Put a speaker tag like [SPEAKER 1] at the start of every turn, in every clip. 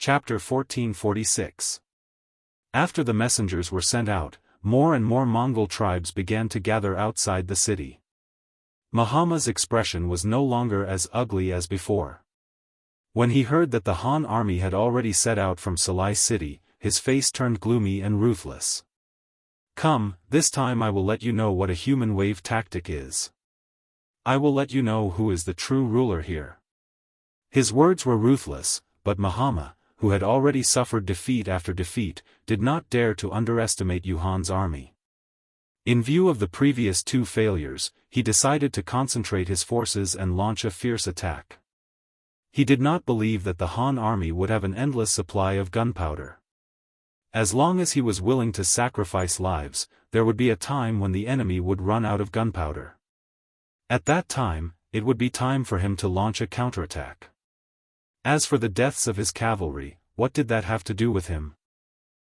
[SPEAKER 1] Chapter 1446. After the messengers were sent out, more and more Mongol tribes began to gather outside the city. Mahama's expression was no longer as ugly as before. When he heard that the Han army had already set out from Salai city, his face turned gloomy and ruthless. "Come, this time I will let you know what a human wave tactic is. I will let you know who is the true ruler here." His words were ruthless, but Mahama, who had already suffered defeat after defeat, did not dare to underestimate Yuan's army. In view of the previous two failures, he decided to concentrate his forces and launch a fierce attack. He did not believe that the Han army would have an endless supply of gunpowder. As long as he was willing to sacrifice lives, there would be a time when the enemy would run out of gunpowder. At that time, it would be time for him to launch a counterattack. As for the deaths of his cavalry, what did that have to do with him?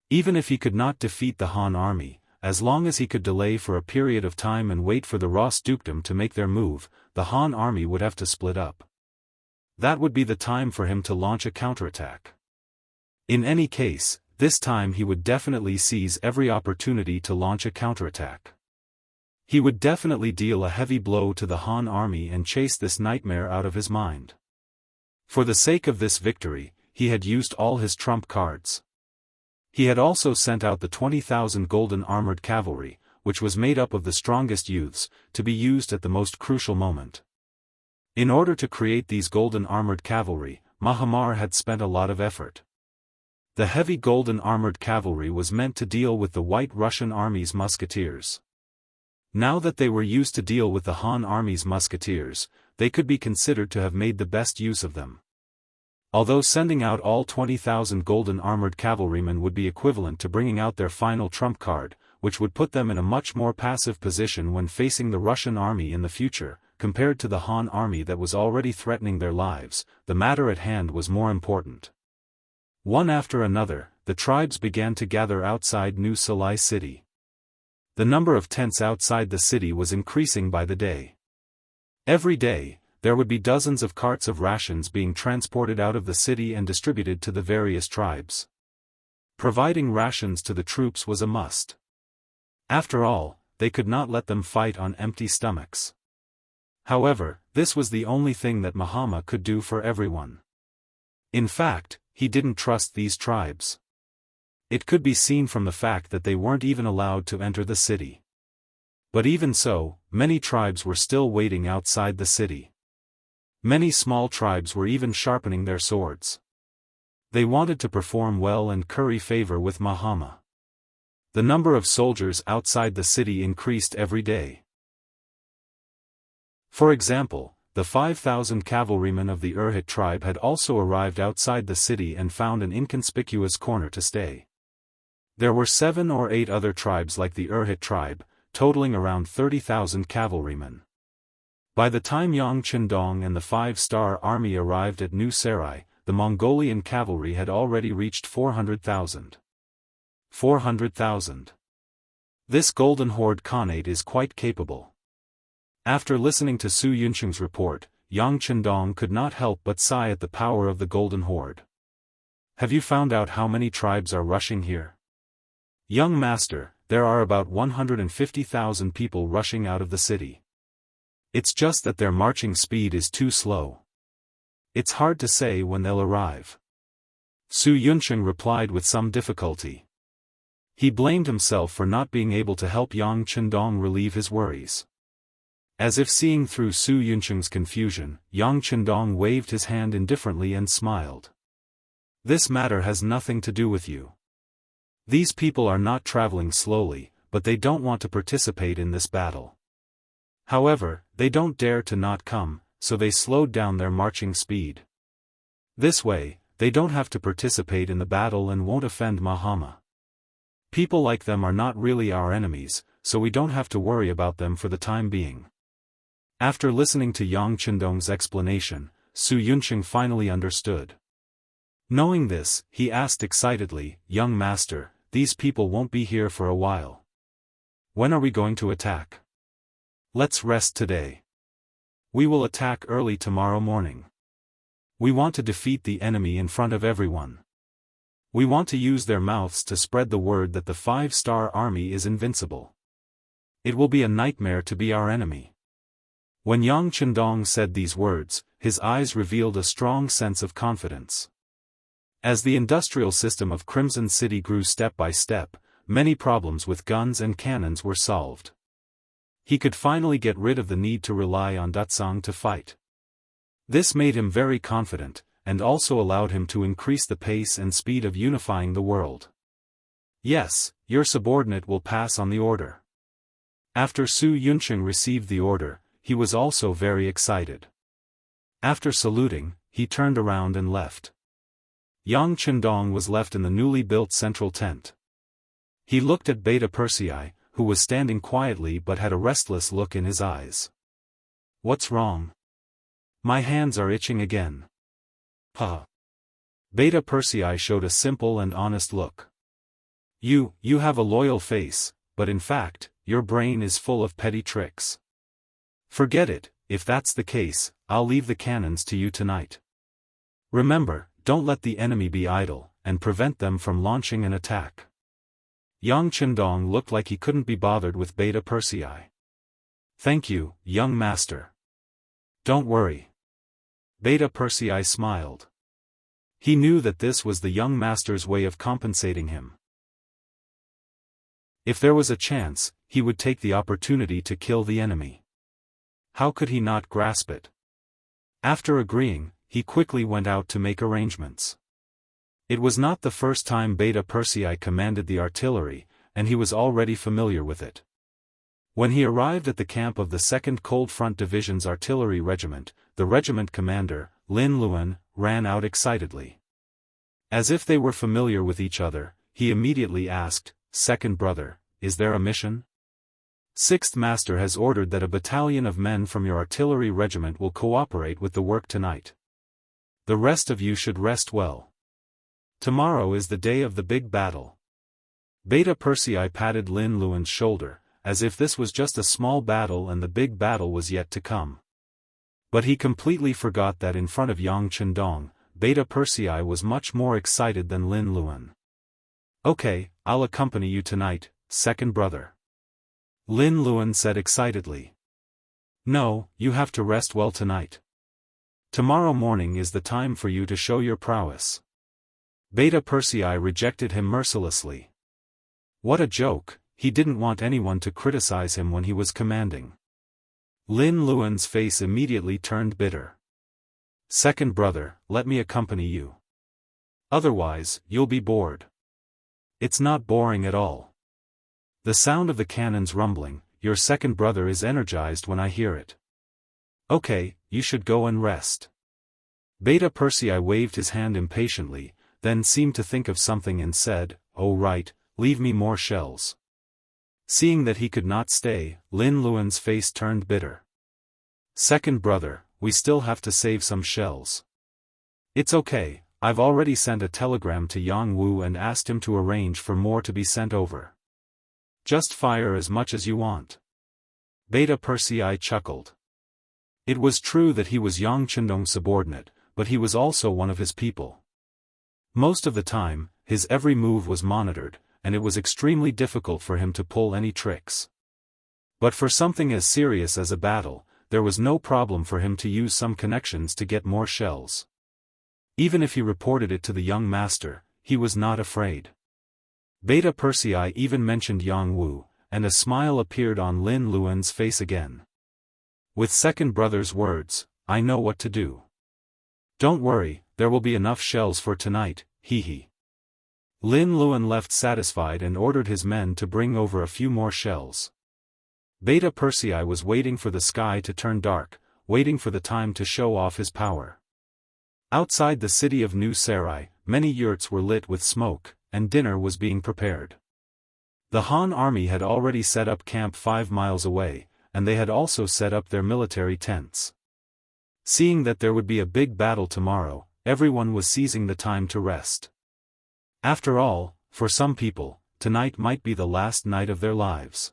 [SPEAKER 1] Even if he could not defeat the Han army, as long as he could delay for a period of time and wait for the Ross dukedom to make their move, the Han army would have to split up. That would be the time for him to launch a counterattack. In any case, this time he would definitely seize every opportunity to launch a counterattack. He would definitely deal a heavy blow to the Han army and chase this nightmare out of his mind. For the sake of this victory, he had used all his trump cards. He had also sent out the 20,000 golden armored cavalry, which was made up of the strongest youths, to be used at the most crucial moment. In order to create these golden armored cavalry, Mahamar had spent a lot of effort. The heavy golden armored cavalry was meant to deal with the White Russian army's musketeers. Now that they were used to deal with the Han army's musketeers, they could be considered to have made the best use of them. Although sending out all 20,000 golden armored cavalrymen would be equivalent to bringing out their final trump card, which would put them in a much more passive position when facing the Russian army in the future, compared to the Han army that was already threatening their lives, the matter at hand was more important. One after another, the tribes began to gather outside New Salai city. The number of tents outside the city was increasing by the day. Every day, there would be dozens of carts of rations being transported out of the city and distributed to the various tribes. Providing rations to the troops was a must. After all, they could not let them fight on empty stomachs. However, this was the only thing that Mahama could do for everyone. In fact, he didn't trust these tribes. It could be seen from the fact that they weren't even allowed to enter the city. But even so, many tribes were still waiting outside the city. Many small tribes were even sharpening their swords. They wanted to perform well and curry favor with Mahama. The number of soldiers outside the city increased every day. For example, the 5,000 cavalrymen of the Urhit tribe had also arrived outside the city and found an inconspicuous corner to stay. There were 7 or 8 other tribes like the Urhit tribe, totaling around 30,000 cavalrymen. By the time Yang Chendong and the 5-star army arrived at New Sarai, the Mongolian cavalry had already reached 400,000. 400,000. This Golden Horde Khanate is quite capable. After listening to Su Yuncheng's report, Yang Chendong could not help but sigh at the power of the Golden Horde. "Have you found out how many tribes are rushing here?" "Young master, there are about 150,000 people rushing out of the city. It's just that their marching speed is too slow. It's hard to say when they'll arrive." Su Yuncheng replied with some difficulty. He blamed himself for not being able to help Yang Chendong relieve his worries. As if seeing through Su Yuncheng's confusion, Yang Chendong waved his hand indifferently and smiled. "This matter has nothing to do with you. These people are not traveling slowly, but they don't want to participate in this battle. However, they don't dare to not come, so they slowed down their marching speed. This way, they don't have to participate in the battle and won't offend Mahama. People like them are not really our enemies, so we don't have to worry about them for the time being." After listening to Yang Chendong's explanation, Su Yuncheng finally understood. Knowing this, he asked excitedly, "Young master, these people won't be here for a while. When are we going to attack? Let's rest today. We will attack early tomorrow morning. We want to defeat the enemy in front of everyone." We want to use their mouths to spread the word that the 5-star army is invincible. It will be a nightmare to be our enemy." When Yang Chendong said these words, his eyes revealed a strong sense of confidence. As the industrial system of Crimson City grew step by step, many problems with guns and cannons were solved. He could finally get rid of the need to rely on Datsang to fight. This made him very confident, and also allowed him to increase the pace and speed of unifying the world. "Yes, your subordinate will pass on the order." After Su Yunqing received the order, he was also very excited. After saluting, he turned around and left. Yang Chendong was left in the newly built central tent. He looked at Beta Persei, who was standing quietly but had a restless look in his eyes. "What's wrong? My hands are itching again." "Huh." Beta Persei showed a simple and honest look. You have a loyal face, but in fact, your brain is full of petty tricks." "Forget it, if that's the case, I'll leave the cannons to you tonight. Remember, don't let the enemy be idle, and prevent them from launching an attack." Yang Chendong looked like he couldn't be bothered with Beta Persei. "Thank you, young master. Don't worry." Beta Persei smiled. He knew that this was the young master's way of compensating him. If there was a chance, he would take the opportunity to kill the enemy. How could he not grasp it? After agreeing, he quickly went out to make arrangements. It was not the first time Beta Persei commanded the artillery, and he was already familiar with it. When he arrived at the camp of the 2nd Cold Front Division's artillery regiment, the regiment commander, Lin Luan, ran out excitedly. As if they were familiar with each other, he immediately asked, "Second brother, is there a mission?" "Sixth Master has ordered that a battalion of men from your artillery regiment will cooperate with the work tonight. The rest of you should rest well. Tomorrow is the day of the big battle." Beta Persei patted Lin Luan's shoulder, as if this was just a small battle and the big battle was yet to come. But he completely forgot that in front of Yang Chendong, Beta Persei was much more excited than Lin Luan. "Okay, I'll accompany you tonight, second brother," Lin Luan said excitedly. "No, you have to rest well tonight. Tomorrow morning is the time for you to show your prowess." Beta Persei rejected him mercilessly. What a joke, he didn't want anyone to criticize him when he was commanding. Lin Luan's face immediately turned bitter. "Second brother, let me accompany you. Otherwise, you'll be bored." "It's not boring at all. The sound of the cannons rumbling, your second brother is energized when I hear it." "Okay, you should go and rest." Beta Persei waved his hand impatiently, then seemed to think of something and said, "Oh right, leave me more shells." Seeing that he could not stay, Lin Luan's face turned bitter. "Second brother, we still have to save some shells." "It's okay, I've already sent a telegram to Jianghu and asked him to arrange for more to be sent over. Just fire as much as you want." Beta Persei chuckled. It was true that he was Yang Chendong's subordinate, but he was also one of his people. Most of the time, his every move was monitored, and it was extremely difficult for him to pull any tricks. But for something as serious as a battle, there was no problem for him to use some connections to get more shells. Even if he reported it to the young master, he was not afraid. Beta Persei even mentioned Jianghu, and a smile appeared on Lin Luan's face again. With second brother's words, "I know what to do. Don't worry, there will be enough shells for tonight, hee." Lin Luan left satisfied and ordered his men to bring over a few more shells. Beta Persei was waiting for the sky to turn dark, waiting for the time to show off his power. Outside the city of New Sarai, many yurts were lit with smoke, and dinner was being prepared. The Han army had already set up camp 5 miles away, and they had also set up their military tents. Seeing that there would be a big battle tomorrow, everyone was seizing the time to rest. After all, for some people, tonight might be the last night of their lives.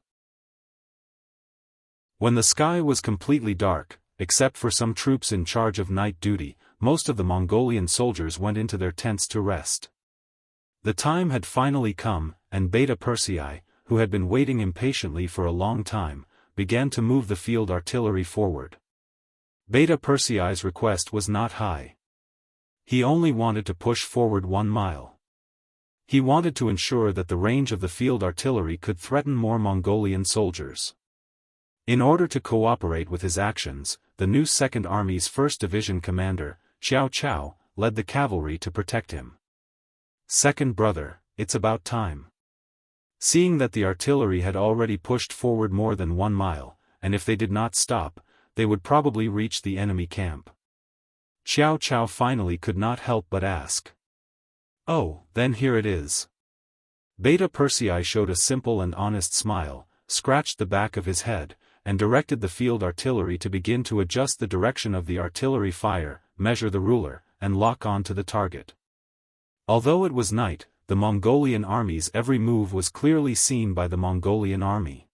[SPEAKER 1] When the sky was completely dark, except for some troops in charge of night duty, most of the Mongolian soldiers went into their tents to rest. The time had finally come, and Beta Persei, who had been waiting impatiently for a long time, began to move the field artillery forward. Beta Persei's request was not high. He only wanted to push forward 1 mile. He wanted to ensure that the range of the field artillery could threaten more Mongolian soldiers. In order to cooperate with his actions, the new Second Army's 1st Division commander, Xiao Chao, led the cavalry to protect him. "Second brother, it's about time." Seeing that the artillery had already pushed forward more than 1 mile, and if they did not stop, they would probably reach the enemy camp. Xiao Chao finally could not help but ask. "Oh, then here it is." Beta Persei showed a simple and honest smile, scratched the back of his head, and directed the field artillery to begin to adjust the direction of the artillery fire, measure the ruler, and lock on to the target. Although it was night, the Mongolian army's every move was clearly seen by the Mongolian army.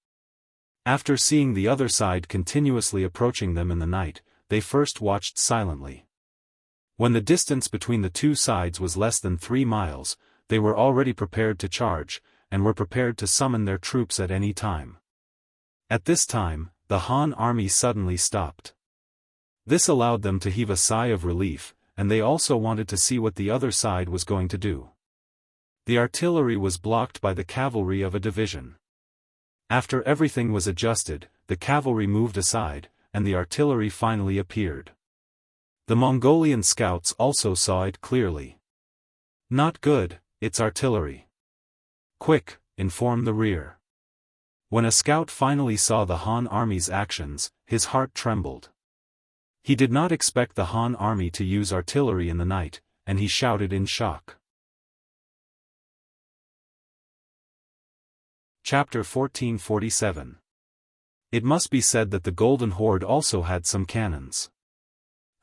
[SPEAKER 1] After seeing the other side continuously approaching them in the night, they first watched silently. When the distance between the two sides was less than 3 miles, they were already prepared to charge, and were prepared to summon their troops at any time. At this time, the Han army suddenly stopped. This allowed them to heave a sigh of relief, and they also wanted to see what the other side was going to do. The artillery was blocked by the cavalry of a division. After everything was adjusted, the cavalry moved aside, and the artillery finally appeared. The Mongolian scouts also saw it clearly. "Not good, it's artillery. Quick, inform the rear." When a scout finally saw the Han army's actions, his heart trembled. He did not expect the Han army to use artillery in the night, and he shouted in shock. Chapter 1447. It must be said that the Golden Horde also had some cannons.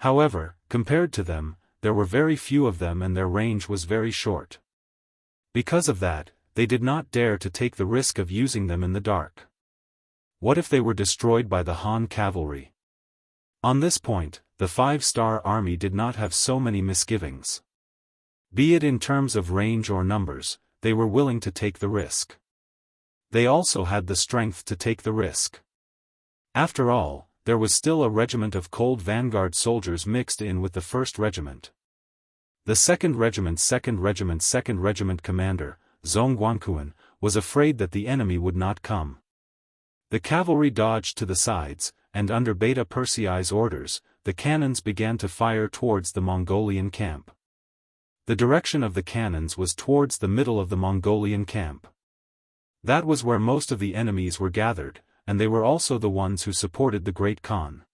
[SPEAKER 1] However, compared to them, there were very few of them and their range was very short. Because of that, they did not dare to take the risk of using them in the dark. What if they were destroyed by the Han cavalry? On this point, the 5-star army did not have so many misgivings. Be it in terms of range or numbers, they were willing to take the risk. They also had the strength to take the risk. After all, there was still a regiment of cold vanguard soldiers mixed in with the 1st Regiment. The 2nd Regiment commander, Zhong Guanquan, was afraid that the enemy would not come. The cavalry dodged to the sides, and under Beta Persei's orders, the cannons began to fire towards the Mongolian camp. The direction of the cannons was towards the middle of the Mongolian camp. That was where most of the enemies were gathered, and they were also the ones who supported the Great Khan.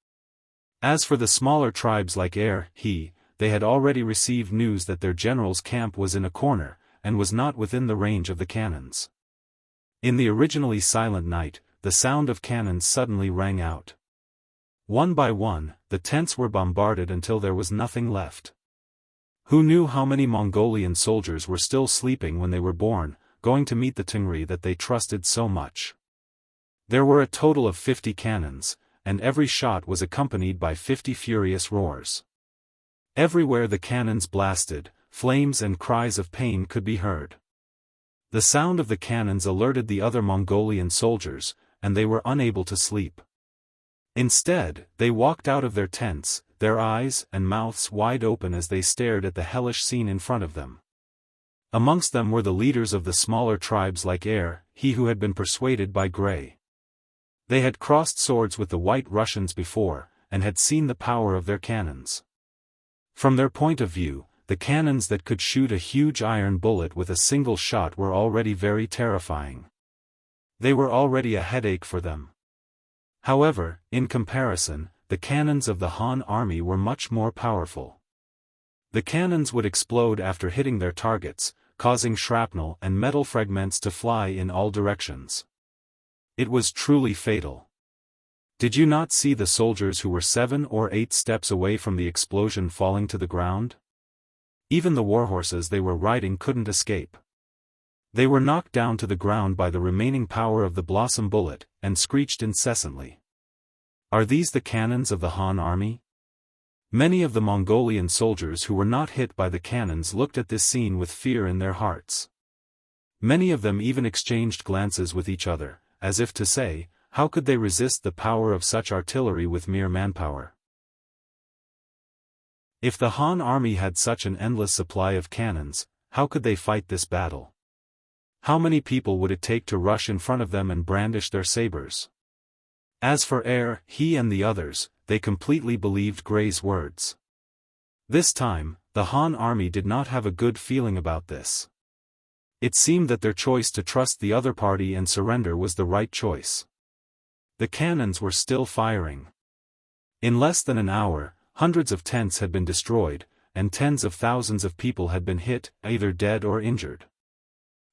[SPEAKER 1] As for the smaller tribes like they had already received news that their general's camp was in a corner, and was not within the range of the cannons. In the originally silent night, the sound of cannons suddenly rang out. One by one, the tents were bombarded until there was nothing left. Who knew how many Mongolian soldiers were still sleeping when they were born, going to meet the Tengri that they trusted so much? There were a total of 50 cannons, and every shot was accompanied by 50 furious roars. Everywhere the cannons blasted, flames and cries of pain could be heard. The sound of the cannons alerted the other Mongolian soldiers, and they were unable to sleep. Instead, they walked out of their tents, their eyes and mouths wide open as they stared at the hellish scene in front of them. Amongst them were the leaders of the smaller tribes like he who had been persuaded by Grey. They had crossed swords with the White Russians before, and had seen the power of their cannons. From their point of view, the cannons that could shoot a huge iron bullet with a single shot were already very terrifying. They were already a headache for them. However, in comparison, the cannons of the Han army were much more powerful. The cannons would explode after hitting their targets, causing shrapnel and metal fragments to fly in all directions. It was truly fatal. Did you not see the soldiers who were 7 or 8 steps away from the explosion falling to the ground? Even the warhorses they were riding couldn't escape. They were knocked down to the ground by the remaining power of the blossom bullet, and screeched incessantly. Are these the cannons of the Han army? Many of the Mongolian soldiers who were not hit by the cannons looked at this scene with fear in their hearts. Many of them even exchanged glances with each other, as if to say, how could they resist the power of such artillery with mere manpower? If the Han army had such an endless supply of cannons, how could they fight this battle? How many people would it take to rush in front of them and brandish their sabers? As for he and the others, they completely believed Gray's words. This time, the Han army did not have a good feeling about this. It seemed that their choice to trust the other party and surrender was the right choice. The cannons were still firing. In less than an hour, hundreds of tents had been destroyed, and tens of thousands of people had been hit, either dead or injured.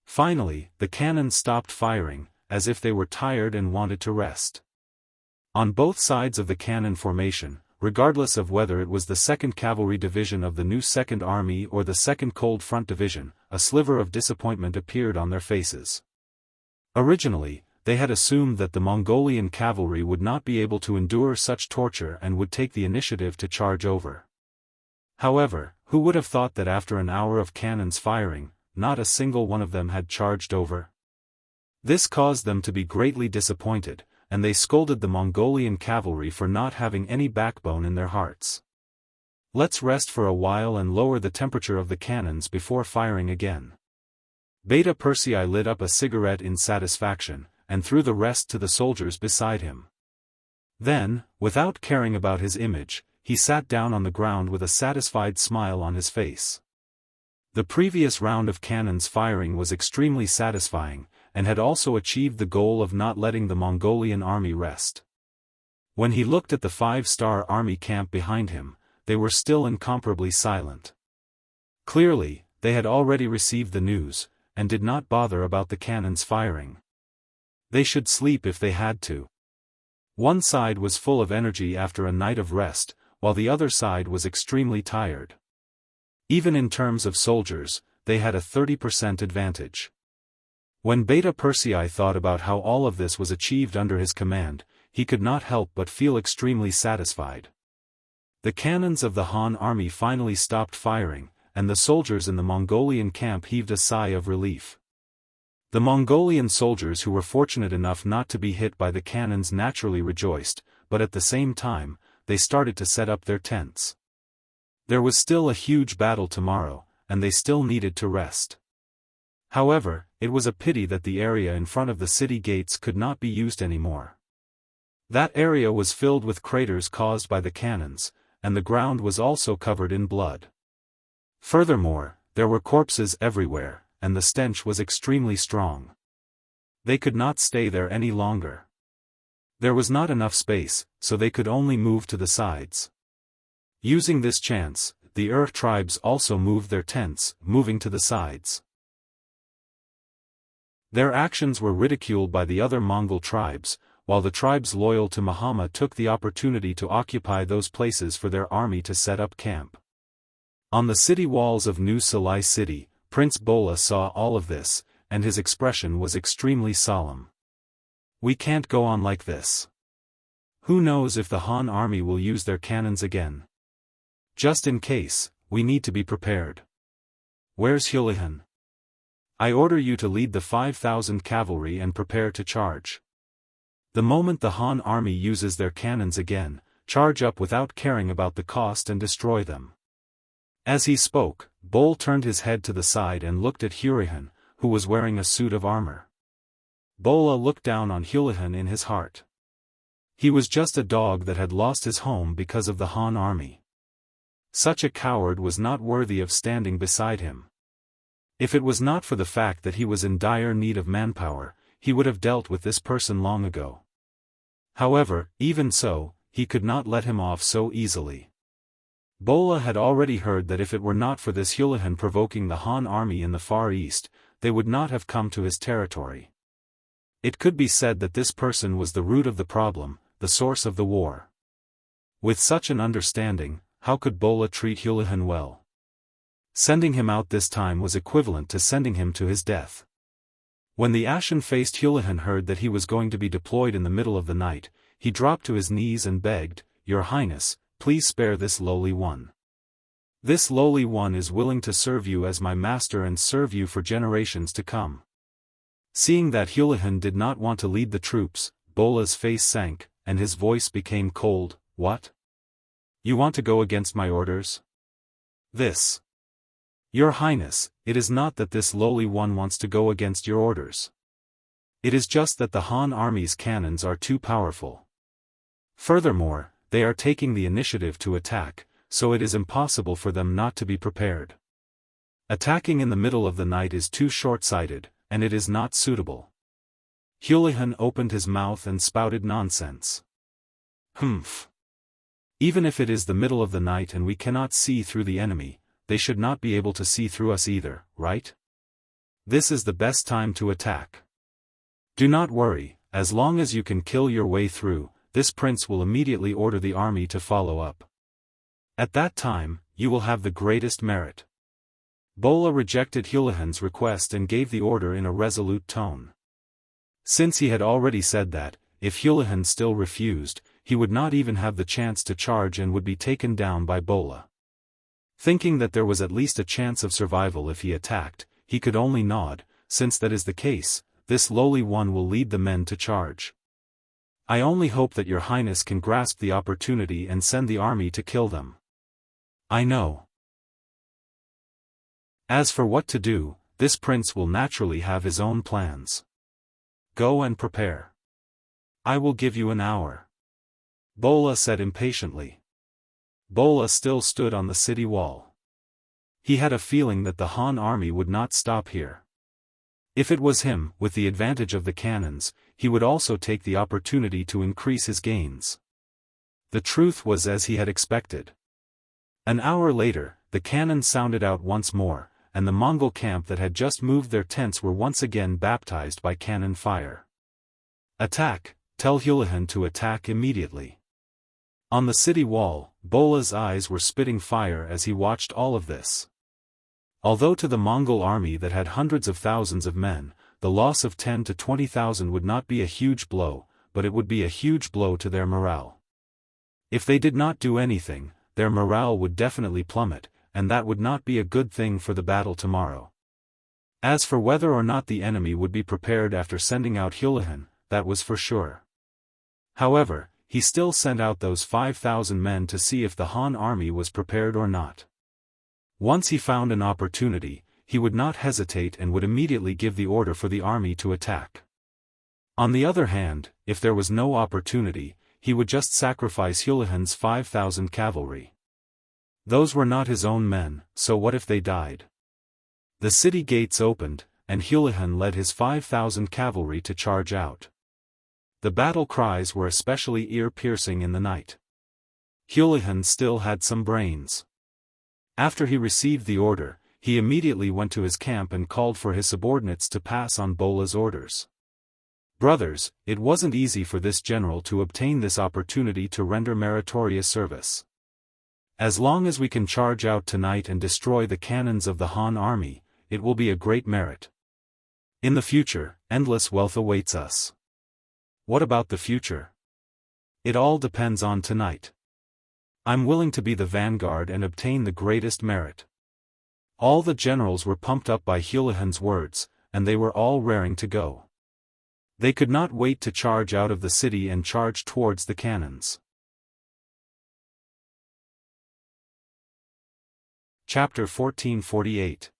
[SPEAKER 1] Finally, the cannons stopped firing, as if they were tired and wanted to rest. On both sides of the cannon formation, regardless of whether it was the 2nd Cavalry Division of the new 2nd Army or the 2nd Cold Front Division, a sliver of disappointment appeared on their faces. Originally, they had assumed that the Mongolian cavalry would not be able to endure such torture and would take the initiative to charge over. However, who would have thought that after an hour of cannons firing, not a single one of them had charged over? This caused them to be greatly disappointed, and they scolded the Mongolian cavalry for not having any backbone in their hearts. Let's rest for a while and lower the temperature of the cannons before firing again. Beta Persei lit up a cigarette in satisfaction, and threw the rest to the soldiers beside him. Then, without caring about his image, he sat down on the ground with a satisfied smile on his face. The previous round of cannons firing was extremely satisfying, and had also achieved the goal of not letting the Mongolian army rest. When he looked at the 5-star army camp behind him, they were still incomparably silent. Clearly, they had already received the news, and did not bother about the cannons firing. They should sleep if they had to. One side was full of energy after a night of rest, while the other side was extremely tired. Even in terms of soldiers, they had a 30% advantage. When Beta Persei thought about how all of this was achieved under his command, he could not help but feel extremely satisfied. The cannons of the Han army finally stopped firing, and the soldiers in the Mongolian camp heaved a sigh of relief. The Mongolian soldiers who were fortunate enough not to be hit by the cannons naturally rejoiced, but at the same time, they started to set up their tents. There was still a huge battle tomorrow, and they still needed to rest. However, it was a pity that the area in front of the city gates could not be used anymore. That area was filled with craters caused by the cannons, and the ground was also covered in blood. Furthermore, there were corpses everywhere, and the stench was extremely strong. They could not stay there any longer. There was not enough space, so they could only move to the sides. Using this chance, the tribes also moved their tents, moving to the sides. Their actions were ridiculed by the other Mongol tribes, while the tribes loyal to Muhammad took the opportunity to occupy those places for their army to set up camp. On the city walls of New Salai city, Prince Bola saw all of this, and his expression was extremely solemn. We can't go on like this. Who knows if the Han army will use their cannons again? Just in case, we need to be prepared. Where's Hulahan? I order you to lead the 5,000 cavalry and prepare to charge. The moment the Han army uses their cannons again, charge up without caring about the cost and destroy them. As he spoke, Bol turned his head to the side and looked at Hurahan, who was wearing a suit of armor. Bola looked down on Hulahan in his heart. He was just a dog that had lost his home because of the Han army. Such a coward was not worthy of standing beside him. If it was not for the fact that he was in dire need of manpower, he would have dealt with this person long ago. However, even so, he could not let him off so easily. Bola had already heard that if it were not for this Hulahan provoking the Han army in the Far East, they would not have come to his territory. It could be said that this person was the root of the problem, the source of the war. With such an understanding, how could Bola treat Hulahan well? Sending him out this time was equivalent to sending him to his death. When the ashen-faced Hulahan heard that he was going to be deployed in the middle of the night, he dropped to his knees and begged, "Your Highness, please spare this lowly one. This lowly one is willing to serve you as my master and serve you for generations to come." Seeing that Houlihan did not want to lead the troops, Bola's face sank, and his voice became cold. "What? You want to go against my orders?" "This. Your Highness, it is not that this lowly one wants to go against your orders. It is just that the Han army's cannons are too powerful. Furthermore, they are taking the initiative to attack, so it is impossible for them not to be prepared. Attacking in the middle of the night is too short-sighted, and it is not suitable." Houlihan opened his mouth and spouted nonsense. "Humph. Even if it is the middle of the night and we cannot see through the enemy, they should not be able to see through us either, right? This is the best time to attack. Do not worry, as long as you can kill your way through, this prince will immediately order the army to follow up. At that time, you will have the greatest merit." Bola rejected Houlihan's request and gave the order in a resolute tone. Since he had already said that, if Houlihan still refused, he would not even have the chance to charge and would be taken down by Bola. Thinking that there was at least a chance of survival if he attacked, he could only nod. "Since that is the case, this lowly one will lead the men to charge. I only hope that your Highness can grasp the opportunity and send the army to kill them." "I know. As for what to do, this prince will naturally have his own plans. Go and prepare. I will give you an hour," Bola said impatiently. Bola still stood on the city wall. He had a feeling that the Han army would not stop here. If it was him, with the advantage of the cannons, he would also take the opportunity to increase his gains. The truth was as he had expected. An hour later, the cannon sounded out once more, and the Mongol camp that had just moved their tents were once again baptized by cannon fire. "Attack, tell Houlihan to attack immediately." On the city wall, Bola's eyes were spitting fire as he watched all of this. Although to the Mongol army that had hundreds of thousands of men, the loss of 10 to 20,000 would not be a huge blow, but it would be a huge blow to their morale. If they did not do anything, their morale would definitely plummet, and that would not be a good thing for the battle tomorrow. As for whether or not the enemy would be prepared after sending out Houlihan, that was for sure. However, he still sent out those 5,000 men to see if the Han army was prepared or not. Once he found an opportunity, he would not hesitate and would immediately give the order for the army to attack. On the other hand, if there was no opportunity, he would just sacrifice Houlihan's 5,000 cavalry. Those were not his own men, so what if they died? The city gates opened, and Houlihan led his 5,000 cavalry to charge out. The battle cries were especially ear-piercing in the night. Houlihan still had some brains. After he received the order, he immediately went to his camp and called for his subordinates to pass on Bola's orders. Brothers, it wasn't easy for this general to obtain this opportunity to render meritorious service. As long as we can charge out tonight and destroy the cannons of the Han army, it will be a great merit. In the future, endless wealth awaits us. What about the future? It all depends on tonight. I'm willing to be the vanguard and obtain the greatest merit. All the generals were pumped up by Houlihan's words, and they were all raring to go. They could not wait to charge out of the city and charge towards the cannons. Chapter 1448.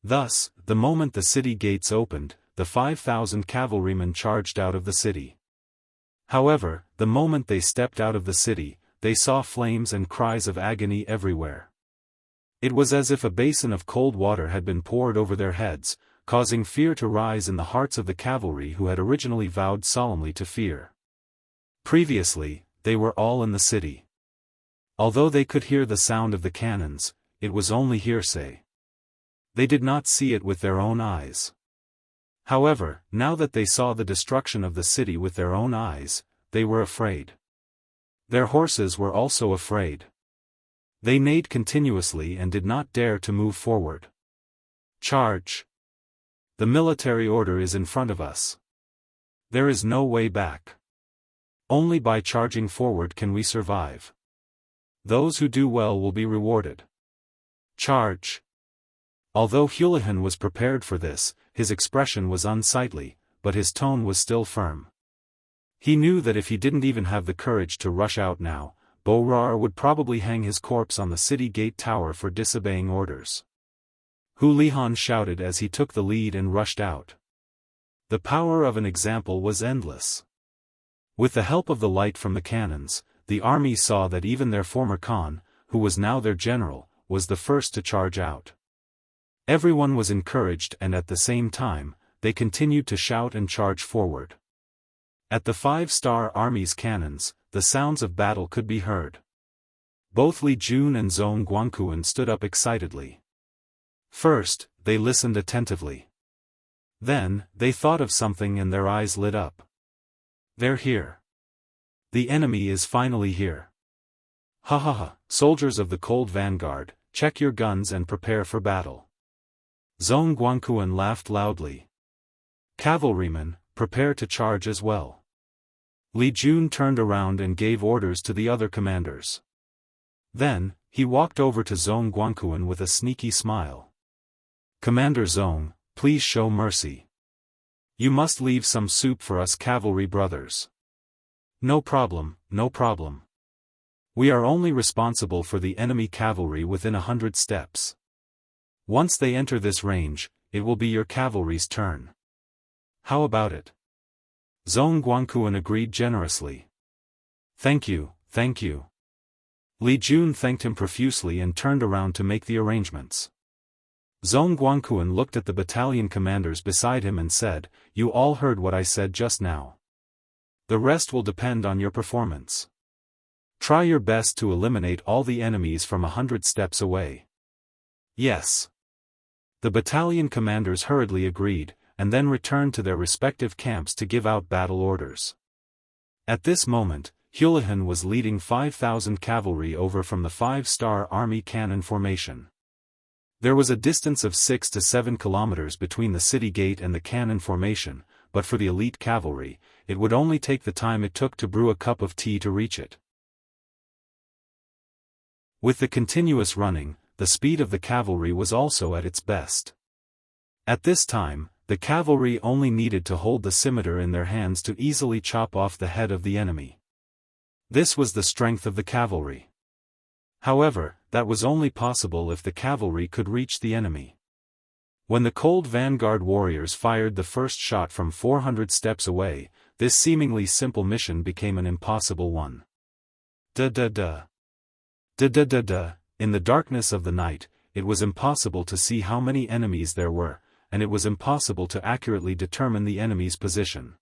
[SPEAKER 1] Thus, the moment the city gates opened, the 5,000 cavalrymen charged out of the city. However, the moment they stepped out of the city, they saw flames and cries of agony everywhere. It was as if a basin of cold water had been poured over their heads, causing fear to rise in the hearts of the cavalry who had originally vowed solemnly to fear. Previously, they were all in the city. Although they could hear the sound of the cannons, it was only hearsay. They did not see it with their own eyes. However, now that they saw the destruction of the city with their own eyes, they were afraid. Their horses were also afraid. They neighed continuously and did not dare to move forward. Charge! The military order is in front of us. There is no way back. Only by charging forward can we survive. Those who do well will be rewarded. Charge! Although Houlihan was prepared for this, his expression was unsightly, but his tone was still firm. He knew that if he didn't even have the courage to rush out now, Bo-Rar would probably hang his corpse on the city gate tower for disobeying orders. Houlihan shouted as he took the lead and rushed out. The power of an example was endless. With the help of the light from the cannons, the army saw that even their former Khan, who was now their general, was the first to charge out. Everyone was encouraged and at the same time, they continued to shout and charge forward. At the 5-star army's cannons, the sounds of battle could be heard. Both Li Jun and Zhong Guangquan stood up excitedly. First, they listened attentively. Then, they thought of something and their eyes lit up. They're here. The enemy is finally here. Ha ha ha, soldiers of the Cold Vanguard, check your guns and prepare for battle. Zhong Guangquan laughed loudly. Cavalrymen, prepare to charge as well. Li Jun turned around and gave orders to the other commanders. Then, he walked over to Zhong Guangquan with a sneaky smile. Commander Zhong, please show mercy. You must leave some soup for us cavalry brothers. No problem, no problem. We are only responsible for the enemy cavalry within 100 steps. Once they enter this range, it will be your cavalry's turn. How about it? Zhong Guangquan agreed generously. Thank you, thank you. Li Jun thanked him profusely and turned around to make the arrangements. Zhong Guangquan looked at the battalion commanders beside him and said, "You all heard what I said just now. The rest will depend on your performance. Try your best to eliminate all the enemies from 100 steps away." Yes. The battalion commanders hurriedly agreed, and then returned to their respective camps to give out battle orders. At this moment, Houlihan was leading 5,000 cavalry over from the 5-star army cannon formation. There was a distance of 6 to 7 kilometers between the city gate and the cannon formation, but for the elite cavalry, it would only take the time it took to brew a cup of tea to reach it. With the continuous running, the speed of the cavalry was also at its best. At this time, the cavalry only needed to hold the scimitar in their hands to easily chop off the head of the enemy. This was the strength of the cavalry. However, that was only possible if the cavalry could reach the enemy. When the Cold Vanguard warriors fired the first shot from 400 steps away, this seemingly simple mission became an impossible one. Da-da-da. Da-da-da-da. In the darkness of the night, it was impossible to see how many enemies there were, and it was impossible to accurately determine the enemy's position.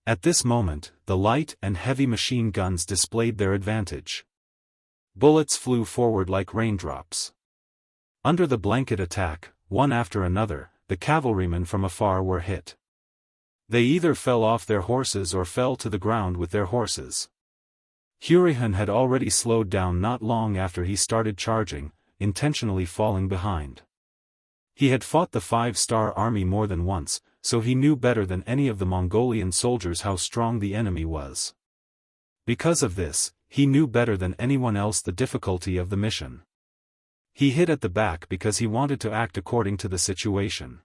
[SPEAKER 1] At this moment, the light and heavy machine guns displayed their advantage. Bullets flew forward like raindrops. Under the blanket attack, one after another, the cavalrymen from afar were hit. They either fell off their horses or fell to the ground with their horses. Houlihan had already slowed down not long after he started charging, intentionally falling behind. He had fought the 5-star army more than once, so he knew better than any of the Mongolian soldiers how strong the enemy was. Because of this, he knew better than anyone else the difficulty of the mission. He hid at the back because he wanted to act according to the situation.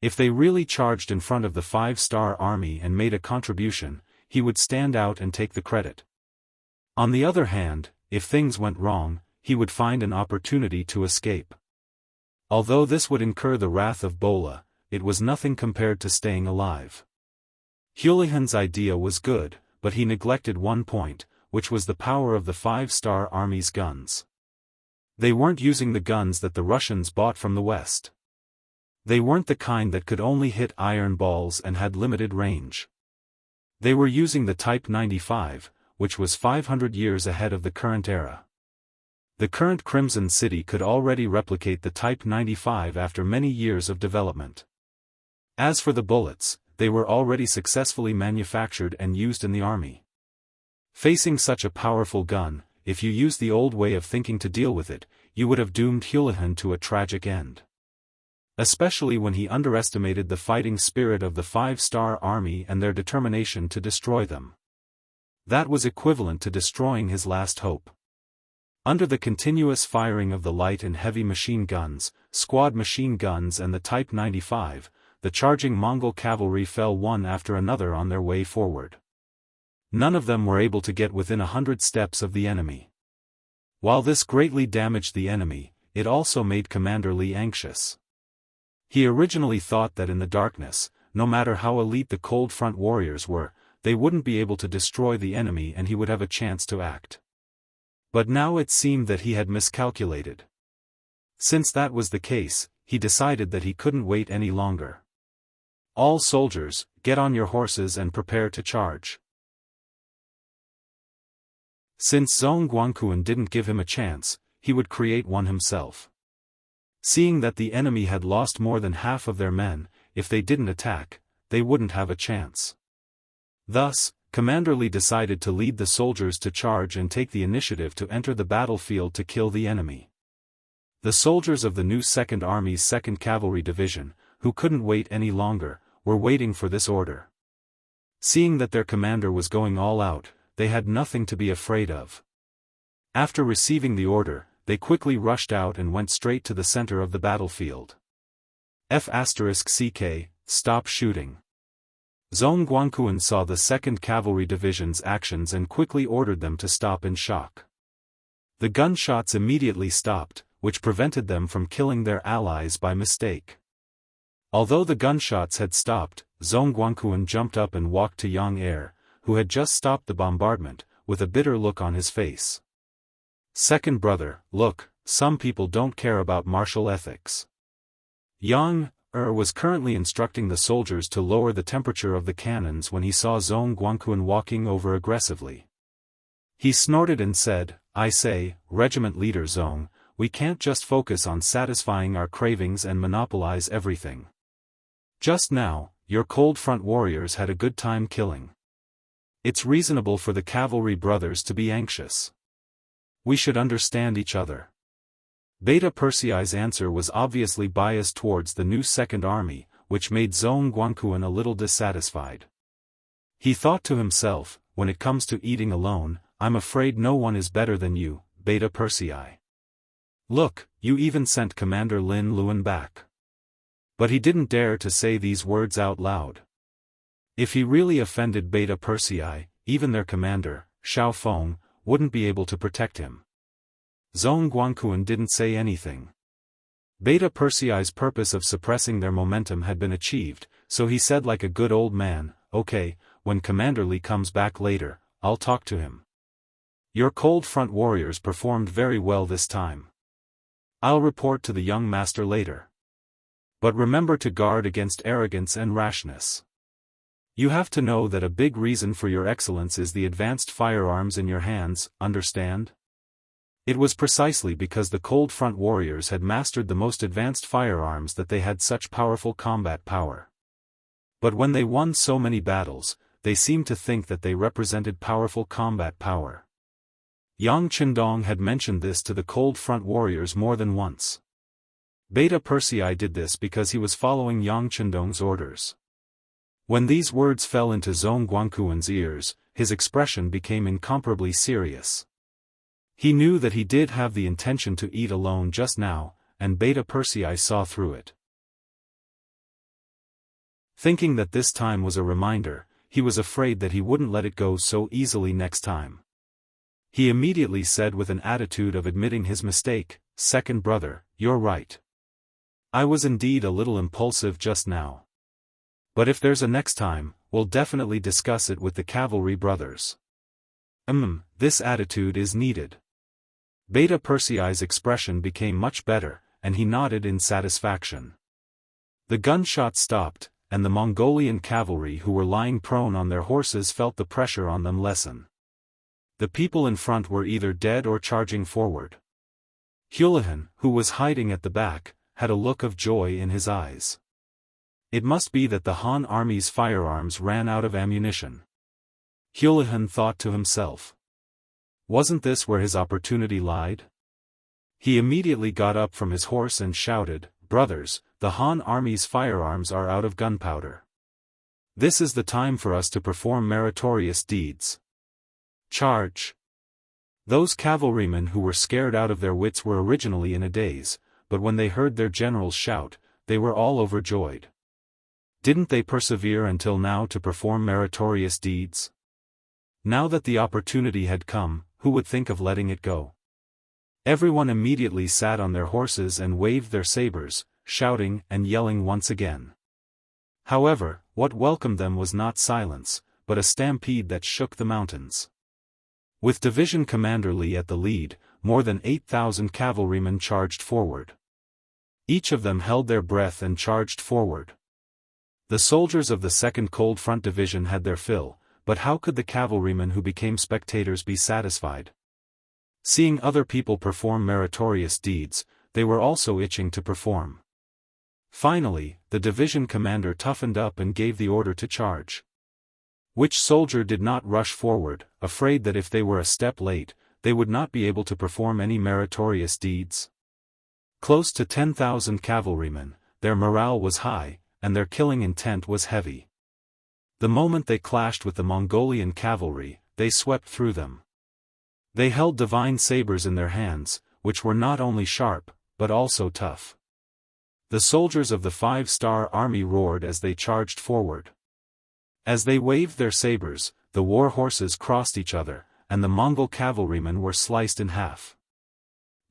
[SPEAKER 1] If they really charged in front of the 5-star army and made a contribution, he would stand out and take the credit. On the other hand, if things went wrong, he would find an opportunity to escape. Although this would incur the wrath of Bola, it was nothing compared to staying alive. Houlihan's idea was good, but he neglected one point, which was the power of the 5-star army's guns. They weren't using the guns that the Russians bought from the West. They weren't the kind that could only hit iron balls and had limited range. They were using the Type 95, which was 500 years ahead of the current era. The current Crimson City could already replicate the Type 95 after many years of development. As for the bullets, they were already successfully manufactured and used in the army. Facing such a powerful gun, if you used the old way of thinking to deal with it, you would have doomed Houlihan to a tragic end. Especially when he underestimated the fighting spirit of the 5-star army and their determination to destroy them. That was equivalent to destroying his last hope. Under the continuous firing of the light and heavy machine guns, squad machine guns and the Type 95, the charging Mongol cavalry fell one after another on their way forward. None of them were able to get within 100 steps of the enemy. While this greatly damaged the enemy, it also made Commander Li anxious. He originally thought that in the darkness, no matter how elite the Cold Front warriors were, they wouldn't be able to destroy the enemy and he would have a chance to act. But now it seemed that he had miscalculated. Since that was the case, he decided that he couldn't wait any longer. All soldiers, get on your horses and prepare to charge. Since Zhong Guangquan didn't give him a chance, he would create one himself. Seeing that the enemy had lost more than half of their men, if they didn't attack, they wouldn't have a chance. Thus, Commander Li decided to lead the soldiers to charge and take the initiative to enter the battlefield to kill the enemy. The soldiers of the new Second Army's 2nd Cavalry Division, who couldn't wait any longer, were waiting for this order. Seeing that their commander was going all out, they had nothing to be afraid of. After receiving the order, they quickly rushed out and went straight to the center of the battlefield. F***CK, stop shooting. Zhong Guangquan saw the 2nd Cavalry Division's actions and quickly ordered them to stop in shock. The gunshots immediately stopped, which prevented them from killing their allies by mistake. Although the gunshots had stopped, Zhong Guangquan jumped up and walked to Yang, who had just stopped the bombardment, with a bitter look on his face. "Second brother, look, some people don't care about martial ethics." Yang was currently instructing the soldiers to lower the temperature of the cannons when he saw Zhong Guangquan walking over aggressively. He snorted and said, "I say, regiment leader Zhong, we can't just focus on satisfying our cravings and monopolize everything. Just now, your Cold Front warriors had a good time killing. It's reasonable for the cavalry brothers to be anxious. We should understand each other." Beta Persei's answer was obviously biased towards the new Second Army, which made Zhong Guangquan a little dissatisfied. He thought to himself, when it comes to eating alone, I'm afraid no one is better than you, Beta Persei. Look, you even sent Commander Lin Luan back. But he didn't dare to say these words out loud. If he really offended Beta Persei, even their commander, Xiao Feng, wouldn't be able to protect him. Zhong Guangquan didn't say anything. Beta Persei's purpose of suppressing their momentum had been achieved, so he said like a good old man, "Okay, when Commander Li comes back later, I'll talk to him. Your Cold Front warriors performed very well this time. I'll report to the young master later. But remember to guard against arrogance and rashness. You have to know that a big reason for your excellence is the advanced firearms in your hands, understand?" It was precisely because the Cold Front warriors had mastered the most advanced firearms that they had such powerful combat power. But when they won so many battles, they seemed to think that they represented powerful combat power. Yang Qindong had mentioned this to the Cold Front warriors more than once. Beta Persei did this because he was following Yang Qindong's orders. When these words fell into Zhong Guangquan's ears, his expression became incomparably serious. He knew that he did have the intention to eat alone just now, and Beta Persei saw through it. Thinking that this time was a reminder, he was afraid that he wouldn't let it go so easily next time. He immediately said with an attitude of admitting his mistake, "Second brother, you're right. I was indeed a little impulsive just now. But if there's a next time, we'll definitely discuss it with the cavalry brothers. This attitude is needed." Beta Persei's expression became much better, and he nodded in satisfaction. The gunshots stopped, and the Mongolian cavalry who were lying prone on their horses felt the pressure on them lessen. The people in front were either dead or charging forward. Houlihan, who was hiding at the back, had a look of joy in his eyes. It must be that the Han army's firearms ran out of ammunition. Houlihan thought to himself. Wasn't this where his opportunity lied? He immediately got up from his horse and shouted, "Brothers, the Han army's firearms are out of gunpowder. This is the time for us to perform meritorious deeds. Charge!" Those cavalrymen who were scared out of their wits were originally in a daze, but when they heard their generals shout, they were all overjoyed. Didn't they persevere until now to perform meritorious deeds? Now that the opportunity had come, who would think of letting it go? Everyone immediately sat on their horses and waved their sabers, shouting and yelling once again. However, what welcomed them was not silence, but a stampede that shook the mountains. With Division Commander Li at the lead, more than 8,000 cavalrymen charged forward. Each of them held their breath and charged forward. The soldiers of the 2nd Cold Front Division had their fill, but how could the cavalrymen who became spectators be satisfied? Seeing other people perform meritorious deeds, they were also itching to perform. Finally, the division commander toughened up and gave the order to charge. Which soldier did not rush forward, afraid that if they were a step late, they would not be able to perform any meritorious deeds? Close to 10,000 cavalrymen, their morale was high, and their killing intent was heavy. The moment they clashed with the Mongolian cavalry, they swept through them. They held divine sabers in their hands, which were not only sharp, but also tough. The soldiers of the 5-star army roared as they charged forward. As they waved their sabers, the war horses crossed each other, and the Mongol cavalrymen were sliced in half.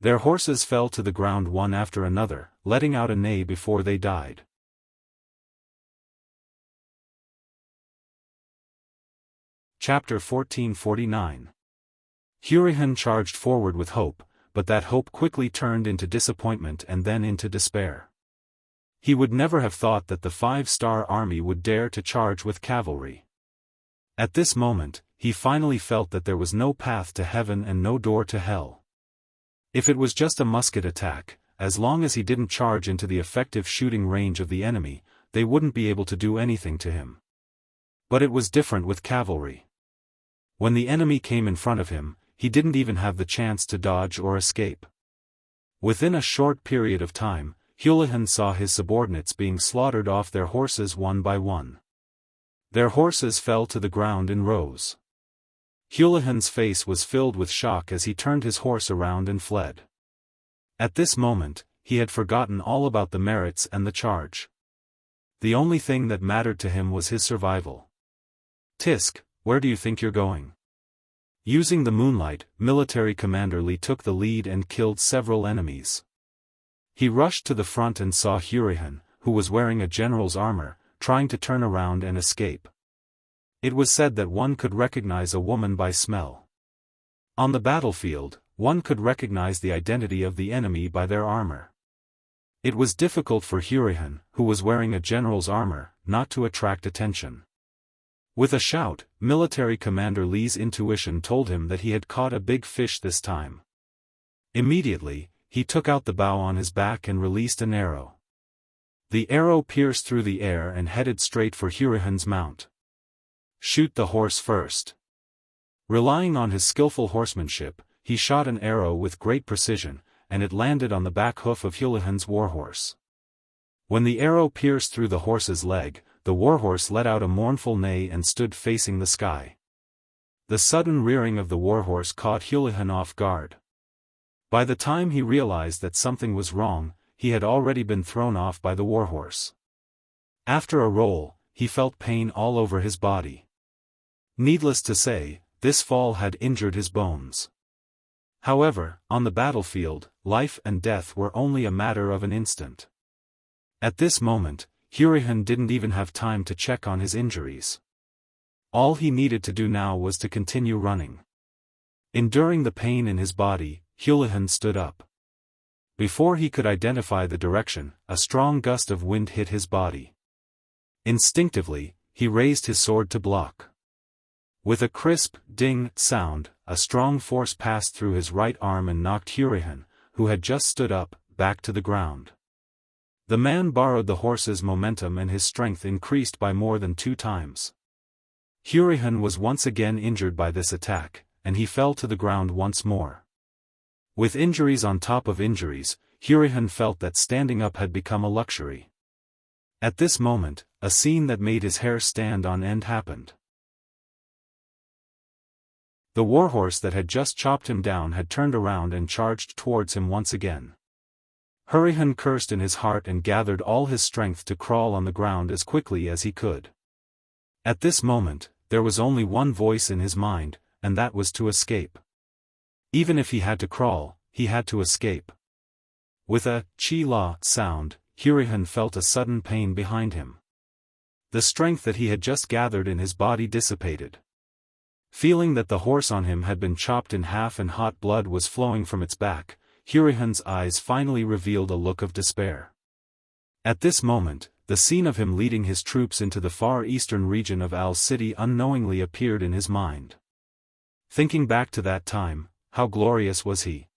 [SPEAKER 1] Their horses fell to the ground one after another, letting out a neigh before they died. Chapter 1449. Hurihan charged forward with hope, but that hope quickly turned into disappointment and then into despair. He would never have thought that the 5-star army would dare to charge with cavalry. At this moment, he finally felt that there was no path to heaven and no door to hell. If it was just a musket attack, as long as he didn't charge into the effective shooting range of the enemy, they wouldn't be able to do anything to him. But it was different with cavalry. When the enemy came in front of him, he didn't even have the chance to dodge or escape. Within a short period of time, Hulahan saw his subordinates being slaughtered off their horses one by one. Their horses fell to the ground in rows. Hulahan's face was filled with shock as he turned his horse around and fled. At this moment, he had forgotten all about the merits and the charge. The only thing that mattered to him was his survival. Tisk, where do you think you're going? Using the moonlight, military commander Li took the lead and killed several enemies. He rushed to the front and saw Hurihan, who was wearing a general's armor, trying to turn around and escape. It was said that one could recognize a woman by smell. On the battlefield, one could recognize the identity of the enemy by their armor. It was difficult for Hurihan, who was wearing a general's armor, not to attract attention. With a shout, military commander Li's intuition told him that he had caught a big fish this time. Immediately, he took out the bow on his back and released an arrow. The arrow pierced through the air and headed straight for Hurihan's mount. Shoot the horse first. Relying on his skillful horsemanship, he shot an arrow with great precision, and it landed on the back hoof of Hulahan's warhorse. When the arrow pierced through the horse's leg, the warhorse let out a mournful neigh and stood facing the sky. The sudden rearing of the warhorse caught Hulahan off guard. By the time he realized that something was wrong, he had already been thrown off by the warhorse. After a roll, he felt pain all over his body. Needless to say, this fall had injured his bones. However, on the battlefield, life and death were only a matter of an instant. At this moment, Hurihan didn't even have time to check on his injuries. All he needed to do now was to continue running. Enduring the pain in his body, Hulahan stood up. Before he could identify the direction, a strong gust of wind hit his body. Instinctively, he raised his sword to block. With a crisp, ding sound, a strong force passed through his right arm and knocked Hurihan, who had just stood up, back to the ground. The man borrowed the horse's momentum and his strength increased by more than 2 times. Hurihan was once again injured by this attack, and he fell to the ground once more. With injuries on top of injuries, Hurihan felt that standing up had become a luxury. At this moment, a scene that made his hair stand on end happened. The warhorse that had just chopped him down had turned around and charged towards him once again. Hurrihan cursed in his heart and gathered all his strength to crawl on the ground as quickly as he could. At this moment, there was only one voice in his mind, and that was to escape. Even if he had to crawl, he had to escape. With a chi-la sound, Hurrihan felt a sudden pain behind him. The strength that he had just gathered in his body dissipated. Feeling that the horse on him had been chopped in half and hot blood was flowing from its back, Hurrihan's eyes finally revealed a look of despair. At this moment, the scene of him leading his troops into the far eastern region of Al City unknowingly appeared in his mind. Thinking back to that time, how glorious was he!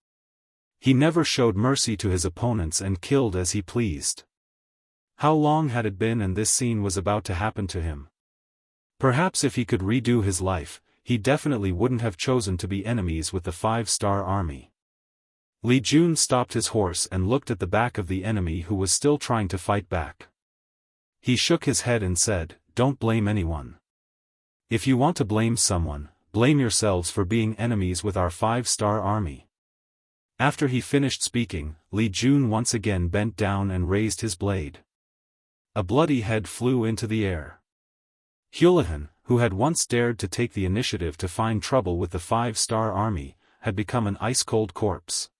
[SPEAKER 1] He never showed mercy to his opponents and killed as he pleased. How long had it been and this scene was about to happen to him? Perhaps if he could redo his life, he definitely wouldn't have chosen to be enemies with the 5-star army. Li Jun stopped his horse and looked at the back of the enemy who was still trying to fight back. He shook his head and said, "Don't blame anyone. If you want to blame someone, blame yourselves for being enemies with our 5-star army." After he finished speaking, Li Jun once again bent down and raised his blade. A bloody head flew into the air. Hurrihan, who had once dared to take the initiative to find trouble with the 5-star army, had become an ice-cold corpse.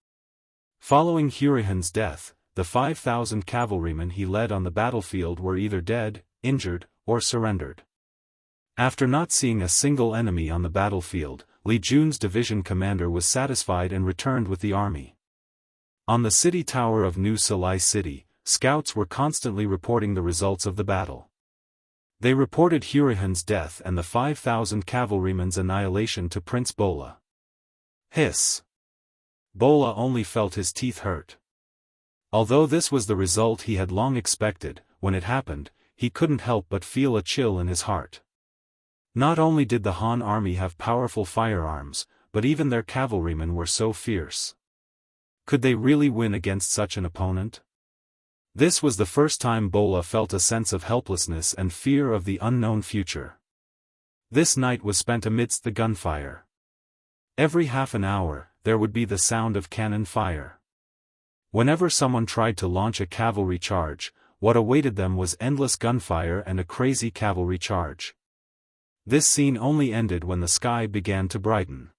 [SPEAKER 1] Following Hurrihan's death, the 5,000 cavalrymen he led on the battlefield were either dead, injured, or surrendered. After not seeing a single enemy on the battlefield, Li Jun's division commander was satisfied and returned with the army. On the city tower of New Salai City, scouts were constantly reporting the results of the battle. They reported Hurrihan's death and the 5,000 cavalrymen's annihilation to Prince Bola. Hiss! Bola only felt his teeth hurt. Although this was the result he had long expected, when it happened, he couldn't help but feel a chill in his heart. Not only did the Han army have powerful firearms, but even their cavalrymen were so fierce. Could they really win against such an opponent? This was the first time Bola felt a sense of helplessness and fear of the unknown future. This night was spent amidst the gunfire. Every half an hour, there would be the sound of cannon fire. Whenever someone tried to launch a cavalry charge, what awaited them was endless gunfire and a crazy cavalry charge. This scene only ended when the sky began to brighten.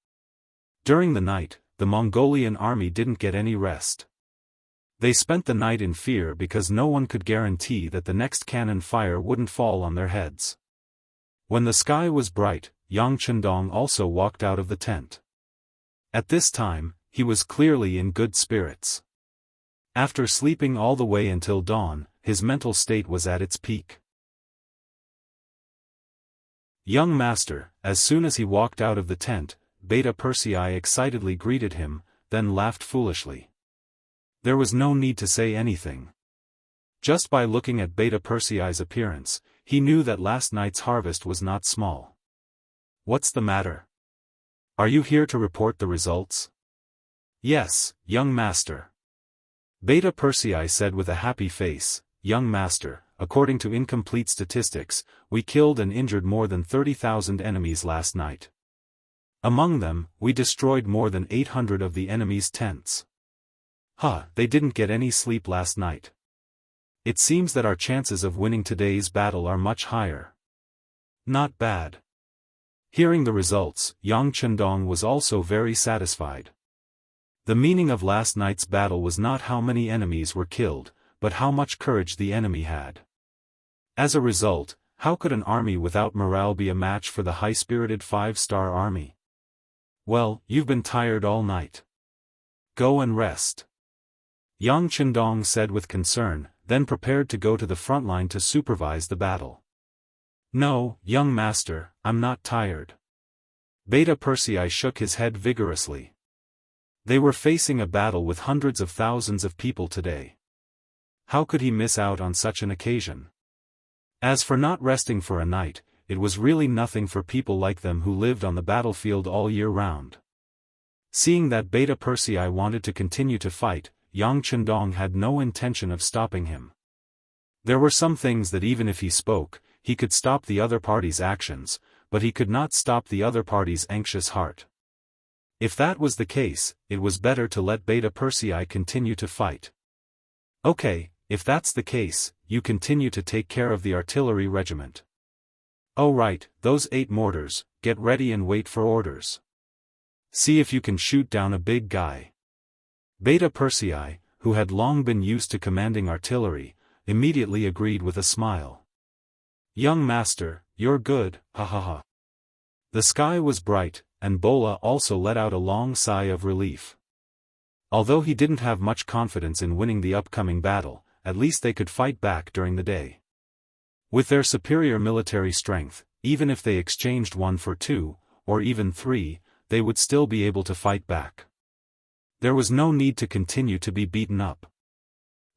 [SPEAKER 1] During the night, the Mongolian army didn't get any rest. They spent the night in fear because no one could guarantee that the next cannon fire wouldn't fall on their heads. When the sky was bright, Yang Chendong also walked out of the tent. At this time, he was clearly in good spirits. After sleeping all the way until dawn, his mental state was at its peak. Young master, as soon as he walked out of the tent, Beta Persei excitedly greeted him, then laughed foolishly. There was no need to say anything. Just by looking at Beta Persei's appearance, he knew that last night's harvest was not small. What's the matter? Are you here to report the results? Yes, young master. Beta Persei said with a happy face, young master, according to incomplete statistics, we killed and injured more than 30,000 enemies last night. Among them, we destroyed more than 800 of the enemy's tents. They didn't get any sleep last night. It seems that our chances of winning today's battle are much higher. Not bad. Hearing the results, Yang Chendong was also very satisfied. The meaning of last night's battle was not how many enemies were killed, but how much courage the enemy had. As a result, how could an army without morale be a match for the high-spirited 5-star army? Well, you've been tired all night. Go and rest. Yang Chendong said with concern, then prepared to go to the front line to supervise the battle. No, young master, I'm not tired. Beta Persei shook his head vigorously. They were facing a battle with hundreds of thousands of people today. How could he miss out on such an occasion? As for not resting for a night, it was really nothing for people like them who lived on the battlefield all year round. Seeing that Beta Persei wanted to continue to fight, Yang Chendong had no intention of stopping him. There were some things that even if he spoke, he could stop the other party's actions, but he could not stop the other party's anxious heart. If that was the case, it was better to let Beta Persei continue to fight. Okay, if that's the case, you continue to take care of the artillery regiment. Oh right, those 8 mortars, get ready and wait for orders. See if you can shoot down a big guy. Beta Persei, who had long been used to commanding artillery, immediately agreed with a smile. Young master, you're good, ha ha ha. The sky was bright, and Bola also let out a long sigh of relief. Although he didn't have much confidence in winning the upcoming battle, at least they could fight back during the day. With their superior military strength, even if they exchanged 1 for 2, or even 3, they would still be able to fight back. There was no need to continue to be beaten up.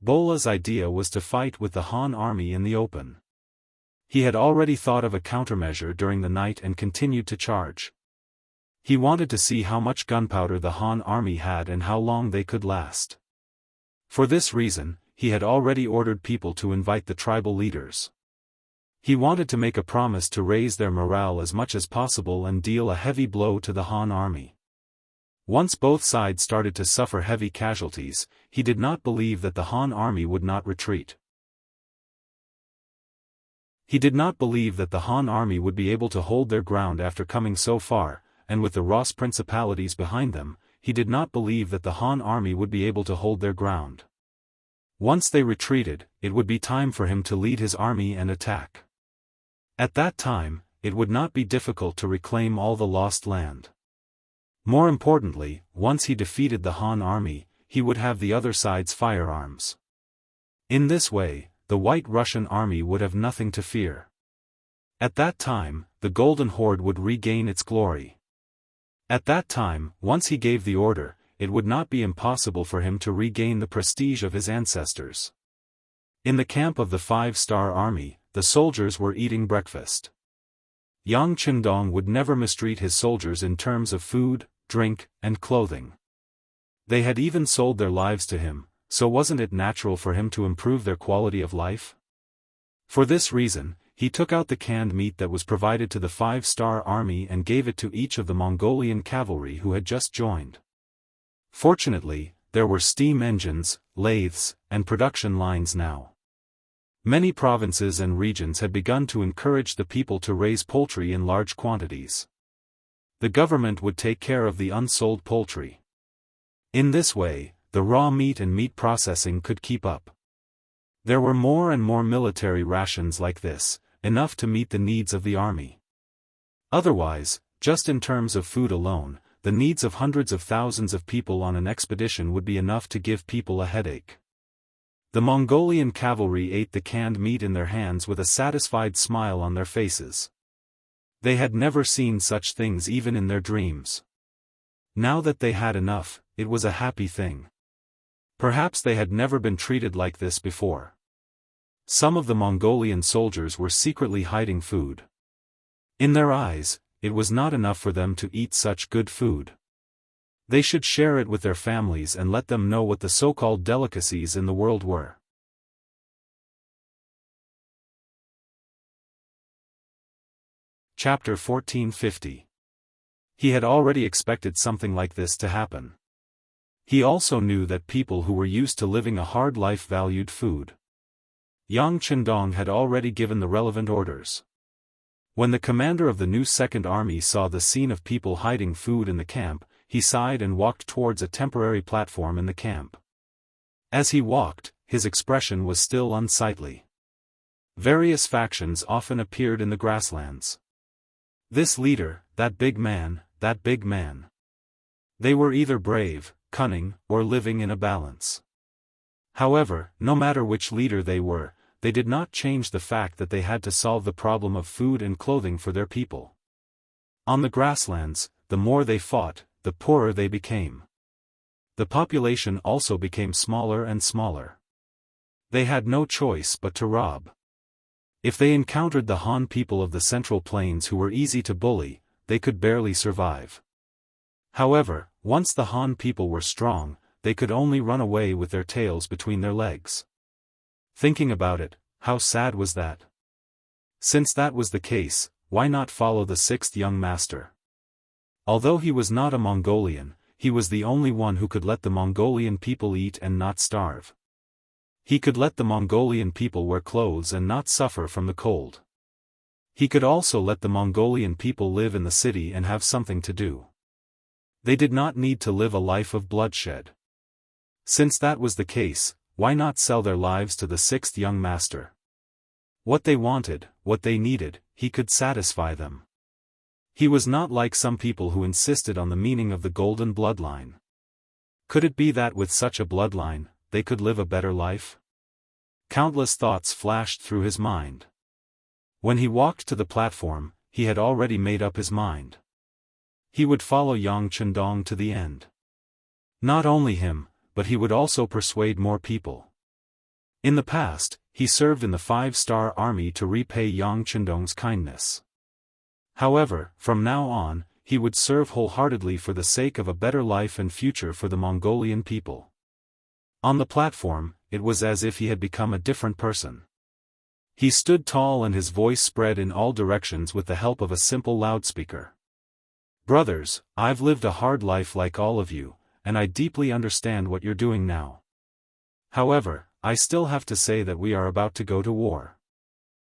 [SPEAKER 1] Bola's idea was to fight with the Han army in the open. He had already thought of a countermeasure during the night and continued to charge. He wanted to see how much gunpowder the Han army had and how long they could last. For this reason, he had already ordered people to invite the tribal leaders. He wanted to make a promise to raise their morale as much as possible and deal a heavy blow to the Han army. Once both sides started to suffer heavy casualties, he did not believe that the Han army would not retreat. He did not believe that the Han army would be able to hold their ground after coming so far, and with the Ross principalities behind them, he did not believe that the Han army would be able to hold their ground. Once they retreated, it would be time for him to lead his army and attack. At that time, it would not be difficult to reclaim all the lost land. More importantly, once he defeated the Han army, he would have the other side's firearms. In this way, the White Russian army would have nothing to fear. At that time, the Golden Horde would regain its glory. At that time, once he gave the order, it would not be impossible for him to regain the prestige of his ancestors. In the camp of the 5-star army, the soldiers were eating breakfast. Yang Qingdong would never mistreat his soldiers in terms of food, drink, and clothing. They had even sold their lives to him, so wasn't it natural for him to improve their quality of life? For this reason, he took out the canned meat that was provided to the 5-star army and gave it to each of the Mongolian cavalry who had just joined. Fortunately, there were steam engines, lathes, and production lines now. Many provinces and regions had begun to encourage the people to raise poultry in large quantities. The government would take care of the unsold poultry. In this way, the raw meat and meat processing could keep up. There were more and more military rations like this, enough to meet the needs of the army. Otherwise, just in terms of food alone, the needs of hundreds of thousands of people on an expedition would be enough to give people a headache. The Mongolian cavalry ate the canned meat in their hands with a satisfied smile on their faces. They had never seen such things even in their dreams. Now that they had enough, it was a happy thing. Perhaps they had never been treated like this before. Some of the Mongolian soldiers were secretly hiding food. In their eyes, it was not enough for them to eat such good food. They should share it with their families and let them know what the so-called delicacies in the world were. Chapter 1450. He had already expected something like this to happen. He also knew that people who were used to living a hard life valued food. Yang Qingdong had already given the relevant orders. When the commander of the new Second Army saw the scene of people hiding food in the camp, he sighed and walked towards a temporary platform in the camp. As he walked, his expression was still unsightly. Various factions often appeared in the grasslands. This leader, that big man, that big man. They were either brave, cunning, or living in a balance. However, no matter which leader they were, they did not change the fact that they had to solve the problem of food and clothing for their people. On the grasslands, the more they fought, the poorer they became. The population also became smaller and smaller. They had no choice but to rob. If they encountered the Han people of the Central Plains who were easy to bully, they could barely survive. However, once the Han people were strong, they could only run away with their tails between their legs. Thinking about it, how sad was that? Since that was the case, why not follow the sixth young master? Although he was not a Mongolian, he was the only one who could let the Mongolian people eat and not starve. He could let the Mongolian people wear clothes and not suffer from the cold. He could also let the Mongolian people live in the city and have something to do. They did not need to live a life of bloodshed. Since that was the case, why not sell their lives to the sixth young master? What they wanted, what they needed, he could satisfy them. He was not like some people who insisted on the meaning of the golden bloodline. Could it be that with such a bloodline, they could live a better life? Countless thoughts flashed through his mind. When he walked to the platform, he had already made up his mind. He would follow Yang Chendong to the end. Not only him, but he would also persuade more people. In the past, he served in the 5-star army to repay Yang Chendong's kindness. However, from now on, he would serve wholeheartedly for the sake of a better life and future for the Mongolian people. On the platform, it was as if he had become a different person. He stood tall and his voice spread in all directions with the help of a simple loudspeaker. Brothers, I've lived a hard life like all of you, and I deeply understand what you're doing now. However, I still have to say that we are about to go to war.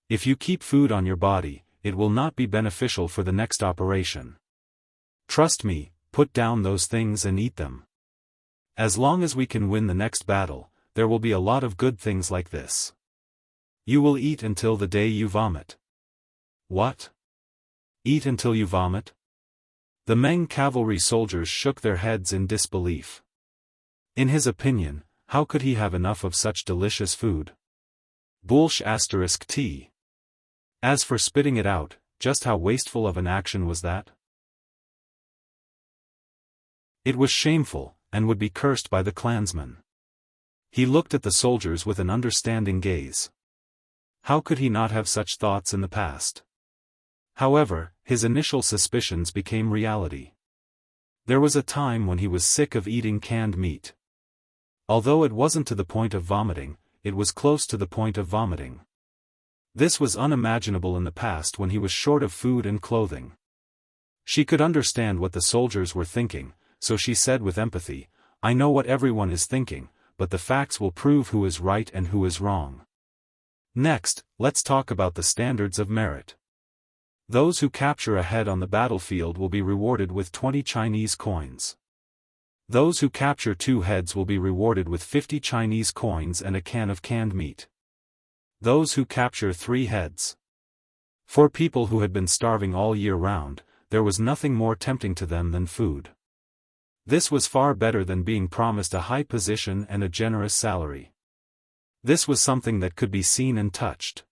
[SPEAKER 1] If you keep food on your body, it will not be beneficial for the next operation. Trust me, put down those things and eat them. As long as we can win the next battle, there will be a lot of good things like this. You will eat until the day you vomit. What? Eat until you vomit? The Meng cavalry soldiers shook their heads in disbelief. In his opinion, how could he have enough of such delicious food? Bullsh *t. As for spitting it out, just how wasteful of an action was that? It was shameful, and would be cursed by the clansmen. He looked at the soldiers with an understanding gaze. How could he not have such thoughts in the past? However, his initial suspicions became reality. There was a time when he was sick of eating canned meat. Although it wasn't to the point of vomiting, it was close to the point of vomiting. This was unimaginable in the past when he was short of food and clothing. She could understand what the soldiers were thinking, so she said with empathy, "I know what everyone is thinking, but the facts will prove who is right and who is wrong. Next, let's talk about the standards of merit. Those who capture a head on the battlefield will be rewarded with 20 Chinese coins. Those who capture 2 heads will be rewarded with 50 Chinese coins and a can of canned meat. Those who capture 3 heads. For people who had been starving all year round, there was nothing more tempting to them than food. This was far better than being promised a high position and a generous salary. This was something that could be seen and touched.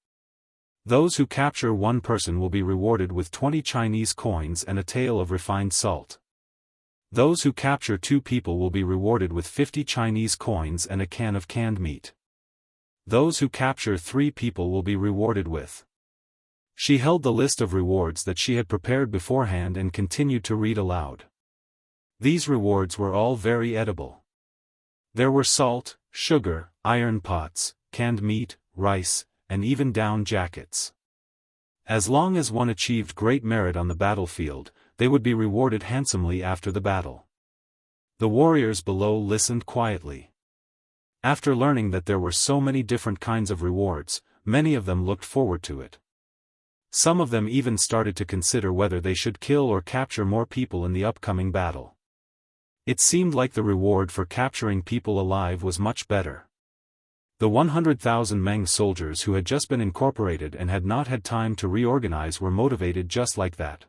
[SPEAKER 1] Those who capture 1 person will be rewarded with 20 Chinese coins and a tael of refined salt. Those who capture 2 people will be rewarded with 50 Chinese coins and a can of canned meat. Those who capture 3 people will be rewarded with. She held the list of rewards that she had prepared beforehand and continued to read aloud. These rewards were all very edible. There were salt, sugar, iron pots, canned meat, rice, and even down jackets. As long as one achieved great merit on the battlefield, they would be rewarded handsomely after the battle. The warriors below listened quietly. After learning that there were so many different kinds of rewards, many of them looked forward to it. Some of them even started to consider whether they should kill or capture more people in the upcoming battle. It seemed like the reward for capturing people alive was much better. The 100,000 Meng soldiers who had just been incorporated and had not had time to reorganize were motivated just like that.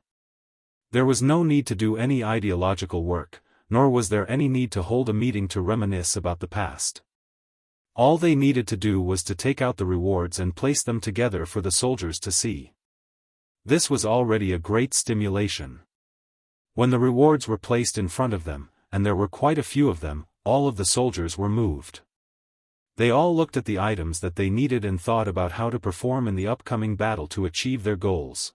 [SPEAKER 1] There was no need to do any ideological work, nor was there any need to hold a meeting to reminisce about the past. All they needed to do was to take out the rewards and place them together for the soldiers to see. This was already a great stimulation. When the rewards were placed in front of them, and there were quite a few of them, all of the soldiers were moved. They all looked at the items that they needed and thought about how to perform in the upcoming battle to achieve their goals.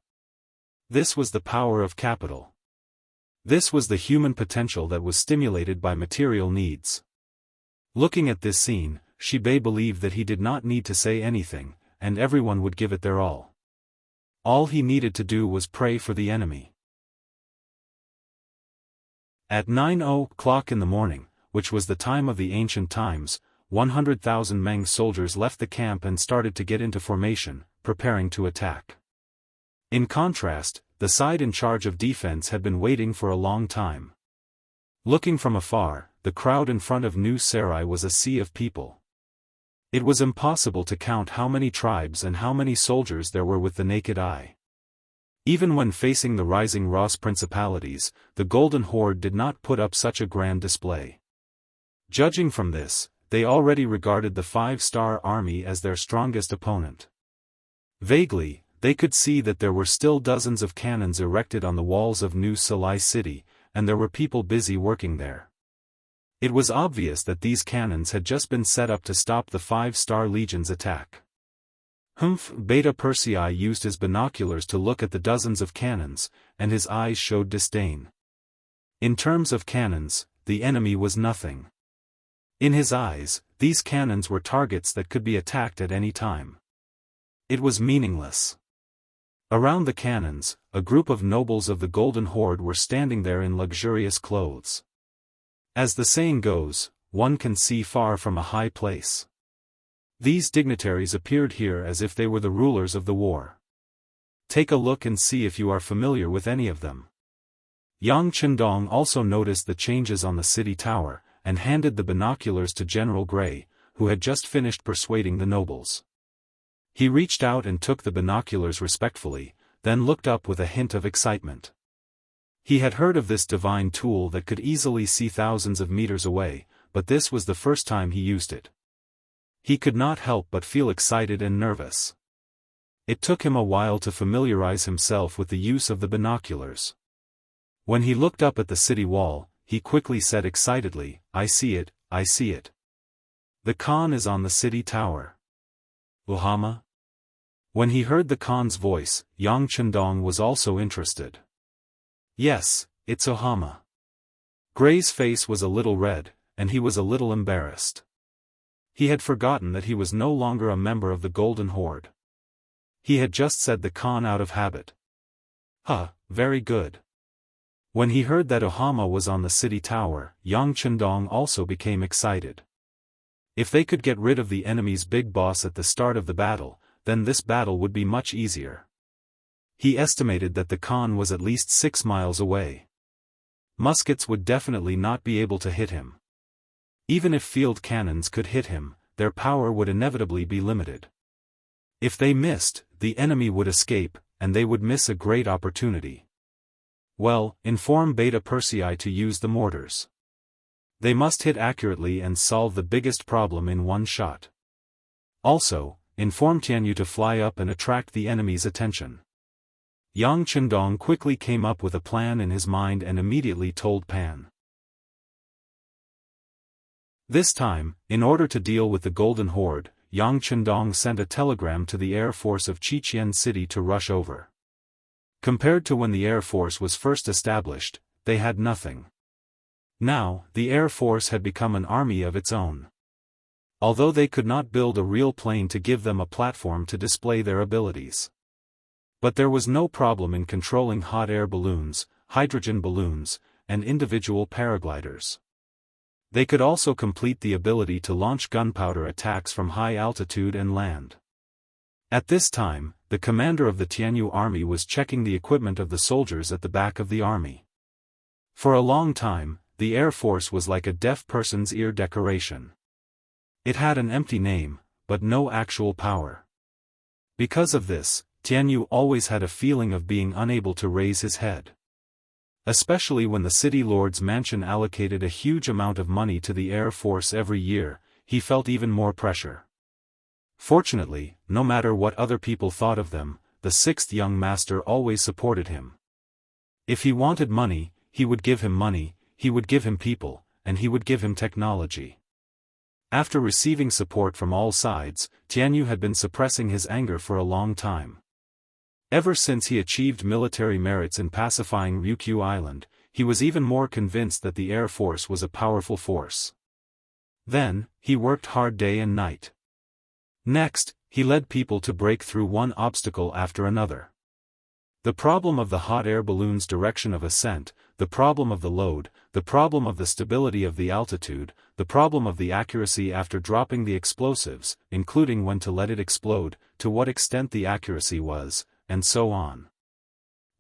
[SPEAKER 1] This was the power of capital. This was the human potential that was stimulated by material needs. Looking at this scene, Shibei believed that he did not need to say anything, and everyone would give it their all. All he needed to do was pray for the enemy. At 9:00 in the morning, which was the time of the ancient times, 100,000 Meng soldiers left the camp and started to get into formation, preparing to attack. In contrast, the side in charge of defense had been waiting for a long time. Looking from afar, the crowd in front of New Sarai was a sea of people. It was impossible to count how many tribes and how many soldiers there were with the naked eye. Even when facing the rising Ross principalities, the Golden Horde did not put up such a grand display. Judging from this, they already regarded the 5-star army as their strongest opponent. Vaguely, they could see that there were still dozens of cannons erected on the walls of New Salai city, and there were people busy working there. It was obvious that these cannons had just been set up to stop the 5-star legion's attack. Beta Persei used his binoculars to look at the dozens of cannons, and his eyes showed disdain. In terms of cannons, the enemy was nothing. In his eyes, these cannons were targets that could be attacked at any time. It was meaningless. Around the cannons, a group of nobles of the Golden Horde were standing there in luxurious clothes. As the saying goes, one can see far from a high place. These dignitaries appeared here as if they were the rulers of the war. Take a look and see if you are familiar with any of them. Yang Chendong also noticed the changes on the city tower, and handed the binoculars to General Gray, who had just finished persuading the nobles. He reached out and took the binoculars respectfully, then looked up with a hint of excitement. He had heard of this divine tool that could easily see thousands of meters away, but this was the first time he used it. He could not help but feel excited and nervous. It took him a while to familiarize himself with the use of the binoculars. When he looked up at the city wall, he quickly said excitedly, "I see it, I see it. The Khan is on the city tower." Ohama? When he heard the Khan's voice, Yang Chendong was also interested. "Yes, it's Ohama." Gray's face was a little red, and he was a little embarrassed. He had forgotten that he was no longer a member of the Golden Horde. He had just said the Khan out of habit. Very good. When he heard that Ohama was on the city tower, Yang Chendong also became excited. If they could get rid of the enemy's big boss at the start of the battle, then this battle would be much easier. He estimated that the Khan was at least 6 miles away. Muskets would definitely not be able to hit him. Even if field cannons could hit him, their power would inevitably be limited. If they missed, the enemy would escape, and they would miss a great opportunity. Well, inform Beta Persei to use the mortars. They must hit accurately and solve the biggest problem in one shot. Also, inform Tianyu to fly up and attract the enemy's attention. Yang Chendong quickly came up with a plan in his mind and immediately told Pan. This time, in order to deal with the Golden Horde, Yang Chendong sent a telegram to the Air Force of Qiqian City to rush over. Compared to when the Air Force was first established, they had nothing. Now, the Air Force had become an army of its own. Although they could not build a real plane to give them a platform to display their abilities. But there was no problem in controlling hot air balloons, hydrogen balloons, and individual paragliders. They could also complete the ability to launch gunpowder attacks from high altitude and land. At this time, the commander of the Tianyu army was checking the equipment of the soldiers at the back of the army. For a long time, the Air Force was like a deaf person's ear decoration. It had an empty name, but no actual power. Because of this, Tianyu always had a feeling of being unable to raise his head. Especially when the city lord's mansion allocated a huge amount of money to the Air Force every year, he felt even more pressure. Fortunately, no matter what other people thought of them, the 6th young master always supported him. If he wanted money, he would give him money, he would give him people, and he would give him technology. After receiving support from all sides, Tianyu had been suppressing his anger for a long time. Ever since he achieved military merits in pacifying Ryukyu Island, he was even more convinced that the Air Force was a powerful force. Then, he worked hard day and night. Next, he led people to break through one obstacle after another. The problem of the hot air balloon's direction of ascent, the problem of the load, the problem of the stability of the altitude, the problem of the accuracy after dropping the explosives, including when to let it explode, to what extent the accuracy was, and so on.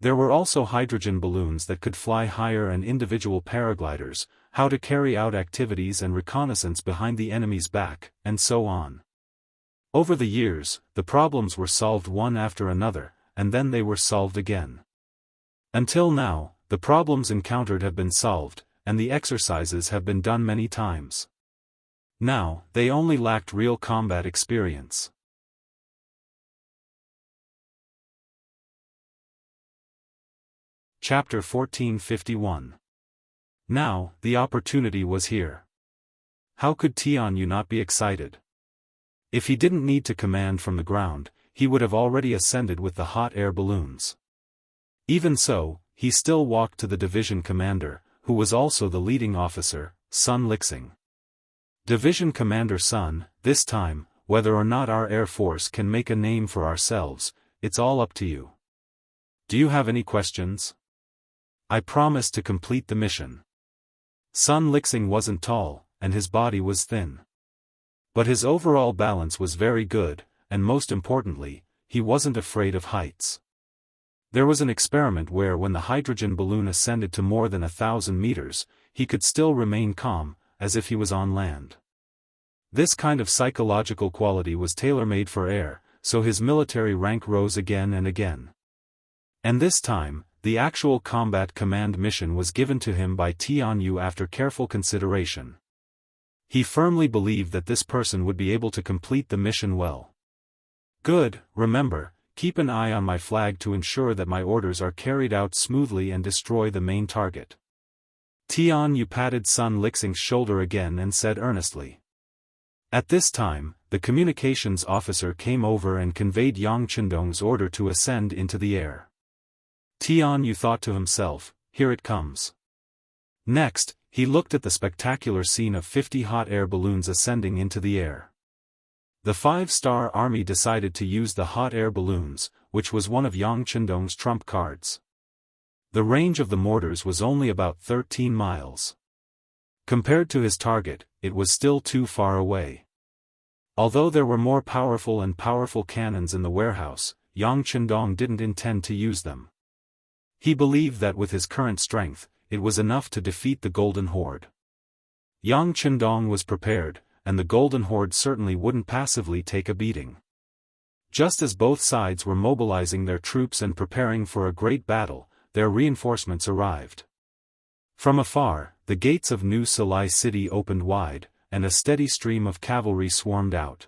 [SPEAKER 1] There were also hydrogen balloons that could fly higher and individual paragliders, how to carry out activities and reconnaissance behind the enemy's back, and so on. Over the years, the problems were solved one after another, and then they were solved again. Until now, the problems encountered have been solved, and the exercises have been done many times. Now, they only lacked real combat experience. Chapter 1451. Now, the opportunity was here. How could Tianyu not be excited? If he didn't need to command from the ground, he would have already ascended with the hot air balloons. Even so, he still walked to the division commander, who was also the leading officer, Sun Lixing. Division Commander Sun, this time, whether or not our air force can make a name for ourselves, it's all up to you. Do you have any questions? I promise to complete the mission. Sun Lixing wasn't tall, and his body was thin. But his overall balance was very good, and most importantly, he wasn't afraid of heights. There was an experiment where when the hydrogen balloon ascended to more than 1,000 meters, he could still remain calm, as if he was on land. This kind of psychological quality was tailor-made for air, so his military rank rose again and again. And this time, the actual combat command mission was given to him by Tianyu after careful consideration. He firmly believed that this person would be able to complete the mission well. Good, remember, keep an eye on my flag to ensure that my orders are carried out smoothly and destroy the main target. Tianyu patted Sun Lixing's shoulder again and said earnestly. At this time, the communications officer came over and conveyed Yang Qindong's order to ascend into the air. Tianyu thought to himself, here it comes. Next, he looked at the spectacular scene of 50 hot air balloons ascending into the air. The 5-star army decided to use the hot air balloons, which was one of Yang Qindong's trump cards. The range of the mortars was only about 13 miles. Compared to his target, it was still too far away. Although there were more powerful cannons in the warehouse, Yang Qindong didn't intend to use them. He believed that with his current strength, it was enough to defeat the Golden Horde. Yang Qindong was prepared, and the Golden Horde certainly wouldn't passively take a beating. Just as both sides were mobilizing their troops and preparing for a great battle, their reinforcements arrived. From afar, the gates of New Salai City opened wide, and a steady stream of cavalry swarmed out.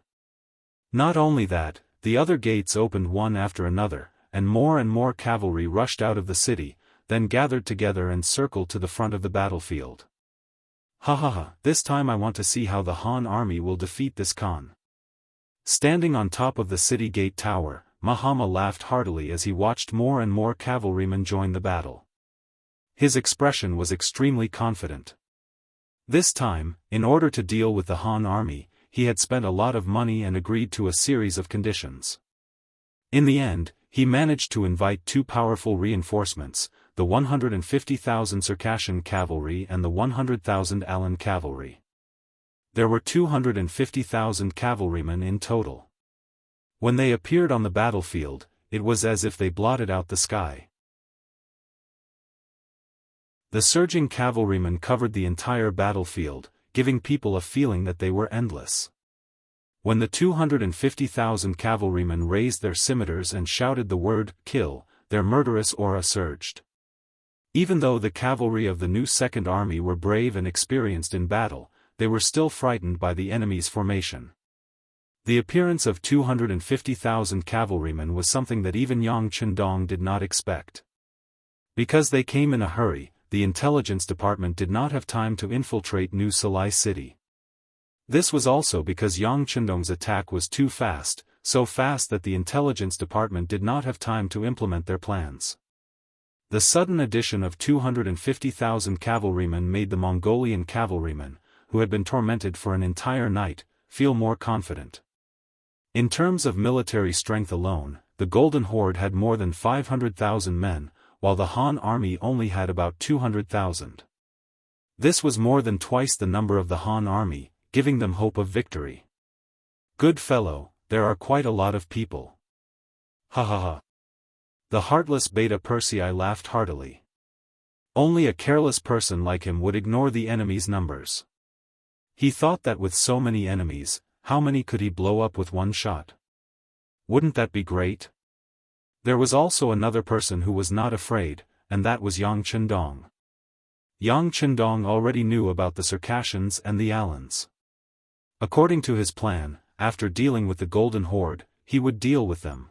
[SPEAKER 1] Not only that, the other gates opened one after another, and more cavalry rushed out of the city, then gathered together and circled to the front of the battlefield. Ha ha ha, this time I want to see how the Han army will defeat this Khan. Standing on top of the city gate tower, Mahama laughed heartily as he watched more and more cavalrymen join the battle. His expression was extremely confident. This time, in order to deal with the Han army, he had spent a lot of money and agreed to a series of conditions. In the end, he managed to invite two powerful reinforcements, the 150,000 Circassian cavalry and the 100,000 Alan cavalry. There were 250,000 cavalrymen in total. When they appeared on the battlefield, it was as if they blotted out the sky. The surging cavalrymen covered the entire battlefield, giving people a feeling that they were endless. When the 250,000 cavalrymen raised their scimitars and shouted the word, "Kill," their murderous aura surged. Even though the cavalry of the new Second Army were brave and experienced in battle, they were still frightened by the enemy's formation. The appearance of 250,000 cavalrymen was something that even Yang Qindong did not expect. Because they came in a hurry, the intelligence department did not have time to infiltrate New Salai City. This was also because Yang Qindong's attack was too fast, so fast that the intelligence department did not have time to implement their plans. The sudden addition of 250,000 cavalrymen made the Mongolian cavalrymen, who had been tormented for an entire night, feel more confident. In terms of military strength alone, the Golden Horde had more than 500,000 men, while the Han army only had about 200,000. This was more than twice the number of the Han army, giving them hope of victory. "Good fellow, there are quite a lot of people." Ha ha ha. The heartless Beta Persei laughed heartily. Only a careless person like him would ignore the enemy's numbers. He thought that with so many enemies, how many could he blow up with one shot? Wouldn't that be great? There was also another person who was not afraid, and that was Yang Chendong. Yang Chendong already knew about the Circassians and the Alans. According to his plan, after dealing with the Golden Horde, he would deal with them.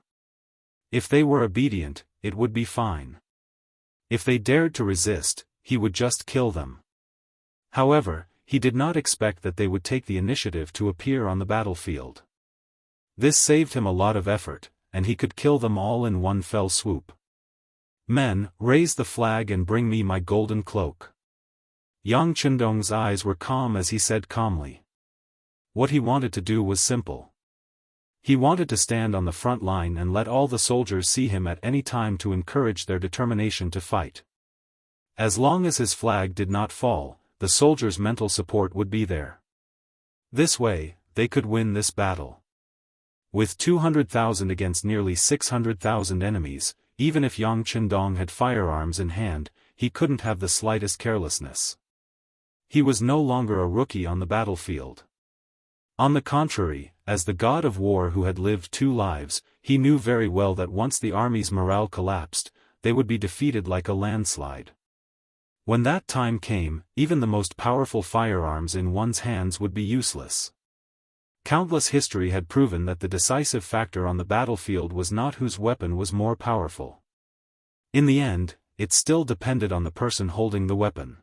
[SPEAKER 1] If they were obedient, it would be fine. If they dared to resist, he would just kill them. However, he did not expect that they would take the initiative to appear on the battlefield. This saved him a lot of effort, and he could kill them all in one fell swoop. "Men, raise the flag and bring me my golden cloak." Yang Chendong's eyes were calm as he said calmly. What he wanted to do was simple. He wanted to stand on the front line and let all the soldiers see him at any time to encourage their determination to fight. As long as his flag did not fall, the soldiers' mental support would be there. This way, they could win this battle. With 200,000 against nearly 600,000 enemies, even if Yang Chendong had firearms in hand, he couldn't have the slightest carelessness. He was no longer a rookie on the battlefield. On the contrary, as the god of war who had lived 2 lives, he knew very well that once the army's morale collapsed, they would be defeated like a landslide. When that time came, even the most powerful firearms in one's hands would be useless. Countless history had proven that the decisive factor on the battlefield was not whose weapon was more powerful. In the end, it still depended on the person holding the weapon.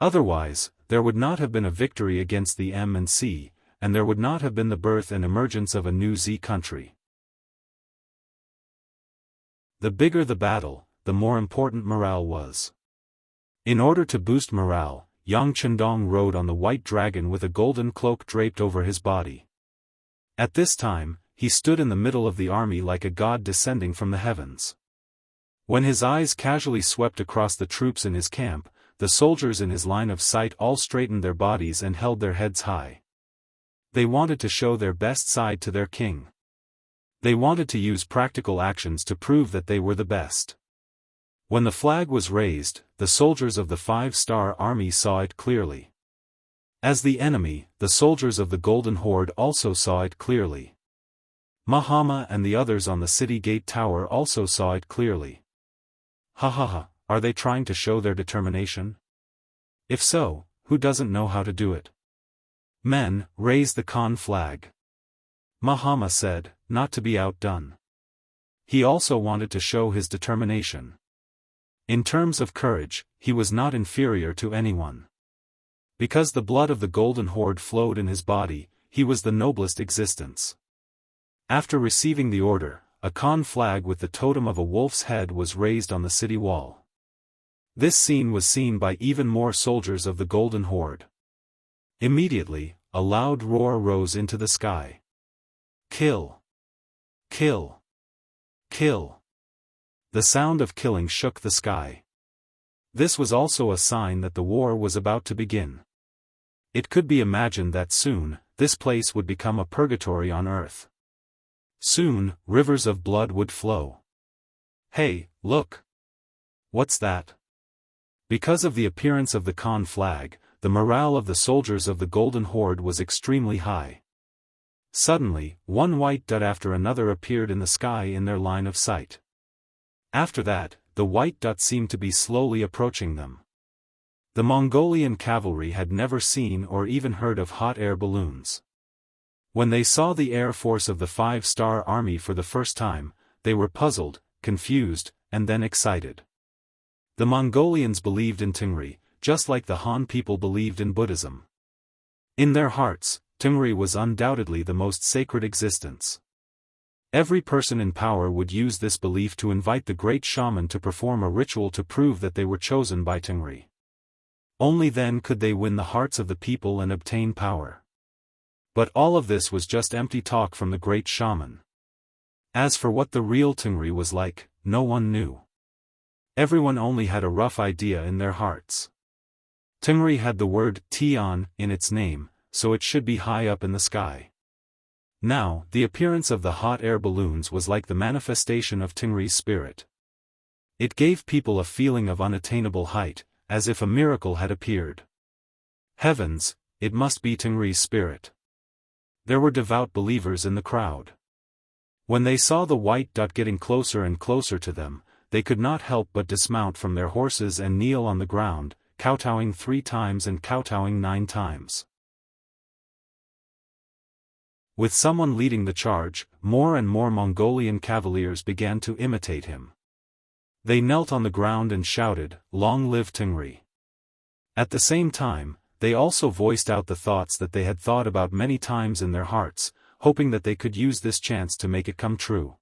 [SPEAKER 1] Otherwise, there would not have been a victory against the M and C, and there would not have been the birth and emergence of a new Z country. The bigger the battle, the more important morale was. In order to boost morale, Yang Chendong rode on the white dragon with a golden cloak draped over his body. At this time, he stood in the middle of the army like a god descending from the heavens. When his eyes casually swept across the troops in his camp, the soldiers in his line of sight all straightened their bodies and held their heads high. They wanted to show their best side to their king. They wanted to use practical actions to prove that they were the best. When the flag was raised, the soldiers of the 5-star army saw it clearly. As the enemy, the soldiers of the Golden Horde also saw it clearly. Mahama and the others on the city gate tower also saw it clearly. Ha ha ha, are they trying to show their determination? If so, who doesn't know how to do it? "Men, raise the Khan flag," Mahama said, not to be outdone. He also wanted to show his determination. In terms of courage, he was not inferior to anyone. Because the blood of the Golden Horde flowed in his body, he was the noblest existence. After receiving the order, a Khan flag with the totem of a wolf's head was raised on the city wall. This scene was seen by even more soldiers of the Golden Horde. Immediately, a loud roar rose into the sky. "Kill! Kill! Kill!" The sound of killing shook the sky. This was also a sign that the war was about to begin. It could be imagined that soon, this place would become a purgatory on earth. Soon, rivers of blood would flow. "Hey, look! What's that?" Because of the appearance of the Khan flag, the morale of the soldiers of the Golden Horde was extremely high. Suddenly, one white dot after another appeared in the sky in their line of sight. After that, the white dot seemed to be slowly approaching them. The Mongolian cavalry had never seen or even heard of hot air balloons. When they saw the air force of the 5-star army for the first time, they were puzzled, confused, and then excited. The Mongolians believed in Tengri, just like the Han people believed in Buddhism. In their hearts, Tengri was undoubtedly the most sacred existence. Every person in power would use this belief to invite the great shaman to perform a ritual to prove that they were chosen by Tengri. Only then could they win the hearts of the people and obtain power. But all of this was just empty talk from the great shaman. As for what the real Tengri was like, no one knew. Everyone only had a rough idea in their hearts. Tengri had the word Tian in its name, so it should be high up in the sky. Now, the appearance of the hot air balloons was like the manifestation of Tengri's spirit. It gave people a feeling of unattainable height, as if a miracle had appeared. Heavens, it must be Tengri's spirit. There were devout believers in the crowd. When they saw the white dot getting closer and closer to them, they could not help but dismount from their horses and kneel on the ground, kowtowing 3 times and kowtowing 9 times. With someone leading the charge, more and more Mongolian cavaliers began to imitate him. They knelt on the ground and shouted, "Long live Tengri!" At the same time, they also voiced out the thoughts that they had thought about many times in their hearts, hoping that they could use this chance to make it come true.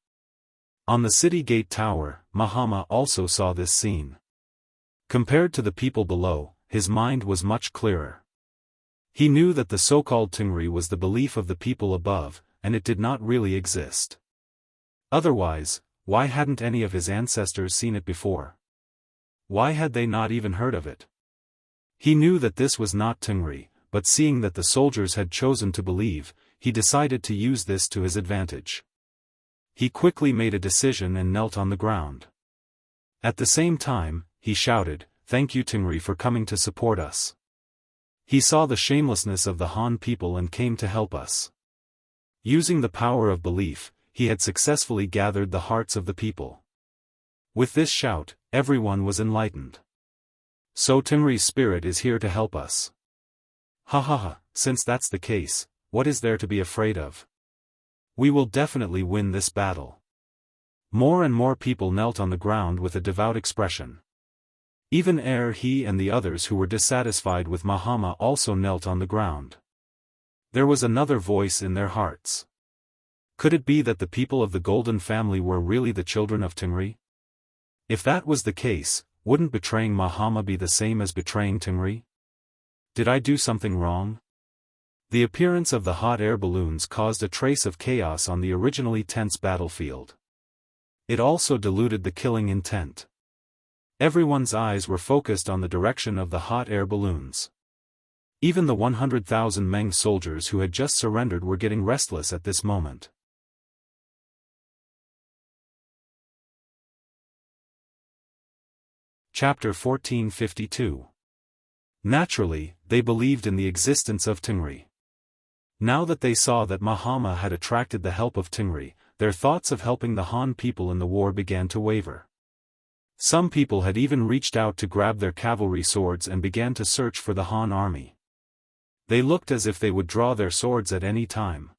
[SPEAKER 1] On the city gate tower, Mahama also saw this scene. Compared to the people below, his mind was much clearer. He knew that the so-called Tengri was the belief of the people above, and it did not really exist. Otherwise, why hadn't any of his ancestors seen it before? Why had they not even heard of it? He knew that this was not Tengri, but seeing that the soldiers had chosen to believe, he decided to use this to his advantage. He quickly made a decision and knelt on the ground. At the same time, he shouted, "Thank you Tengri for coming to support us." He saw the shamelessness of the Han people and came to help us. Using the power of belief, he had successfully gathered the hearts of the people. With this shout, everyone was enlightened. So Tengri's spirit is here to help us. Ha ha ha, since that's the case, what is there to be afraid of? We will definitely win this battle. More and more people knelt on the ground with a devout expression. Even he and the others who were dissatisfied with Mahama also knelt on the ground. There was another voice in their hearts. Could it be that the people of the Golden Family were really the children of Tengri? If that was the case, wouldn't betraying Mahama be the same as betraying Tengri? Did I do something wrong? The appearance of the hot air balloons caused a trace of chaos on the originally tense battlefield. It also diluted the killing intent. Everyone's eyes were focused on the direction of the hot air balloons. Even the 100,000 Meng soldiers who had just surrendered were getting restless at this moment. Chapter 1452. Naturally, they believed in the existence of Tengri. Now that they saw that Mahama had attracted the help of Tengri, their thoughts of helping the Han people in the war began to waver. Some people had even reached out to grab their cavalry swords and began to search for the Han army. They looked as if they would draw their swords at any time.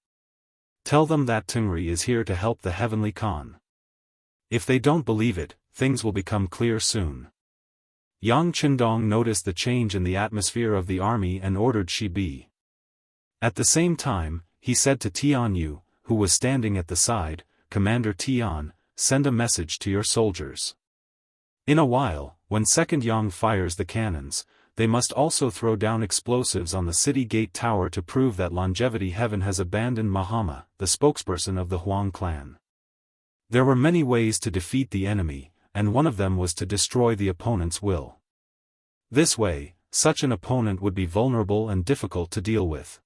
[SPEAKER 1] Tell them that Tengri is here to help the Heavenly Khan. If they don't believe it, things will become clear soon. Yang Qindong noticed the change in the atmosphere of the army and ordered she be. At the same time, he said to Tian Yu, who was standing at the side, "Commander Tian, send a message to your soldiers. In a while, when Second Yang fires the cannons, they must also throw down explosives on the city gate tower to prove that Longevity Heaven has abandoned Mahama, the spokesperson of the Huang clan." There were many ways to defeat the enemy, and one of them was to destroy the opponent's will. This way, such an opponent would be vulnerable and difficult to deal with.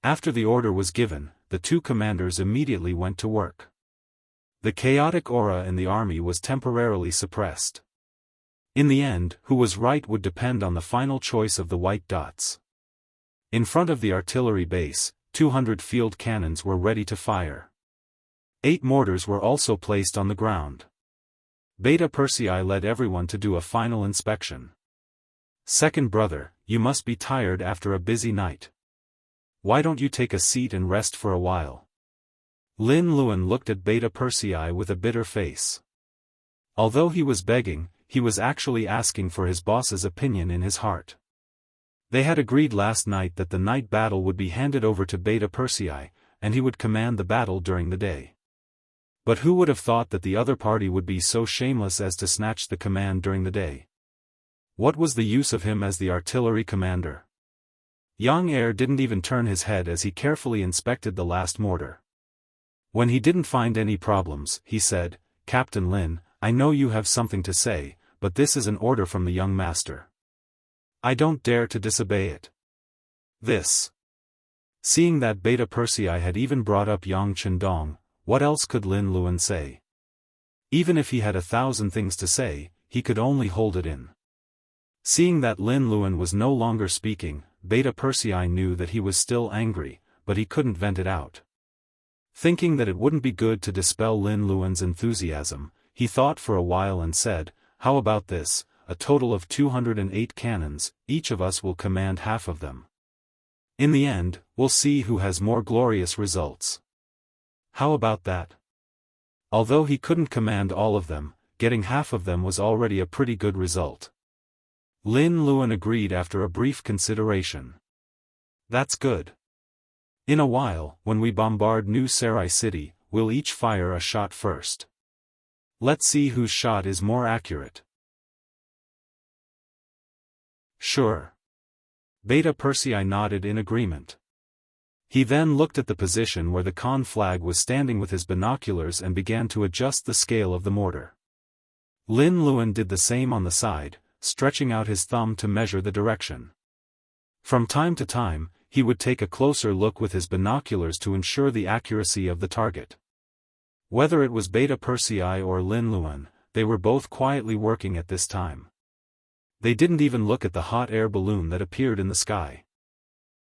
[SPEAKER 1] After the order was given, the two commanders immediately went to work. The chaotic aura in the army was temporarily suppressed. In the end, who was right would depend on the final choice of the white dots. In front of the artillery base, 200 field cannons were ready to fire. 8 mortars were also placed on the ground. Beta Persei led everyone to do a final inspection. "Second brother, you must be tired after a busy night. Why don't you take a seat and rest for a while?" Lin Luan looked at Beta Persei with a bitter face. Although he was begging, he was actually asking for his boss's opinion in his heart. They had agreed last night that the night battle would be handed over to Beta Persei, and he would command the battle during the day. But who would have thought that the other party would be so shameless as to snatch the command during the day? What was the use of him as the artillery commander? Yang didn't even turn his head as he carefully inspected the last mortar. When he didn't find any problems, he said, "Captain Lin, I know you have something to say, but this is an order from the young master. I don't dare to disobey it." This. Seeing that Beta Persei had even brought up Yang Chendong, what else could Lin Luan say? Even if he had 1,000 things to say, he could only hold it in. Seeing that Lin Luan was no longer speaking, Beta Persei knew that he was still angry, but he couldn't vent it out. Thinking that it wouldn't be good to dispel Lin Luan's enthusiasm, he thought for a while and said, "How about this, a total of 208 cannons, each of us will command half of them. In the end, we'll see who has more glorious results. How about that?" Although he couldn't command all of them, getting half of them was already a pretty good result. Lin Luan agreed after a brief consideration. "That's good. In a while, when we bombard New Sarai City, we'll each fire a shot first. Let's see whose shot is more accurate." "Sure." Beta Persei nodded in agreement. He then looked at the position where the Khan flag was standing with his binoculars and began to adjust the scale of the mortar. Lin Luan did the same on the side, stretching out his thumb to measure the direction. From time to time, he would take a closer look with his binoculars to ensure the accuracy of the target. Whether it was Beta Persei or Lin Luan, they were both quietly working at this time. They didn't even look at the hot air balloon that appeared in the sky.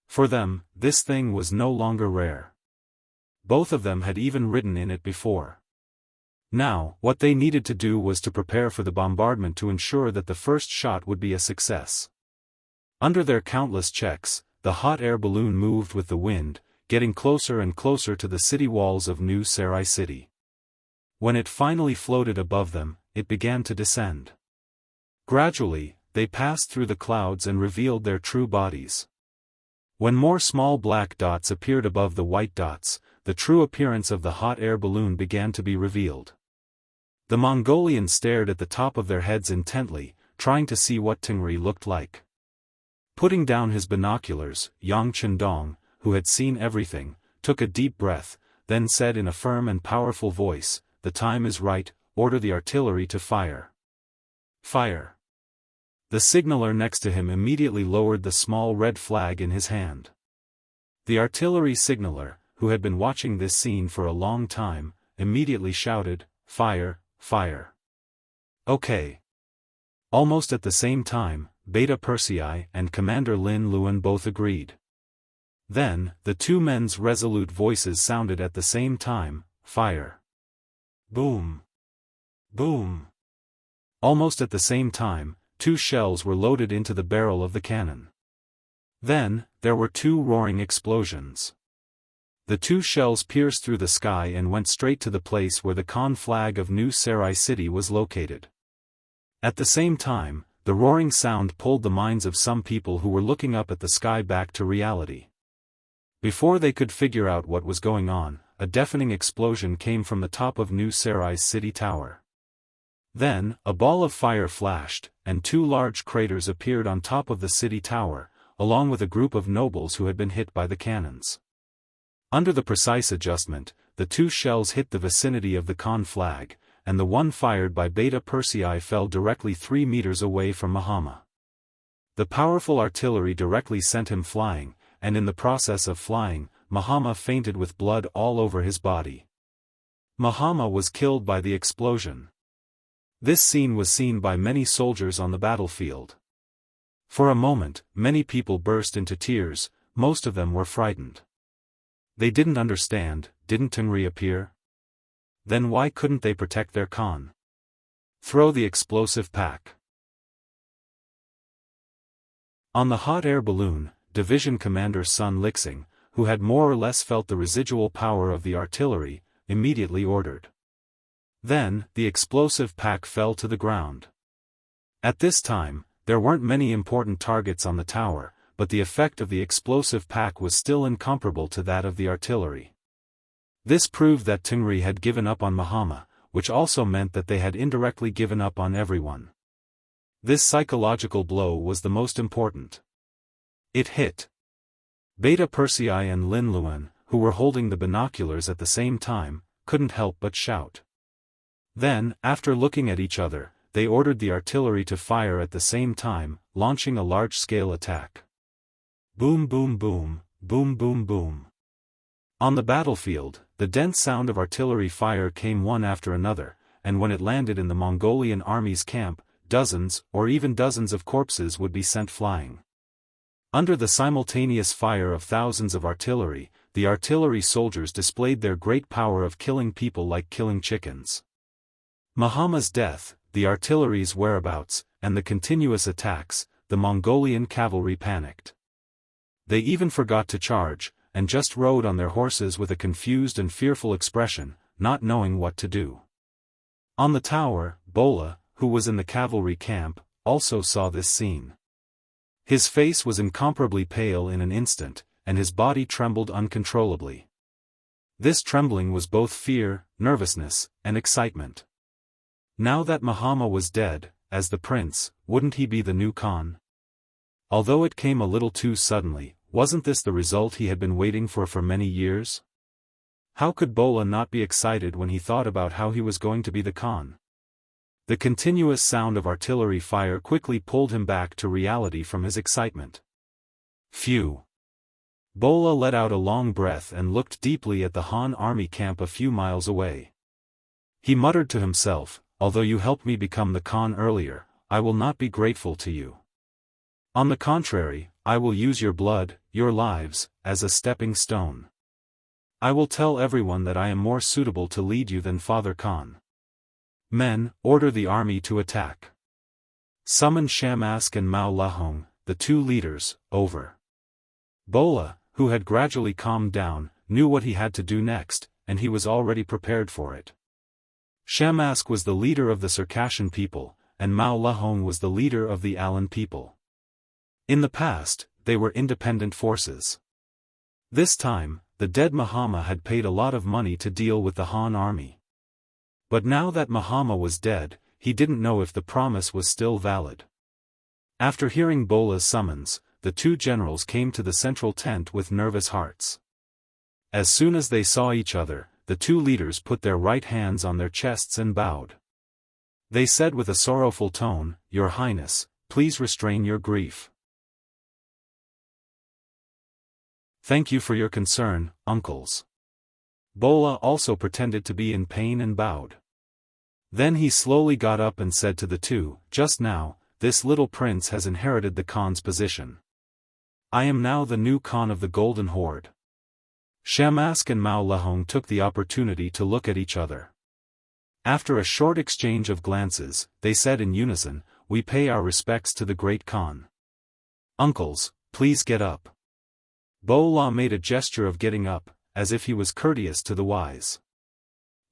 [SPEAKER 1] For them, this thing was no longer rare. Both of them had even ridden in it before. Now, what they needed to do was to prepare for the bombardment to ensure that the first shot would be a success. Under their countless checks, the hot air balloon moved with the wind, getting closer and closer to the city walls of New Sarai City. When it finally floated above them, it began to descend. Gradually, they passed through the clouds and revealed their true bodies. When more small black dots appeared above the white dots, the true appearance of the hot air balloon began to be revealed. The Mongolians stared at the top of their heads intently, trying to see what Tingri looked like. Putting down his binoculars, Yang Chendong, who had seen everything, took a deep breath, then said in a firm and powerful voice, "The time is right, order the artillery to fire." "Fire." The signaller next to him immediately lowered the small red flag in his hand. The artillery signaller, who had been watching this scene for a long time, immediately shouted, "Fire, fire." "Okay." Almost at the same time, Beta Persei and Commander Lin Luan both agreed. Then, the two men's resolute voices sounded at the same time, "Fire." Boom. Boom. Almost at the same time, 2 shells were loaded into the barrel of the cannon. Then, there were 2 roaring explosions. The 2 shells pierced through the sky and went straight to the place where the Khan flag of New Sarai City was located. At the same time, the roaring sound pulled the minds of some people who were looking up at the sky back to reality. Before they could figure out what was going on, a deafening explosion came from the top of New Sarai's city tower. Then, a ball of fire flashed, and 2 large craters appeared on top of the city tower, along with a group of nobles who had been hit by the cannons. Under the precise adjustment, the 2 shells hit the vicinity of the Khan flag, and the one fired by Beta Persei fell directly 3 meters away from Mahama. The powerful artillery directly sent him flying, and in the process of flying, Mahama fainted with blood all over his body. Mahama was killed by the explosion. This scene was seen by many soldiers on the battlefield. For a moment, many people burst into tears, most of them were frightened. They didn't understand, didn't Tingri appear? Then why couldn't they protect their Khan? Throw the explosive pack. On the hot air balloon, Division Commander Sun Lixing, who had more or less felt the residual power of the artillery, immediately ordered. Then, the explosive pack fell to the ground. At this time, there weren't many important targets on the tower, but the effect of the explosive pack was still incomparable to that of the artillery. This proved that Tingri had given up on Mahama, which also meant that they had indirectly given up on everyone. This psychological blow was the most important. It hit. Beta Persei and Lin Luan, who were holding the binoculars at the same time, couldn't help but shout. Then, after looking at each other, they ordered the artillery to fire at the same time, launching a large-scale attack. Boom boom boom, boom boom boom. On the battlefield, the dense sound of artillery fire came one after another, and when it landed in the Mongolian army's camp, dozens, or even dozens of corpses would be sent flying. Under the simultaneous fire of thousands of artillery, the artillery soldiers displayed their great power of killing people like killing chickens. Mahama's death, the artillery's whereabouts, and the continuous attacks, the Mongolian cavalry panicked. They even forgot to charge, and just rode on their horses with a confused and fearful expression, not knowing what to do. On the tower, Bola, who was in the cavalry camp, also saw this scene. His face was incomparably pale in an instant, and his body trembled uncontrollably. This trembling was both fear, nervousness, and excitement. Now that Mahama was dead, as the prince, wouldn't he be the new Khan? Although it came a little too suddenly, wasn't this the result he had been waiting for many years? How could Bola not be excited when he thought about how he was going to be the Khan? The continuous sound of artillery fire quickly pulled him back to reality from his excitement. Phew! Bola let out a long breath and looked deeply at the Han army camp a few miles away. He muttered to himself, "Although you helped me become the Khan earlier, I will not be grateful to you. On the contrary, I will use your blood, your lives, as a stepping stone. I will tell everyone that I am more suitable to lead you than Father Khan. Men, order the army to attack. Summon Shamask and Mao Lahong, the two leaders, over." Bola, who had gradually calmed down, knew what he had to do next, and he was already prepared for it. Shamask was the leader of the Circassian people, and Mao Lahong was the leader of the Alan people. In the past, they were independent forces. This time, the dead Mahama had paid a lot of money to deal with the Han army. But now that Mahama was dead, he didn't know if the promise was still valid. After hearing Bola's summons, the two generals came to the central tent with nervous hearts. As soon as they saw each other, the two leaders put their right hands on their chests and bowed. They said with a sorrowful tone, "Your Highness, please restrain your grief. Thank you for your concern, uncles." Bola also pretended to be in pain and bowed. Then he slowly got up and said to the two, "Just now, this little prince has inherited the Khan's position. I am now the new Khan of the Golden Horde." Shamask and Mao Lahong took the opportunity to look at each other. After a short exchange of glances, they said in unison, "We pay our respects to the great Khan. Uncles, please get up." Bola made a gesture of getting up, as if he was courteous to the wise.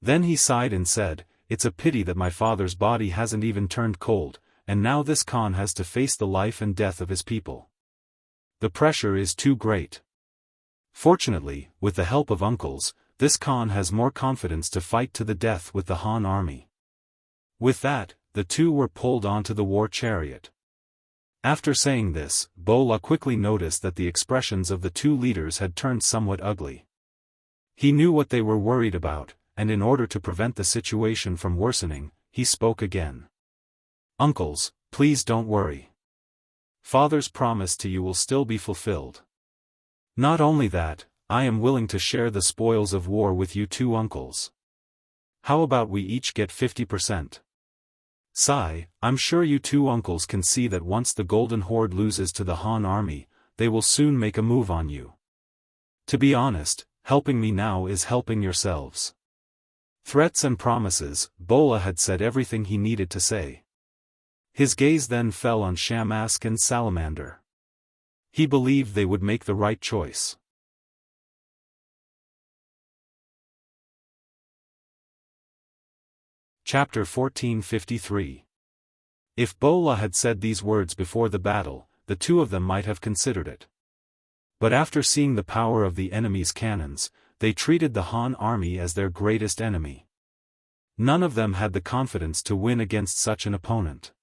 [SPEAKER 1] Then he sighed and said, "It's a pity that my father's body hasn't even turned cold, and now this Khan has to face the life and death of his people. The pressure is too great. Fortunately, with the help of uncles, this Khan has more confidence to fight to the death with the Han army." With that, the two were pulled onto the war chariot. After saying this, Bola quickly noticed that the expressions of the two leaders had turned somewhat ugly. He knew what they were worried about, and in order to prevent the situation from worsening, he spoke again. "Uncles, please don't worry. Father's promise to you will still be fulfilled. Not only that, I am willing to share the spoils of war with you two uncles. How about we each get 50%? Sigh, I'm sure you two uncles can see that once the Golden Horde loses to the Han army, they will soon make a move on you. To be honest, helping me now is helping yourselves." Threats and promises, Bola had said everything he needed to say. His gaze then fell on Shamask and Salamander. He believed they would make the right choice. Chapter 1453. If Bola had said these words before the battle, the two of them might have considered it. But after seeing the power of the enemy's cannons, they treated the Han army as their greatest enemy. None of them had the confidence to win against such an opponent.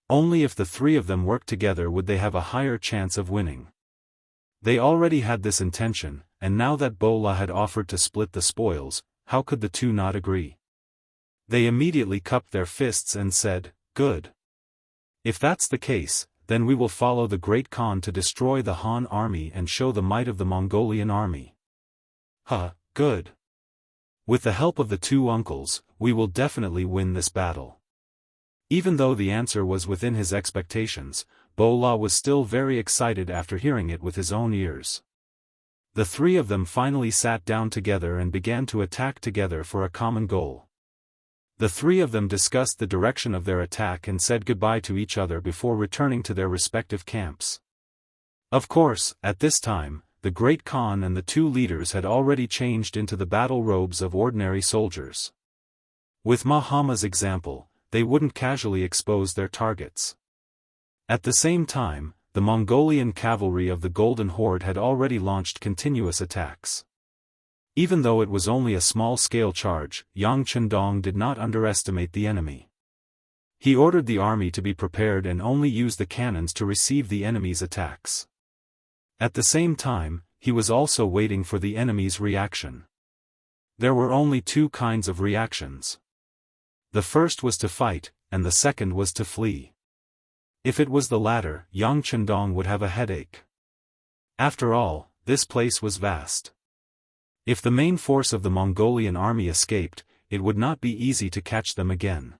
[SPEAKER 1] Only if the three of them worked together would they have a higher chance of winning. They already had this intention, and now that Bola had offered to split the spoils, how could the two not agree? They immediately cupped their fists and said, "Good. If that's the case, then we will follow the Great Khan to destroy the Han army and show the might of the Mongolian army." Good. With the help of the two uncles, we will definitely win this battle. Even though the answer was within his expectations, Bola was still very excited after hearing it with his own ears. The three of them finally sat down together and began to attack together for a common goal. The three of them discussed the direction of their attack and said goodbye to each other before returning to their respective camps. Of course, at this time, the Great Khan and the two leaders had already changed into the battle robes of ordinary soldiers. With Mahama's example, they wouldn't casually expose their targets. At the same time, the Mongolian cavalry of the Golden Horde had already launched continuous attacks. Even though it was only a small-scale charge, Yang Chendong did not underestimate the enemy. He ordered the army to be prepared and only use the cannons to receive the enemy's attacks. At the same time, he was also waiting for the enemy's reaction. There were only two kinds of reactions. The first was to fight, and the second was to flee. If it was the latter, Yang Chendong would have a headache. After all, this place was vast. If the main force of the Mongolian army escaped, it would not be easy to catch them again.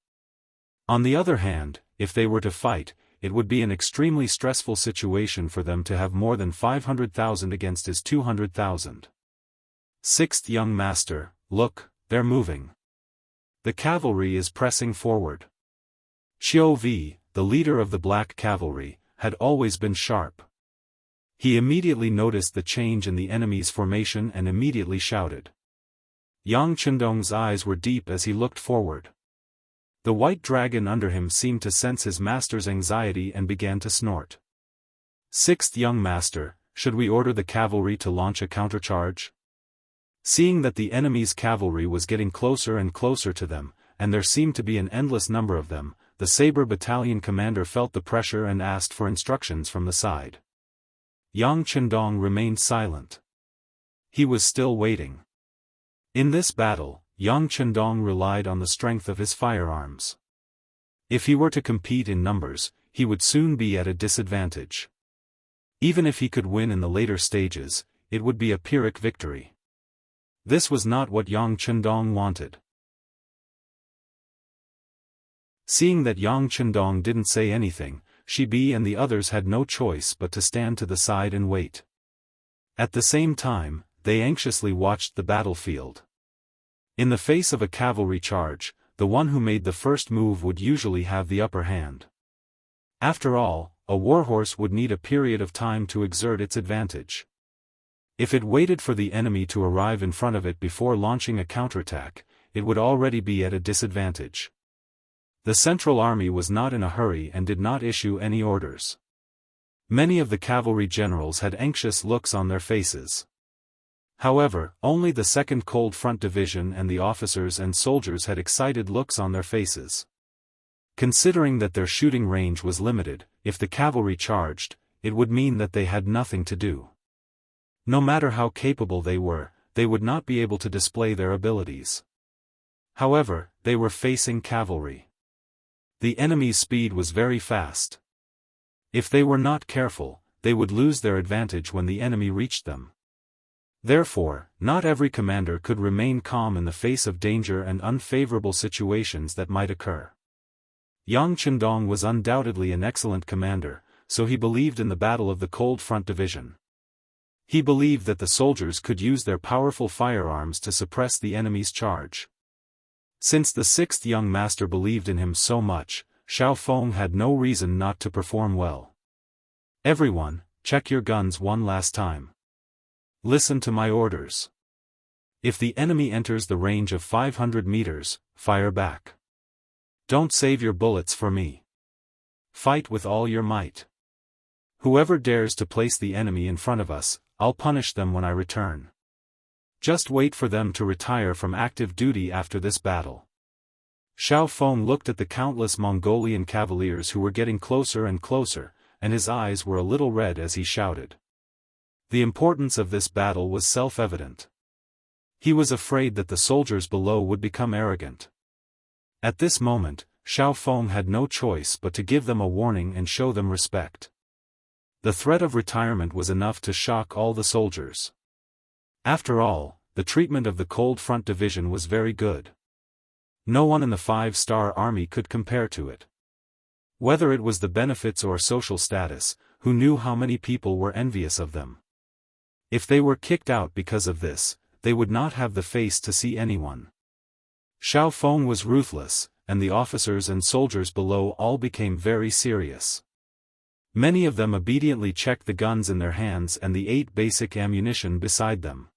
[SPEAKER 1] On the other hand, if they were to fight, it would be an extremely stressful situation for them to have more than 500,000 against his 200,000. Sixth young master, look, they're moving. The cavalry is pressing forward. Xiao Vi, the leader of the Black Cavalry, had always been sharp. He immediately noticed the change in the enemy's formation and immediately shouted. Yang Chendong's eyes were deep as he looked forward. The white dragon under him seemed to sense his master's anxiety and began to snort. Sixth young master, should we order the cavalry to launch a countercharge? Seeing that the enemy's cavalry was getting closer and closer to them, and there seemed to be an endless number of them, the Saber Battalion commander felt the pressure and asked for instructions from the side. Yang Chendong remained silent. He was still waiting. In this battle, Yang Chendong relied on the strength of his firearms. If he were to compete in numbers, he would soon be at a disadvantage. Even if he could win in the later stages, it would be a Pyrrhic victory. This was not what Yang Chendong wanted. Seeing that Yang Chendong didn't say anything, Shibi and the others had no choice but to stand to the side and wait. At the same time, they anxiously watched the battlefield. In the face of a cavalry charge, the one who made the first move would usually have the upper hand. After all, a warhorse would need a period of time to exert its advantage. If it waited for the enemy to arrive in front of it before launching a counterattack, it would already be at a disadvantage. The Central Army was not in a hurry and did not issue any orders. Many of the cavalry generals had anxious looks on their faces. However, only the 2nd Cold Front Division and the officers and soldiers had excited looks on their faces. Considering that their shooting range was limited, if the cavalry charged, it would mean that they had nothing to do. No matter how capable they were, they would not be able to display their abilities. However, they were facing cavalry. The enemy's speed was very fast. If they were not careful, they would lose their advantage when the enemy reached them. Therefore, not every commander could remain calm in the face of danger and unfavorable situations that might occur. Yang Chendong was undoubtedly an excellent commander, so he believed in the Battle of the Cold Front Division. He believed that the soldiers could use their powerful firearms to suppress the enemy's charge. Since the 6th young master believed in him so much, Xiao Feng had no reason not to perform well. Everyone, check your guns one last time. Listen to my orders. If the enemy enters the range of 500 meters, fire back. Don't save your bullets for me. Fight with all your might. Whoever dares to place the enemy in front of us, I'll punish them when I return. Just wait for them to retire from active duty after this battle. Xiao Feng looked at the countless Mongolian cavaliers who were getting closer and closer, and his eyes were a little red as he shouted. The importance of this battle was self-evident. He was afraid that the soldiers below would become arrogant. At this moment, Xiao Feng had no choice but to give them a warning and show them respect. The threat of retirement was enough to shock all the soldiers. After all, the treatment of the Cold Front Division was very good. No one in the 5-star army could compare to it. Whether it was the benefits or social status, who knew how many people were envious of them? If they were kicked out because of this, they would not have the face to see anyone. Xiao Feng was ruthless, and the officers and soldiers below all became very serious. Many of them obediently checked the guns in their hands and the 8 basic ammunition beside them.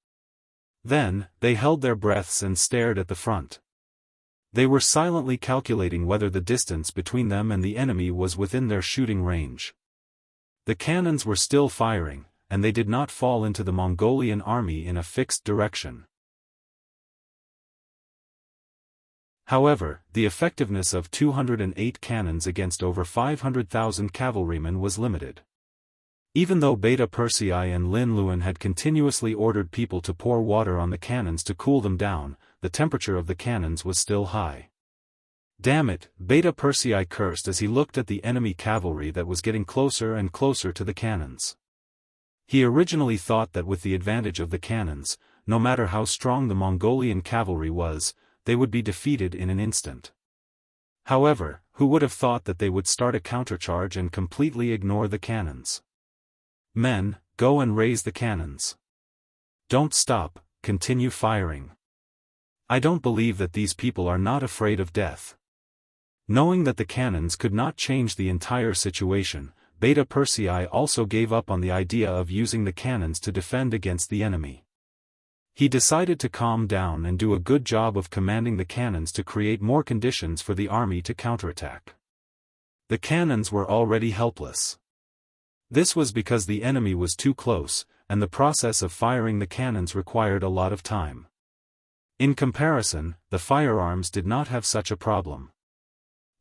[SPEAKER 1] Then, they held their breaths and stared at the front. They were silently calculating whether the distance between them and the enemy was within their shooting range. The cannons were still firing, and they did not fall into the Mongolian army in a fixed direction. However, the effectiveness of 208 cannons against over 500,000 cavalrymen was limited. Even though Beta Persei and Lin Luan had continuously ordered people to pour water on the cannons to cool them down, the temperature of the cannons was still high. Damn it, Beta Persei cursed as he looked at the enemy cavalry that was getting closer and closer to the cannons. He originally thought that with the advantage of the cannons, no matter how strong the Mongolian cavalry was, they would be defeated in an instant. However, who would have thought that they would start a countercharge and completely ignore the cannons? Men, go and raise the cannons. Don't stop, continue firing. I don't believe that these people are not afraid of death. Knowing that the cannons could not change the entire situation, Beta Persei also gave up on the idea of using the cannons to defend against the enemy. He decided to calm down and do a good job of commanding the cannons to create more conditions for the army to counterattack. The cannons were already helpless. This was because the enemy was too close, and the process of firing the cannons required a lot of time. In comparison, the firearms did not have such a problem.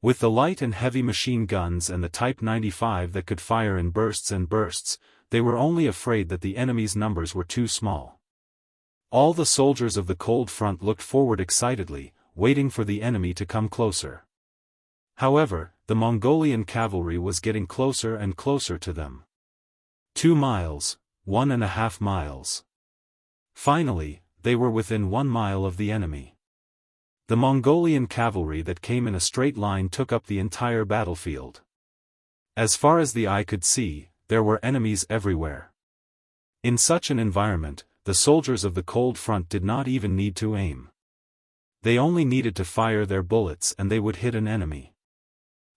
[SPEAKER 1] With the light and heavy machine guns and the Type 95 that could fire in bursts and bursts, they were only afraid that the enemy's numbers were too small. All the soldiers of the Cold Front looked forward excitedly, waiting for the enemy to come closer. However, the Mongolian cavalry was getting closer and closer to them. 2 miles, 1.5 miles. Finally, they were within 1 mile of the enemy. The Mongolian cavalry that came in a straight line took up the entire battlefield. As far as the eye could see, there were enemies everywhere. In such an environment, the soldiers of the Cold Front did not even need to aim. They only needed to fire their bullets and they would hit an enemy.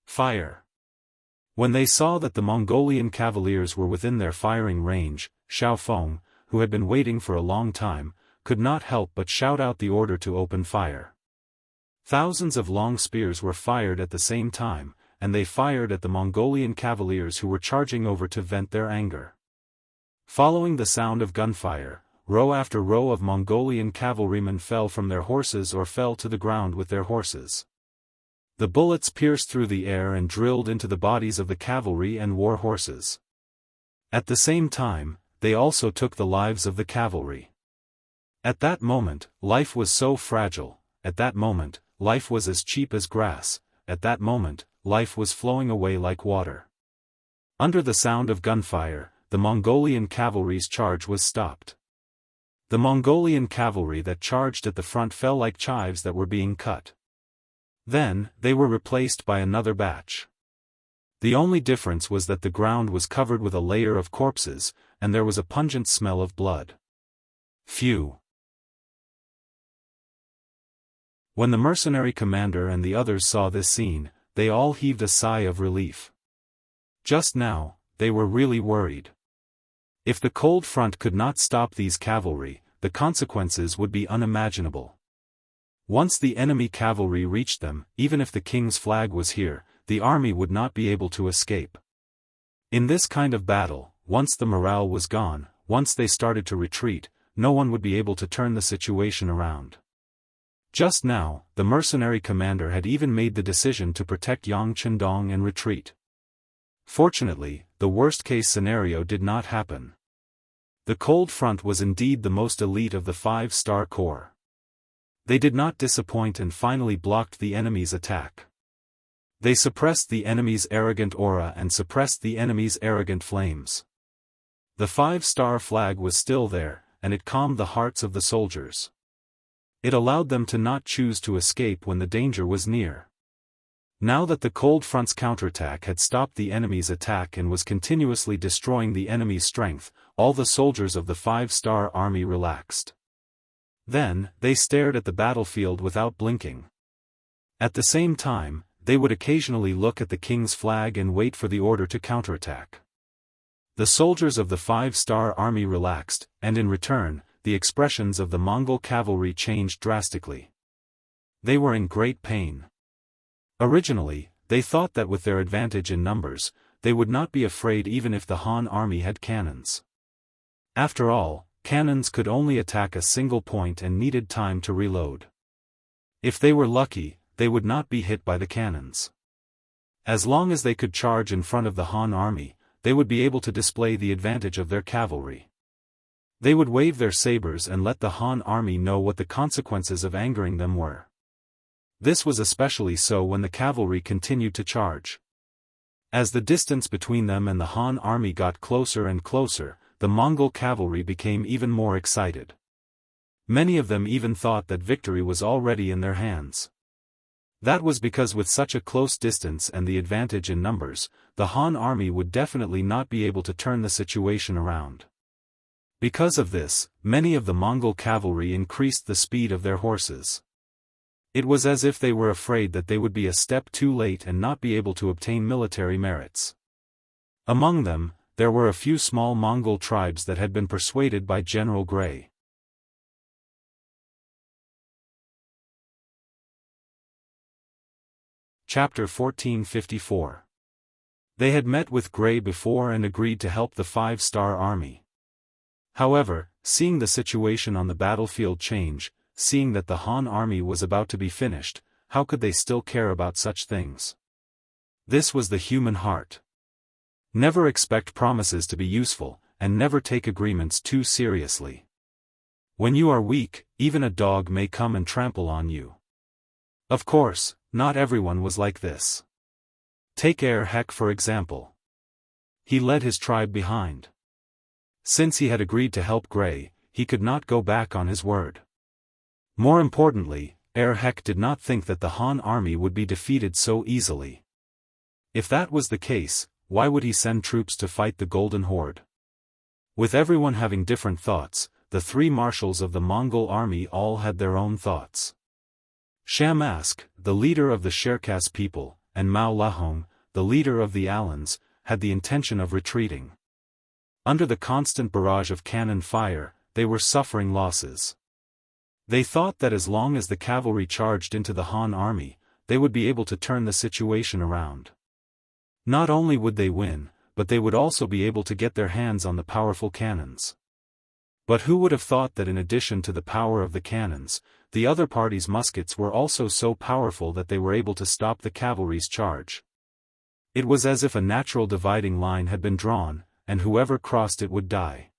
[SPEAKER 1] Fire! When they saw that the Mongolian cavaliers were within their firing range, Xiao Feng, who had been waiting for a long time, could not help but shout out the order to open fire. Thousands of long spears were fired at the same time, and they fired at the Mongolian cavaliers who were charging over to vent their anger. Following the sound of gunfire, row after row of Mongolian cavalrymen fell from their horses or fell to the ground with their horses. The bullets pierced through the air and drilled into the bodies of the cavalry and war horses. At the same time, they also took the lives of the cavalry. At that moment, life was so fragile. At that moment, life was as cheap as grass. At that moment, life was flowing away like water. Under the sound of gunfire, the Mongolian cavalry's charge was stopped. The Mongolian cavalry that charged at the front fell like chives that were being cut. Then, they were replaced by another batch. The only difference was that the ground was covered with a layer of corpses, and there was a pungent smell of blood. Phew! When the mercenary commander and the others saw this scene, they all heaved a sigh of relief. Just now, they were really worried. If the Cold Front could not stop these cavalry, the consequences would be unimaginable. Once the enemy cavalry reached them, even if the king's flag was here, the army would not be able to escape. In this kind of battle, once the morale was gone, once they started to retreat, no one would be able to turn the situation around. Just now, the mercenary commander had even made the decision to protect Yang Chendong and retreat. Fortunately, the worst-case scenario did not happen. The Cold Front was indeed the most elite of the 5-star corps. They did not disappoint and finally blocked the enemy's attack. They suppressed the enemy's arrogant aura and suppressed the enemy's arrogant flames. The 5-star flag was still there, and it calmed the hearts of the soldiers. It allowed them to not choose to escape when the danger was near. Now that the Cold Front's counterattack had stopped the enemy's attack and was continuously destroying the enemy's strength, all the soldiers of the 5-star army relaxed. Then, they stared at the battlefield without blinking. At the same time, they would occasionally look at the king's flag and wait for the order to counterattack. The soldiers of the 5-star army relaxed, and in return, the expressions of the Mongol cavalry changed drastically. They were in great pain. Originally, they thought that with their advantage in numbers, they would not be afraid even if the Han army had cannons. After all, cannons could only attack a single point and needed time to reload. If they were lucky, they would not be hit by the cannons. As long as they could charge in front of the Han army, they would be able to display the advantage of their cavalry. They would wave their sabers and let the Han army know what the consequences of angering them were. This was especially so when the cavalry continued to charge. As the distance between them and the Han army got closer and closer, the Mongol cavalry became even more excited. Many of them even thought that victory was already in their hands. That was because with such a close distance and the advantage in numbers, the Han army would definitely not be able to turn the situation around. Because of this, many of the Mongol cavalry increased the speed of their horses. It was as if they were afraid that they would be a step too late and not be able to obtain military merits. Among them, there were a few small Mongol tribes that had been persuaded by General Gray. Chapter 1454. They had met with Gray before and agreed to help the 5-star army. However, seeing the situation on the battlefield change, seeing that the Han army was about to be finished, how could they still care about such things? This was the human heart. Never expect promises to be useful, and never take agreements too seriously. When you are weak, even a dog may come and trample on you. Of course, not everyone was like this. Take Heck for example. He led his tribe behind. Since he had agreed to help Gray, he could not go back on his word. More importantly, Heck did not think that the Han army would be defeated so easily. If that was the case, why would he send troops to fight the Golden Horde? With everyone having different thoughts, the 3 marshals of the Mongol army all had their own thoughts. Shamask, the leader of the Cherkass people, and Mao Lahong, the leader of the Alans, had the intention of retreating. Under the constant barrage of cannon fire, they were suffering losses. They thought that as long as the cavalry charged into the Han army, they would be able to turn the situation around. Not only would they win, but they would also be able to get their hands on the powerful cannons. But who would have thought that in addition to the power of the cannons, the other party's muskets were also so powerful that they were able to stop the cavalry's charge? It was as if a natural dividing line had been drawn, and whoever crossed it would die.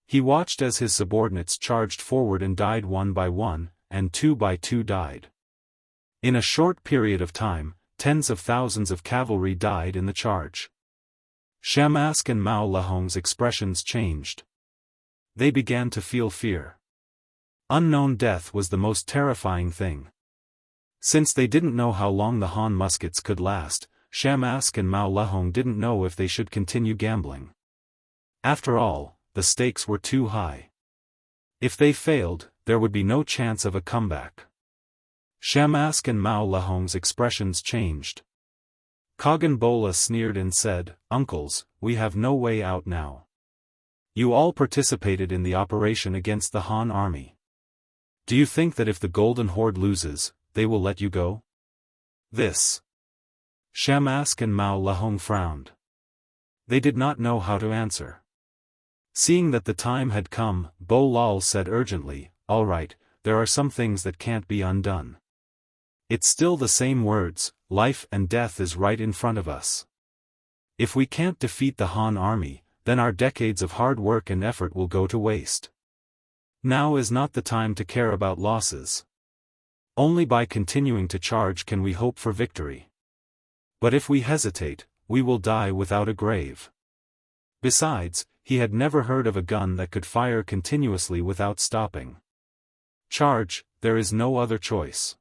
[SPEAKER 1] He watched as his subordinates charged forward and died one by one, and two by two died. In a short period of time, tens of thousands of cavalry died in the charge. Shamask and Mao Lahong's expressions changed. They began to feel fear. Unknown death was the most terrifying thing. Since they didn't know how long the Han muskets could last, Shamask and Mao Lahong didn't know if they should continue gambling. After all, the stakes were too high. If they failed, there would be no chance of a comeback. Shamask and Mao Lahong's expressions changed. Kagan Bola sneered and said, "Uncles, we have no way out now. You all participated in the operation against the Han army. Do you think that if the Golden Horde loses, they will let you go?" This. Shamask and Mao Lahong frowned. They did not know how to answer. Seeing that the time had come, Bo Lal said urgently, "All right, there are some things that can't be undone. It's still the same words, life and death is right in front of us. If we can't defeat the Han army, then our decades of hard work and effort will go to waste. Now is not the time to care about losses. Only by continuing to charge can we hope for victory. But if we hesitate, we will die without a grave. Besides, he had never heard of a gun that could fire continuously without stopping. Charge, there is no other choice.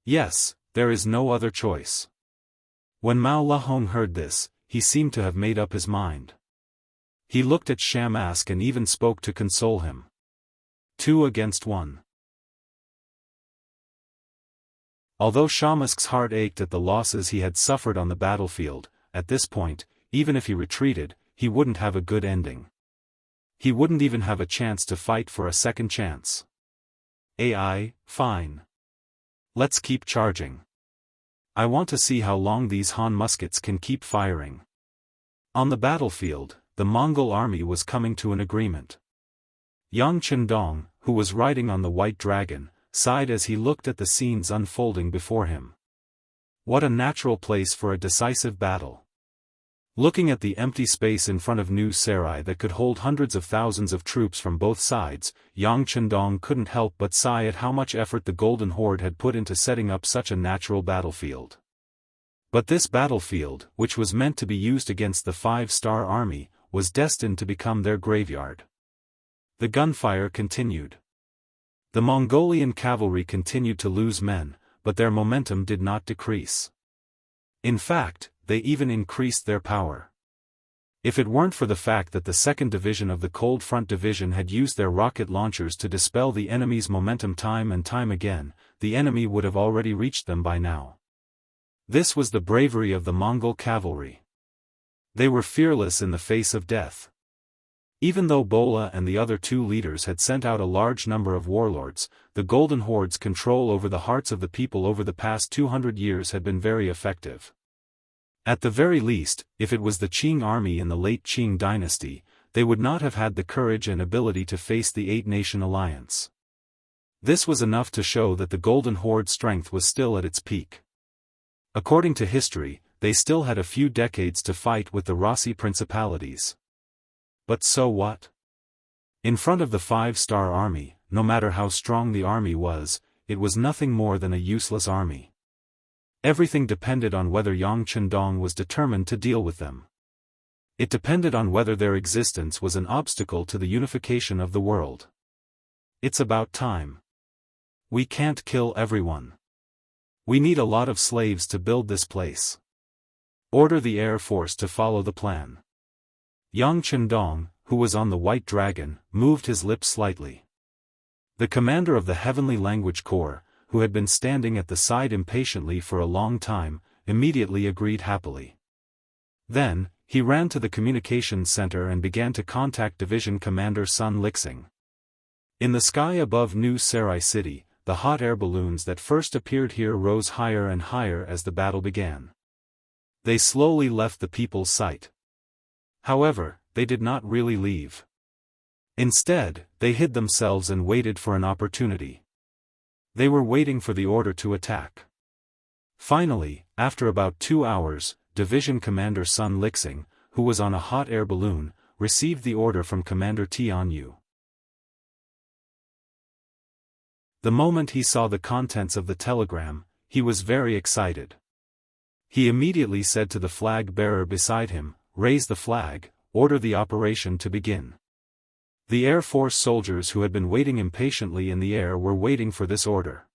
[SPEAKER 1] Yes, there is no other choice. When Mao Lahong heard this, he seemed to have made up his mind. He looked at Shamask and even spoke to console him. 2 against 1. Although Shamask's heart ached at the losses he had suffered on the battlefield, at this point, even if he retreated, he wouldn't have a good ending. He wouldn't even have a chance to fight for a second chance. Fine. Let's keep charging. I want to see how long these Han muskets can keep firing. On the battlefield, the Mongol army was coming to an agreement. Yang Chendong, who was riding on the white dragon, sighed as he looked at the scenes unfolding before him. What a natural place for a decisive battle. Looking at the empty space in front of New Sarai that could hold hundreds of thousands of troops from both sides, Yang Chendong couldn't help but sigh at how much effort the Golden Horde had put into setting up such a natural battlefield. But this battlefield, which was meant to be used against the 5-star army, was destined to become their graveyard. The gunfire continued. The Mongolian cavalry continued to lose men, but their momentum did not decrease. In fact, they even increased their power. If it weren't for the fact that the 2nd Division of the Cold Front Division had used their rocket launchers to dispel the enemy's momentum time and time again, the enemy would have already reached them by now. This was the bravery of the Mongol cavalry. They were fearless in the face of death. Even though Bola and the other 2 leaders had sent out a large number of warlords, the Golden Horde's control over the hearts of the people over the past 200 years had been very effective. At the very least, if it was the Qing army in the late Qing dynasty, they would not have had the courage and ability to face the 8-nation alliance. This was enough to show that the Golden Horde's strength was still at its peak. According to history, they still had a few decades to fight with the Rossi principalities. But so what? In front of the 5-star army, no matter how strong the army was, it was nothing more than a useless army. Everything depended on whether Yang Chendong was determined to deal with them. It depended on whether their existence was an obstacle to the unification of the world. It's about time. We can't kill everyone. We need a lot of slaves to build this place. Order the Air Force to follow the plan. Yang Chendong, who was on the White Dragon, moved his lips slightly. The commander of the Heavenly Language Corps, who had been standing at the side impatiently for a long time, immediately agreed happily. Then, he ran to the communications center and began to contact Division Commander Sun Lixing. In the sky above New Sarai City, the hot air balloons that first appeared here rose higher and higher as the battle began. They slowly left the people's sight. However, they did not really leave. Instead, they hid themselves and waited for an opportunity. They were waiting for the order to attack. Finally, after about 2 hours, Division Commander Sun Lixing, who was on a hot air balloon, received the order from Commander Tianyu. The moment he saw the contents of the telegram, he was very excited. He immediately said to the flag bearer beside him, "Raise the flag, order the operation to begin." The Air Force soldiers who had been waiting impatiently in the air were waiting for this order.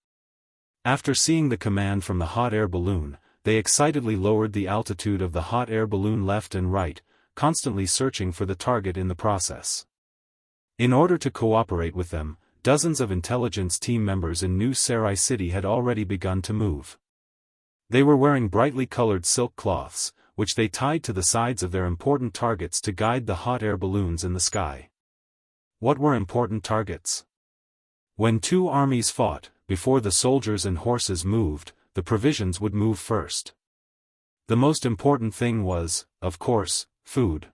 [SPEAKER 1] After seeing the command from the hot air balloon, they excitedly lowered the altitude of the hot air balloon left and right, constantly searching for the target in the process. In order to cooperate with them, dozens of intelligence team members in New Sarai City had already begun to move. They were wearing brightly colored silk cloths, which they tied to the sides of their important targets to guide the hot air balloons in the sky. What were important targets? When 2 armies fought, before the soldiers and horses moved, the provisions would move first. The most important thing was, of course, food.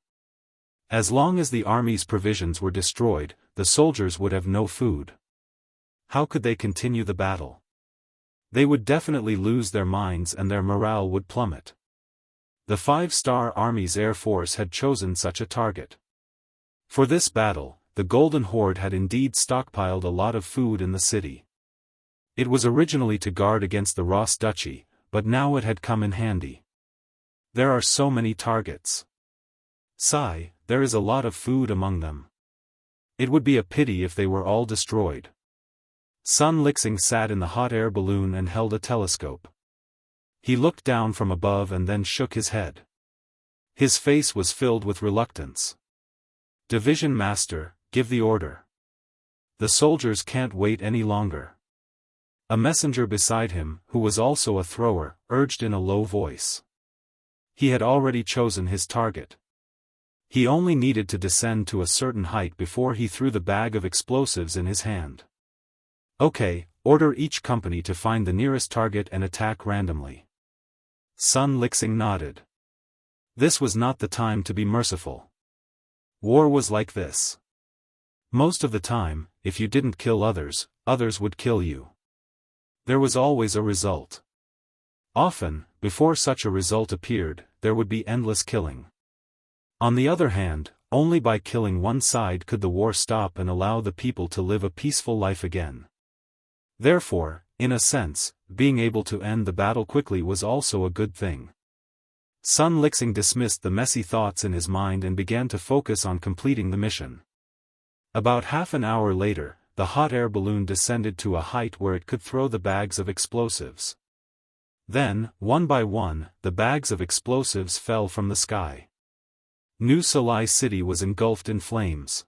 [SPEAKER 1] As long as the army's provisions were destroyed, the soldiers would have no food. How could they continue the battle? They would definitely lose their minds and their morale would plummet. The 5-star Army's Air Force had chosen such a target. For this battle, the Golden Horde had indeed stockpiled a lot of food in the city. It was originally to guard against the Ross Duchy, but now it had come in handy. There are so many targets. Sigh, there is a lot of food among them. It would be a pity if they were all destroyed. Sun Lixing sat in the hot air balloon and held a telescope. He looked down from above and then shook his head. His face was filled with reluctance. Division Master, give the order. The soldiers can't wait any longer. A messenger beside him, who was also a thrower, urged in a low voice. He had already chosen his target. He only needed to descend to a certain height before he threw the bag of explosives in his hand. Okay, order each company to find the nearest target and attack randomly. Sun Lixing nodded. This was not the time to be merciful. War was like this. Most of the time, if you didn't kill others, others would kill you. There was always a result. Often, before such a result appeared, there would be endless killing. On the other hand, only by killing one side could the war stop and allow the people to live a peaceful life again. Therefore, in a sense, being able to end the battle quickly was also a good thing. Sun Lixing dismissed the messy thoughts in his mind and began to focus on completing the mission. About half an hour later, the hot air balloon descended to a height where it could throw the bags of explosives. Then, one by one, the bags of explosives fell from the sky. New Salai City was engulfed in flames.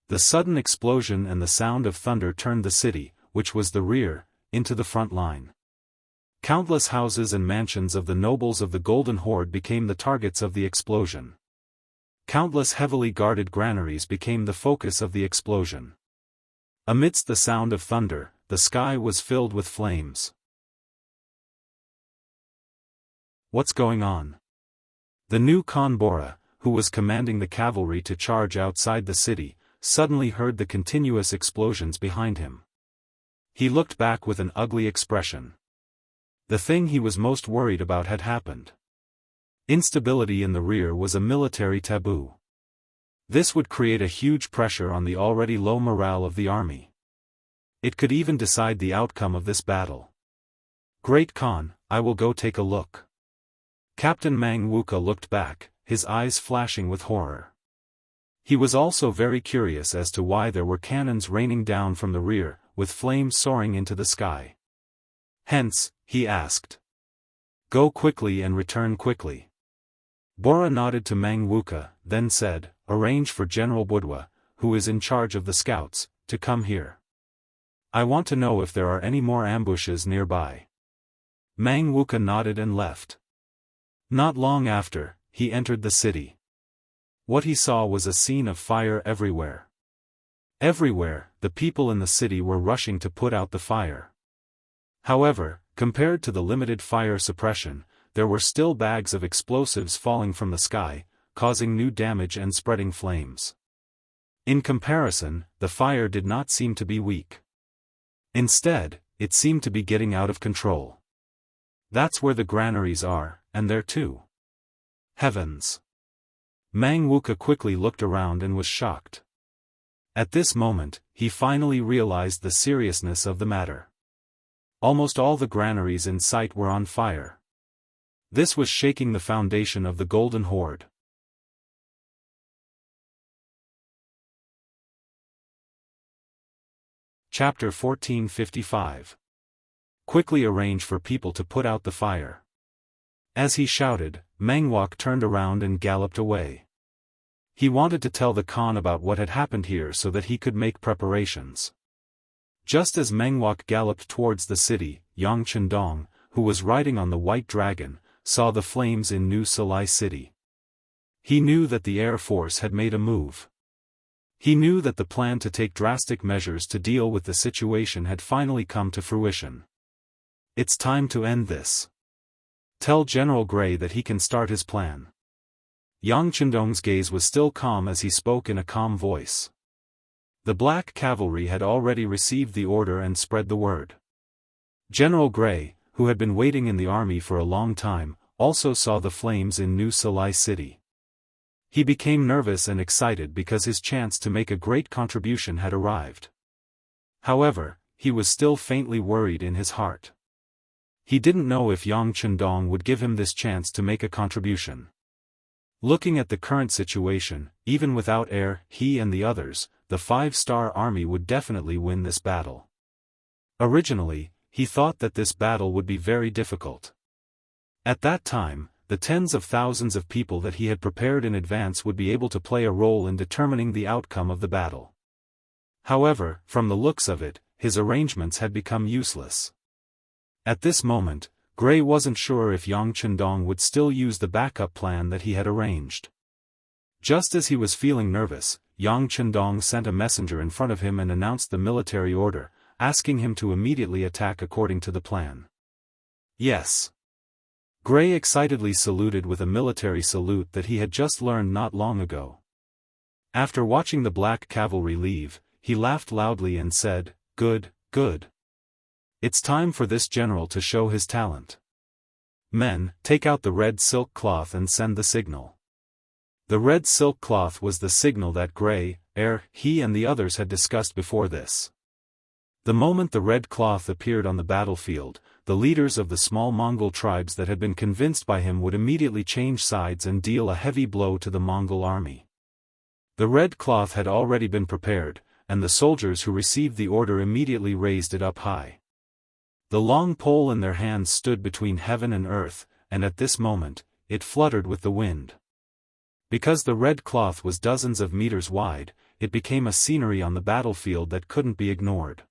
[SPEAKER 1] The sudden explosion and the sound of thunder turned the city, which was the rear, into the front line. Countless houses and mansions of the nobles of the Golden Horde became the targets of the explosion. Countless heavily guarded granaries became the focus of the explosion. Amidst the sound of thunder, the sky was filled with flames. What's going on? The new Khan Bora, who was commanding the cavalry to charge outside the city, suddenly heard the continuous explosions behind him. He looked back with an ugly expression. The thing he was most worried about had happened. Instability in the rear was a military taboo. This would create a huge pressure on the already low morale of the army. It could even decide the outcome of this battle. Great Khan, I will go take a look. Captain Mang Wuka looked back, his eyes flashing with horror. He was also very curious as to why there were cannons raining down from the rear, with flames soaring into the sky. Hence, he asked. Go quickly and return quickly. Bora nodded to Mang Wuka, then said, arrange for General Budwa, who is in charge of the scouts, to come here. I want to know if there are any more ambushes nearby. Mang Wuka nodded and left. Not long after, he entered the city. What he saw was a scene of fire everywhere. Everywhere, the people in the city were rushing to put out the fire. However, compared to the limited fire suppression, there were still bags of explosives falling from the sky, causing new damage and spreading flames. In comparison, the fire did not seem to be weak. Instead, it seemed to be getting out of control. That's where the granaries are, and there too. Heavens! Mang Wuka quickly looked around and was shocked. At this moment, he finally realized the seriousness of the matter. Almost all the granaries in sight were on fire. This was shaking the foundation of the Golden Horde. Chapter 1455. Quickly arrange for people to put out the fire. As he shouted, Mengwok turned around and galloped away. He wanted to tell the Khan about what had happened here so that he could make preparations. Just as Mengwok galloped towards the city, Yang Chendong, who was riding on the white dragon, saw the flames in New Salai City. He knew that the Air Force had made a move. He knew that the plan to take drastic measures to deal with the situation had finally come to fruition. It's time to end this. Tell General Gray that he can start his plan. Yang Chendong's gaze was still calm as he spoke in a calm voice. The Black Cavalry had already received the order and spread the word. General Gray, who had been waiting in the army for a long time, also saw the flames in New Salai City. He became nervous and excited because his chance to make a great contribution had arrived. However, he was still faintly worried in his heart. He didn't know if Yang Chendong would give him this chance to make a contribution. Looking at the current situation, even without he and the others, the 5-star army would definitely win this battle. Originally, he thought that this battle would be very difficult. At that time, the tens of thousands of people that he had prepared in advance would be able to play a role in determining the outcome of the battle. However, from the looks of it, his arrangements had become useless. At this moment, Gray wasn't sure if Yang Chendong would still use the backup plan that he had arranged. Just as he was feeling nervous, Yang Chendong sent a messenger in front of him and announced the military order, asking him to immediately attack according to the plan. Yes. Gray excitedly saluted with a military salute that he had just learned not long ago. After watching the black cavalry leave, he laughed loudly and said, "Good, good. It's time for this general to show his talent. Men, take out the red silk cloth and send the signal." The red silk cloth was the signal that Gray, he and the others had discussed before this. The moment the red cloth appeared on the battlefield, the leaders of the small Mongol tribes that had been convinced by him would immediately change sides and deal a heavy blow to the Mongol army. The red cloth had already been prepared, and the soldiers who received the order immediately raised it up high. The long pole in their hands stood between heaven and earth, and at this moment, it fluttered with the wind. Because the red cloth was dozens of meters wide, it became a scenery on the battlefield that couldn't be ignored.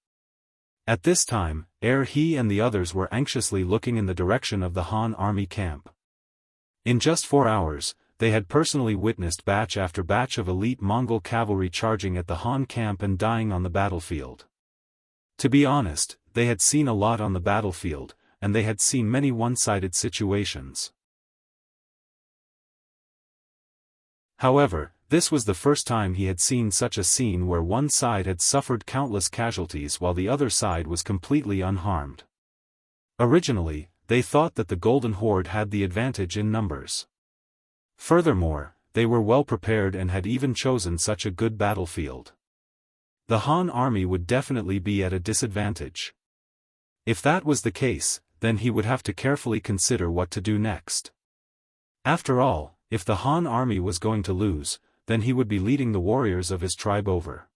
[SPEAKER 1] At this time, he and the others were anxiously looking in the direction of the Han army camp. In just 4 hours, they had personally witnessed batch after batch of elite Mongol cavalry charging at the Han camp and dying on the battlefield. To be honest, they had seen a lot on the battlefield, and they had seen many one-sided situations. However, this was the first time he had seen such a scene where one side had suffered countless casualties while the other side was completely unharmed. Originally, they thought that the Golden Horde had the advantage in numbers. Furthermore, they were well prepared and had even chosen such a good battlefield. The Han army would definitely be at a disadvantage. If that was the case, then he would have to carefully consider what to do next. After all, if the Han army was going to lose, then he would be leading the warriors of his tribe over.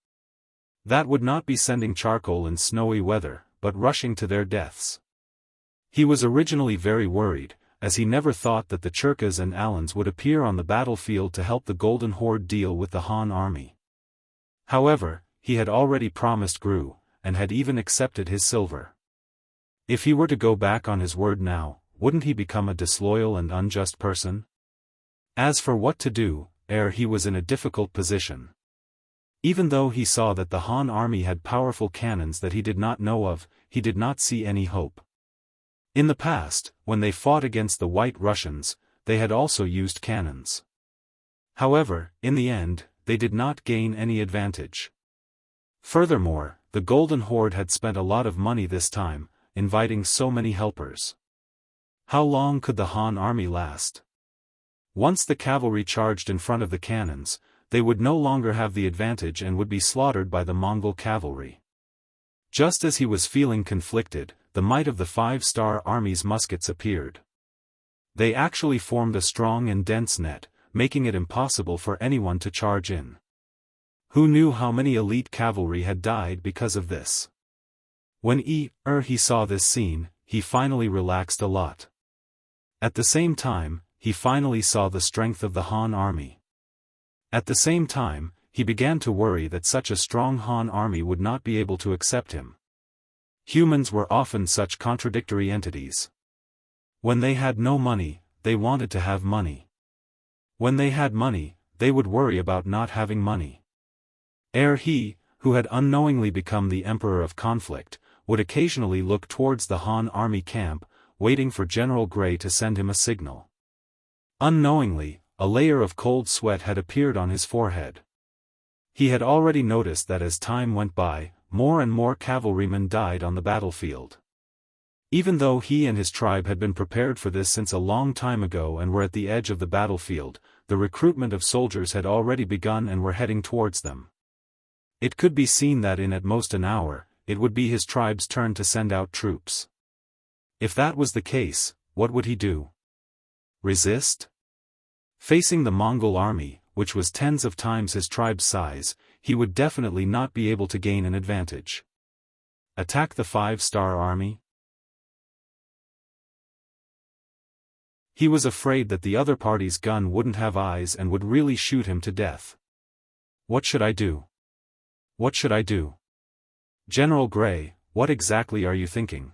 [SPEAKER 1] That would not be sending charcoal in snowy weather, but rushing to their deaths. He was originally very worried, as he never thought that the Churkas and Alans would appear on the battlefield to help the Golden Horde deal with the Han army. However, he had already promised Gru, and had even accepted his silver. If he were to go back on his word now, wouldn't he become a disloyal and unjust person? As for what to do, he was in a difficult position. Even though he saw that the Han army had powerful cannons that he did not know of, he did not see any hope. In the past, when they fought against the White Russians, they had also used cannons. However, in the end, they did not gain any advantage. Furthermore, the Golden Horde had spent a lot of money this time, inviting so many helpers. How long could the Han army last? Once the cavalry charged in front of the cannons, they would no longer have the advantage and would be slaughtered by the Mongol cavalry. Just as he was feeling conflicted, the might of the 5-star army's muskets appeared. They actually formed a strong and dense net, making it impossible for anyone to charge in. Who knew how many elite cavalry had died because of this? When he saw this scene, he finally relaxed a lot. At the same time, he finally saw the strength of the Han army. At the same time, he began to worry that such a strong Han army would not be able to accept him. Humans were often such contradictory entities. When they had no money, they wanted to have money. When they had money, they would worry about not having money. He, who had unknowingly become the emperor of conflict, would occasionally look towards the Han army camp, waiting for General Gray to send him a signal. Unknowingly, a layer of cold sweat had appeared on his forehead. He had already noticed that as time went by, more and more cavalrymen died on the battlefield. Even though he and his tribe had been prepared for this since a long time ago and were at the edge of the battlefield, the recruitment of soldiers had already begun and were heading towards them. It could be seen that in at most an hour, it would be his tribe's turn to send out troops. If that was the case, what would he do? Resist? Facing the Mongol army, which was tens of times his tribe's size, he would definitely not be able to gain an advantage. Attack the 5-star army? He was afraid that the other party's gun wouldn't have eyes and would really shoot him to death. What should I do? What should I do? General Gray, what exactly are you thinking?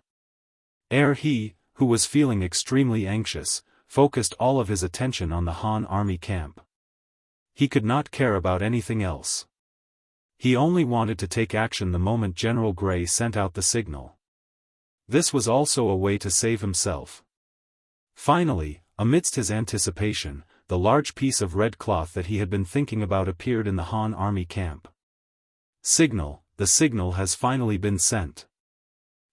[SPEAKER 1] He, who was feeling extremely anxious, focused all of his attention on the Han army camp. He could not care about anything else. He only wanted to take action the moment General Gray sent out the signal. This was also a way to save himself. Finally, amidst his anticipation, the large piece of red cloth that he had been thinking about appeared in the Han army camp. Signal, the signal has finally been sent.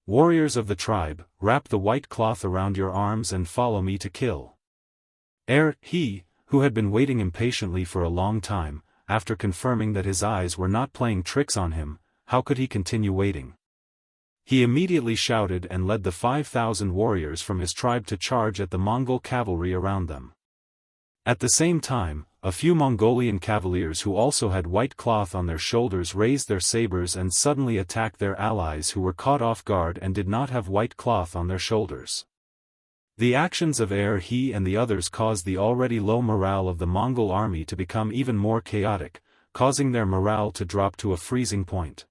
[SPEAKER 1] Warriors of the tribe, wrap the white cloth around your arms and follow me to kill. He, who had been waiting impatiently for a long time, after confirming that his eyes were not playing tricks on him, how could he continue waiting? He immediately shouted and led the 5,000 warriors from his tribe to charge at the Mongol cavalry around them. At the same time, a few Mongolian cavaliers who also had white cloth on their shoulders raised their sabers and suddenly attacked their allies who were caught off guard and did not have white cloth on their shoulders. The actions of he and the others caused the already low morale of the Mongol army to become even more chaotic, causing their morale to drop to a freezing point.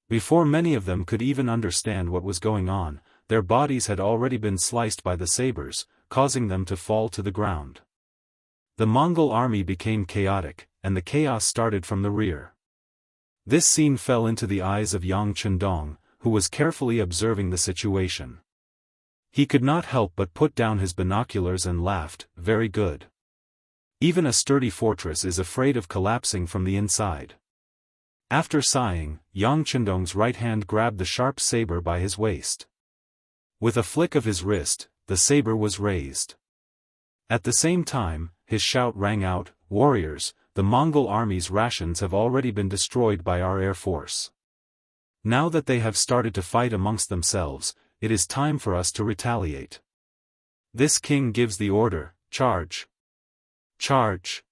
[SPEAKER 1] Before many of them could even understand what was going on, their bodies had already been sliced by the sabers, causing them to fall to the ground. The Mongol army became chaotic, and the chaos started from the rear. This scene fell into the eyes of Yang Chendong, who was carefully observing the situation. He could not help but put down his binoculars and laughed, very good. Even a sturdy fortress is afraid of collapsing from the inside. After sighing, Yang Chendong's right hand grabbed the sharp saber by his waist. With a flick of his wrist, the saber was raised. At the same time, his shout rang out, "Warriors, the Mongol army's rations have already been destroyed by our air force. Now that they have started to fight amongst themselves, it is time for us to retaliate. This king gives the order, charge! Charge!"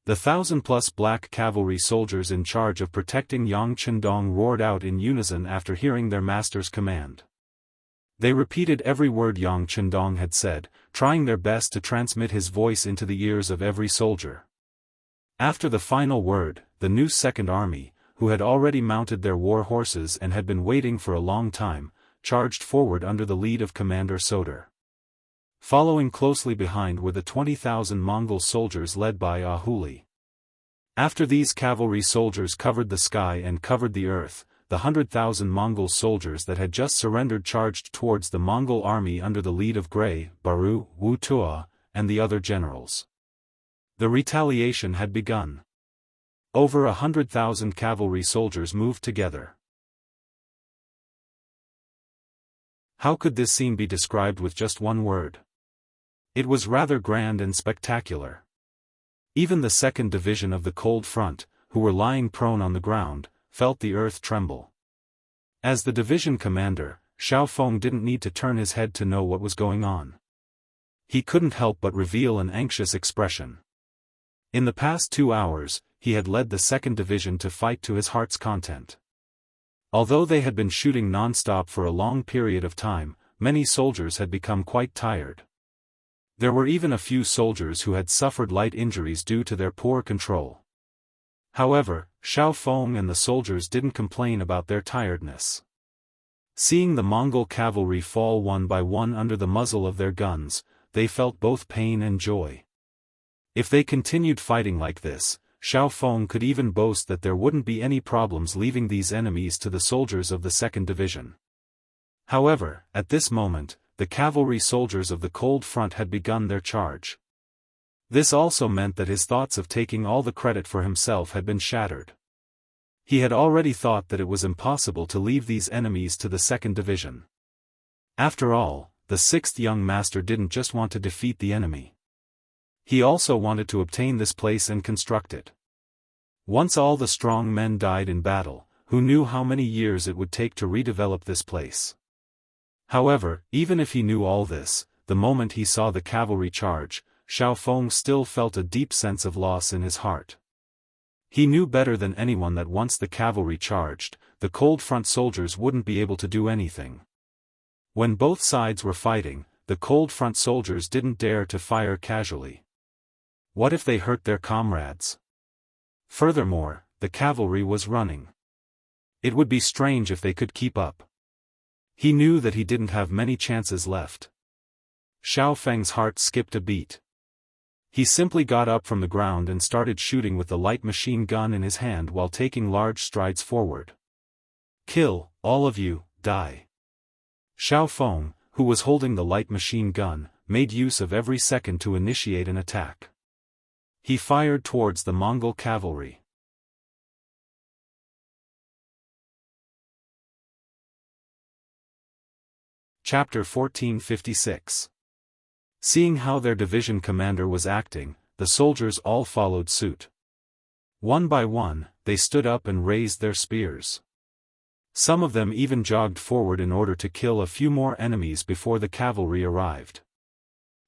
[SPEAKER 1] The 1,000-plus black cavalry soldiers in charge of protecting Yang Chendong roared out in unison after hearing their master's command. They repeated every word Yang Chendong had said, trying their best to transmit his voice into the ears of every soldier. After the final word, the new Second Army, who had already mounted their war horses and had been waiting for a long time, charged forward under the lead of Commander Soder. Following closely behind were the 20,000 Mongol soldiers led by Ahuli. After these cavalry soldiers covered the sky and covered the earth, the 100,000 Mongol soldiers that had just surrendered charged towards the Mongol army under the lead of Gray, Baru, Wu Tua, and the other generals. The retaliation had begun. Over 100,000 cavalry soldiers moved together. How could this scene be described with just one word? It was rather grand and spectacular. Even the 2nd Division of the Cold Front, who were lying prone on the ground, felt the earth tremble. As the division commander, Xiao Feng didn't need to turn his head to know what was going on. He couldn't help but reveal an anxious expression. In the past 2 hours, he had led the 2nd Division to fight to his heart's content. Although they had been shooting non-stop for a long period of time, many soldiers had become quite tired. There were even a few soldiers who had suffered light injuries due to their poor control. However, Xiao Feng and the soldiers didn't complain about their tiredness. Seeing the Mongol cavalry fall one by one under the muzzle of their guns, they felt both pain and joy. If they continued fighting like this, Xiao Feng could even boast that there wouldn't be any problems leaving these enemies to the soldiers of the 2nd Division. However, at this moment, the cavalry soldiers of the Cold Front had begun their charge. This also meant that his thoughts of taking all the credit for himself had been shattered. He had already thought that it was impossible to leave these enemies to the 2nd Division. After all, the sixth young master didn't just want to defeat the enemy. He also wanted to obtain this place and construct it. Once all the strong men died in battle, who knew how many years it would take to redevelop this place? However, even if he knew all this, the moment he saw the cavalry charge, Xiao Feng still felt a deep sense of loss in his heart. He knew better than anyone that once the cavalry charged, the cold front soldiers wouldn't be able to do anything. When both sides were fighting, the cold front soldiers didn't dare to fire casually. What if they hurt their comrades? Furthermore, the cavalry was running. It would be strange if they could keep up. He knew that he didn't have many chances left. Xiao Feng's heart skipped a beat. He simply got up from the ground and started shooting with the light machine gun in his hand while taking large strides forward. Kill, all of you, die. Xiao Feng, who was holding the light machine gun, made use of every second to initiate an attack. He fired towards the Mongol cavalry. Chapter 1456. Seeing how their division commander was acting, the soldiers all followed suit. One by one, they stood up and raised their spears. Some of them even jogged forward in order to kill a few more enemies before the cavalry arrived.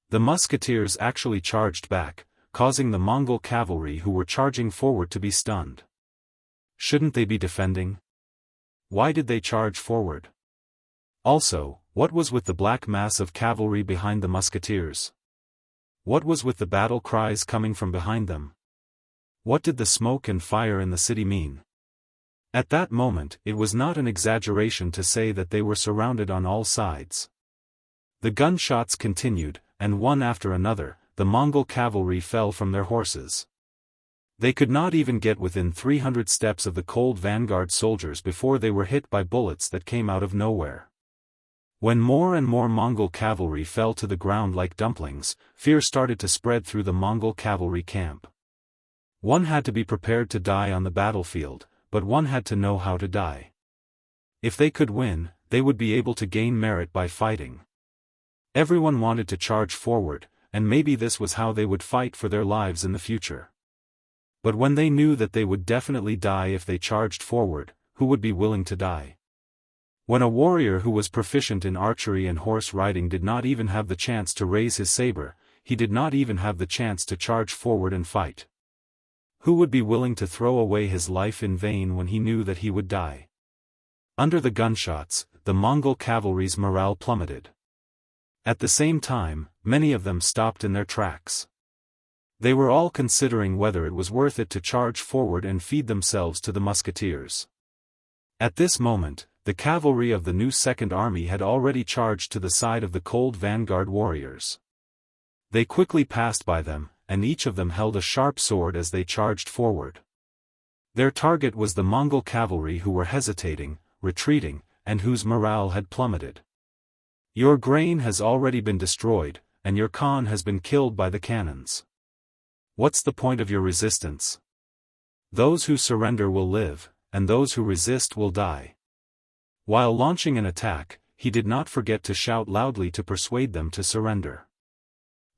[SPEAKER 1] The musketeers actually charged back, causing the Mongol cavalry who were charging forward to be stunned. Shouldn't they be defending? Why did they charge forward? Also, what was with the black mass of cavalry behind the musketeers? What was with the battle cries coming from behind them? What did the smoke and fire in the city mean? At that moment, it was not an exaggeration to say that they were surrounded on all sides. The gunshots continued, and one after another, the Mongol cavalry fell from their horses. They could not even get within 300 steps of the cold vanguard soldiers before they were hit by bullets that came out of nowhere. When more and more Mongol cavalry fell to the ground like dumplings, fear started to spread through the Mongol cavalry camp. One had to be prepared to die on the battlefield, but one had to know how to die. If they could win, they would be able to gain merit by fighting. Everyone wanted to charge forward, and maybe this was how they would fight for their lives in the future. But when they knew that they would definitely die if they charged forward, who would be willing to die? When a warrior who was proficient in archery and horse riding did not even have the chance to raise his saber, he did not even have the chance to charge forward and fight. Who would be willing to throw away his life in vain when he knew that he would die? Under the gunshots, the Mongol cavalry's morale plummeted. At the same time, many of them stopped in their tracks. They were all considering whether it was worth it to charge forward and feed themselves to the musketeers. At this moment, the cavalry of the new Second Army had already charged to the side of the cold vanguard warriors. They quickly passed by them, and each of them held a sharp sword as they charged forward. Their target was the Mongol cavalry who were hesitating, retreating, and whose morale had plummeted. Your grain has already been destroyed, and your Khan has been killed by the cannons. What's the point of your resistance? Those who surrender will live, and those who resist will die. While launching an attack, he did not forget to shout loudly to persuade them to surrender.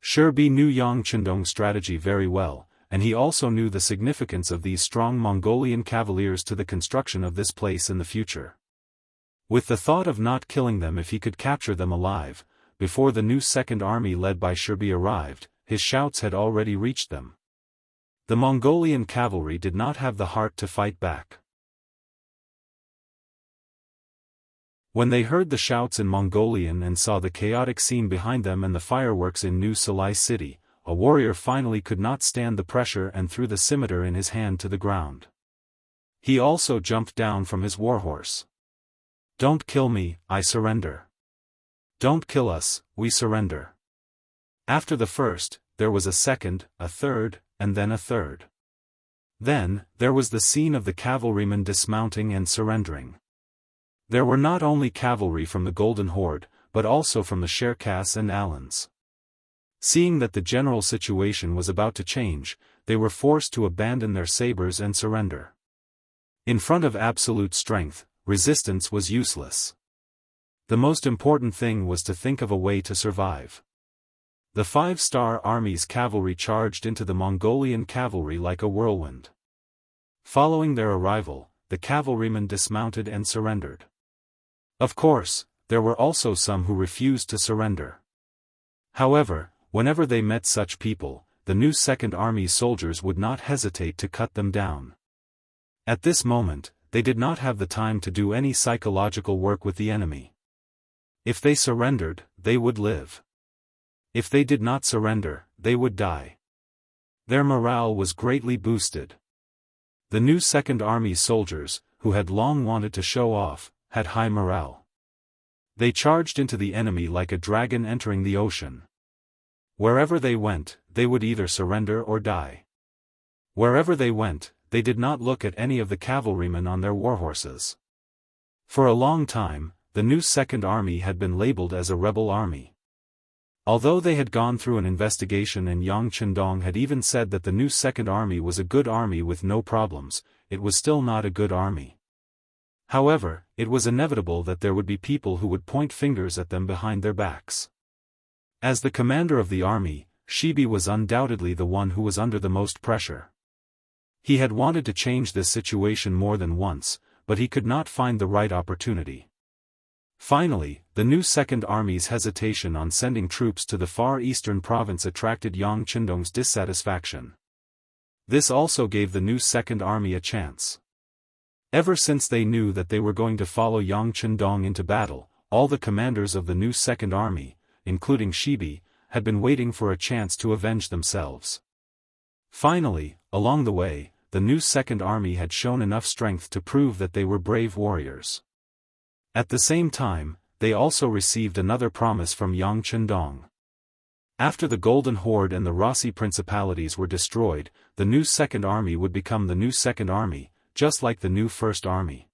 [SPEAKER 1] Shirbi knew Yang Chendong's strategy very well, and he also knew the significance of these strong Mongolian cavaliers to the construction of this place in the future. With the thought of not killing them if he could capture them alive, before the new Second Army led by Shirbi arrived, his shouts had already reached them. The Mongolian cavalry did not have the heart to fight back. When they heard the shouts in Mongolian and saw the chaotic scene behind them and the fireworks in New Salai City, a warrior finally could not stand the pressure and threw the scimitar in his hand to the ground. He also jumped down from his warhorse. Don't kill me, I surrender. Don't kill us, we surrender. After the first, there was a second, a third, and then a third. Then, there was the scene of the cavalrymen dismounting and surrendering. There were not only cavalry from the Golden Horde, but also from the Sherkas and Alans. Seeing that the general situation was about to change, they were forced to abandon their sabers and surrender. In front of absolute strength, resistance was useless. The most important thing was to think of a way to survive. The 5-star Army's cavalry charged into the Mongolian cavalry like a whirlwind. Following their arrival, the cavalrymen dismounted and surrendered. Of course, there were also some who refused to surrender. However, whenever they met such people, the new Second Army's soldiers would not hesitate to cut them down. At this moment, they did not have the time to do any psychological work with the enemy. If they surrendered, they would live. If they did not surrender, they would die. Their morale was greatly boosted. The new Second Army's soldiers, who had long wanted to show off, had high morale. They charged into the enemy like a dragon entering the ocean. Wherever they went, they would either surrender or die. Wherever they went, they did not look at any of the cavalrymen on their warhorses. For a long time, the new Second Army had been labeled as a rebel army. Although they had gone through an investigation and Yang Qindong had even said that the new Second Army was a good army with no problems, it was still not a good army. However, it was inevitable that there would be people who would point fingers at them behind their backs. As the commander of the army, Shibi was undoubtedly the one who was under the most pressure. He had wanted to change this situation more than once, but he could not find the right opportunity. Finally, the new Second Army's hesitation on sending troops to the far eastern province attracted Yang Qindong's dissatisfaction. This also gave the new Second Army a chance. Ever since they knew that they were going to follow Yang Qindong into battle, all the commanders of the new Second Army, including Shibi, had been waiting for a chance to avenge themselves. Finally, along the way, the new Second Army had shown enough strength to prove that they were brave warriors. At the same time, they also received another promise from Yang Qindong. After the Golden Horde and the Rossi Principalities were destroyed, the new Second Army would become the new Second Army, just like the new First Army.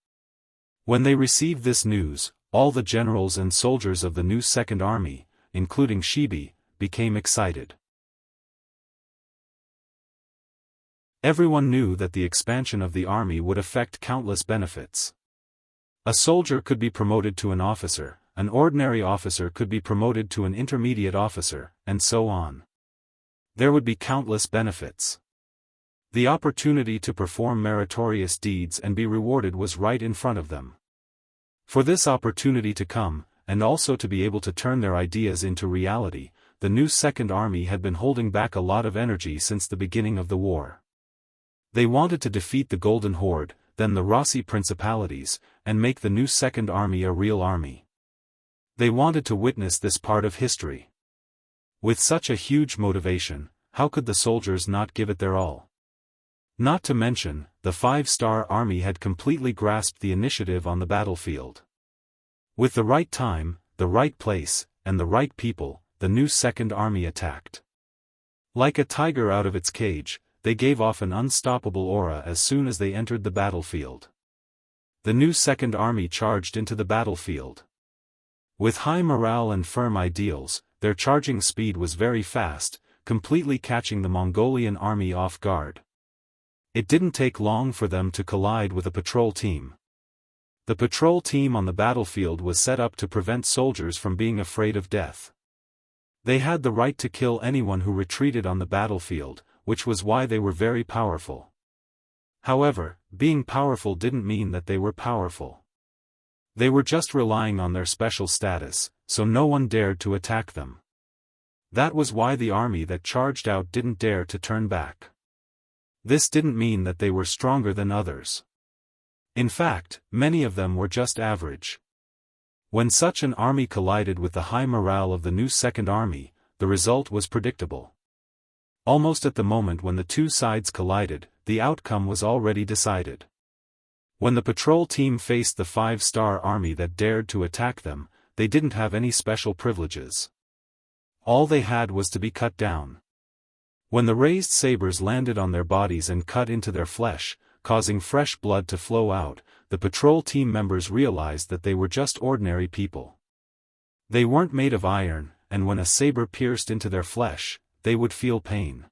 [SPEAKER 1] When they received this news, all the generals and soldiers of the new Second Army, including Shibi, became excited. Everyone knew that the expansion of the army would affect countless benefits. A soldier could be promoted to an officer, an ordinary officer could be promoted to an intermediate officer, and so on. There would be countless benefits. The opportunity to perform meritorious deeds and be rewarded was right in front of them. For this opportunity to come, and also to be able to turn their ideas into reality, the new Second Army had been holding back a lot of energy since the beginning of the war. They wanted to defeat the Golden Horde, then the Rossi Principalities, and make the new Second Army a real army. They wanted to witness this part of history. With such a huge motivation, how could the soldiers not give it their all? Not to mention, the 5-star Army had completely grasped the initiative on the battlefield. With the right time, the right place, and the right people, the new Second Army attacked. Like a tiger out of its cage, they gave off an unstoppable aura as soon as they entered the battlefield. The new Second Army charged into the battlefield. With high morale and firm ideals, their charging speed was very fast, completely catching the Mongolian army off guard. It didn't take long for them to collide with a patrol team. The patrol team on the battlefield was set up to prevent soldiers from being afraid of death. They had the right to kill anyone who retreated on the battlefield, which was why they were very powerful. However, being powerful didn't mean that they were powerful. They were just relying on their special status, so no one dared to attack them. That was why the army that charged out didn't dare to turn back. This didn't mean that they were stronger than others. In fact, many of them were just average. When such an army collided with the high morale of the new Second Army, the result was predictable. Almost at the moment when the two sides collided, the outcome was already decided. When the patrol team faced the 5-star Army that dared to attack them, they didn't have any special privileges. All they had was to be cut down. When the raised sabers landed on their bodies and cut into their flesh, causing fresh blood to flow out, the patrol team members realized that they were just ordinary people. They weren't made of iron, and when a saber pierced into their flesh, they would feel pain.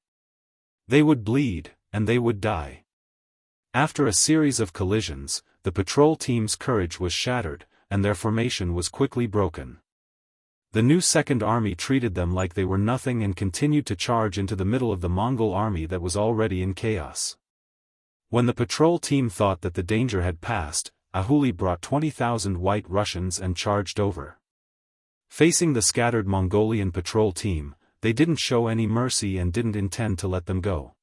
[SPEAKER 1] They would bleed, and they would die. After a series of collisions, the patrol team's courage was shattered, and their formation was quickly broken. The new Second Army treated them like they were nothing and continued to charge into the middle of the Mongol army that was already in chaos. When the patrol team thought that the danger had passed, Ahuli brought 20,000 White Russians and charged over. Facing the scattered Mongolian patrol team, they didn't show any mercy and didn't intend to let them go.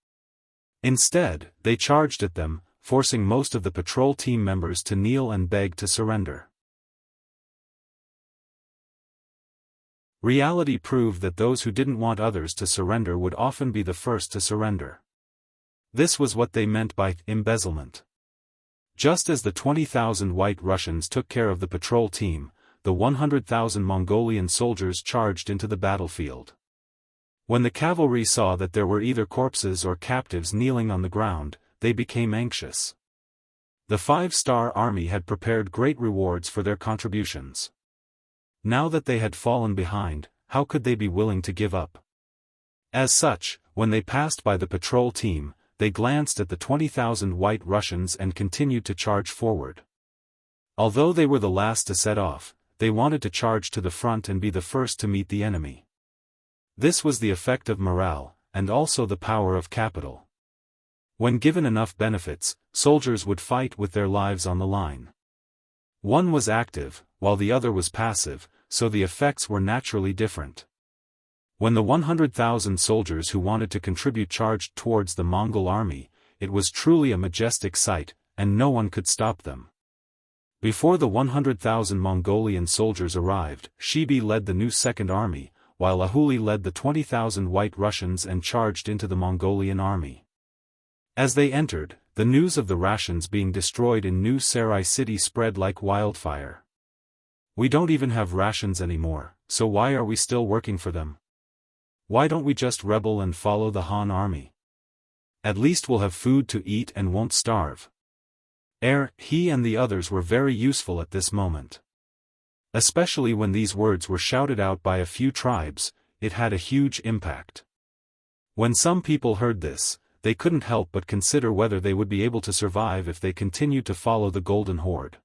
[SPEAKER 1] Instead, they charged at them, forcing most of the patrol team members to kneel and beg to surrender. Reality proved that those who didn't want others to surrender would often be the first to surrender. This was what they meant by embezzlement. Just as the 20,000 White Russians took care of the patrol team, the 100,000 Mongolian soldiers charged into the battlefield. When the cavalry saw that there were either corpses or captives kneeling on the ground, they became anxious. The 5-star army had prepared great rewards for their contributions. Now that they had fallen behind, how could they be willing to give up? As such, when they passed by the patrol team, they glanced at the 20,000 White Russians and continued to charge forward. Although they were the last to set off, they wanted to charge to the front and be the first to meet the enemy. This was the effect of morale, and also the power of capital. When given enough benefits, soldiers would fight with their lives on the line. One was active, while the other was passive, so the effects were naturally different. When the 100,000 soldiers who wanted to contribute charged towards the Mongol army, it was truly a majestic sight, and no one could stop them. Before the 100,000 Mongolian soldiers arrived, Shibi led the new Second Army, while Ahuli led the 20,000 White Russians and charged into the Mongolian army. As they entered, the news of the rations being destroyed in New Sarai city spread like wildfire. "We don't even have rations anymore, so why are we still working for them? Why don't we just rebel and follow the Han army? At least we'll have food to eat and won't starve." He and the others were very useful at this moment. Especially when these words were shouted out by a few tribes, it had a huge impact. When some people heard this, they couldn't help but consider whether they would be able to survive if they continued to follow the Golden Horde.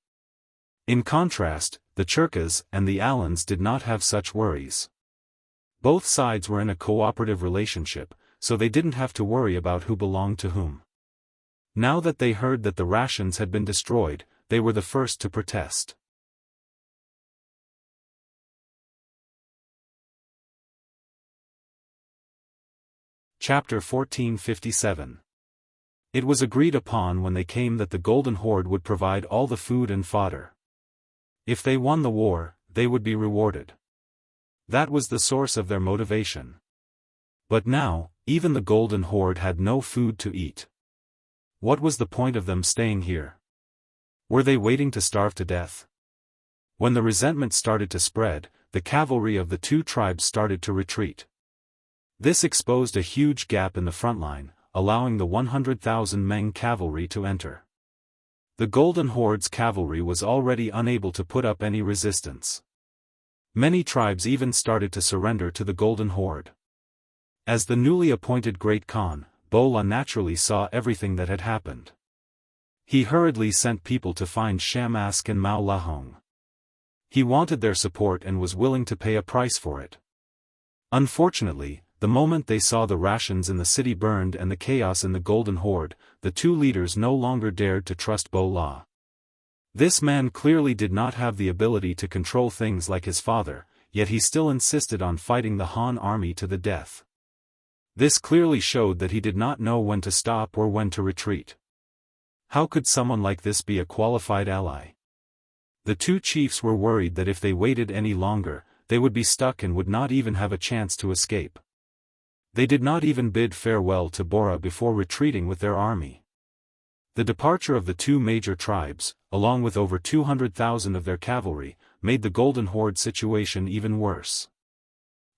[SPEAKER 1] In contrast, the Churkas and the Alans did not have such worries. Both sides were in a cooperative relationship, so they didn't have to worry about who belonged to whom. Now that they heard that the rations had been destroyed, they were the first to protest. Chapter 1457. It was agreed upon when they came that the Golden Horde would provide all the food and fodder. If they won the war, they would be rewarded. That was the source of their motivation. But now, even the Golden Horde had no food to eat. What was the point of them staying here? Were they waiting to starve to death? When the resentment started to spread, the cavalry of the two tribes started to retreat. This exposed a huge gap in the front line, allowing the 100,000 Meng cavalry to enter. The Golden Horde's cavalry was already unable to put up any resistance. Many tribes even started to surrender to the Golden Horde. As the newly appointed Great Khan, Bola naturally saw everything that had happened. He hurriedly sent people to find Shamask and Mao Lahong. He wanted their support and was willing to pay a price for it. Unfortunately, the moment they saw the rations in the city burned and the chaos in the Golden Horde, the two leaders no longer dared to trust Bola. This man clearly did not have the ability to control things like his father, yet he still insisted on fighting the Han army to the death. This clearly showed that he did not know when to stop or when to retreat. How could someone like this be a qualified ally? The two chiefs were worried that if they waited any longer, they would be stuck and would not even have a chance to escape. They did not even bid farewell to Bora before retreating with their army. The departure of the two major tribes, along with over 200,000 of their cavalry, made the Golden Horde situation even worse.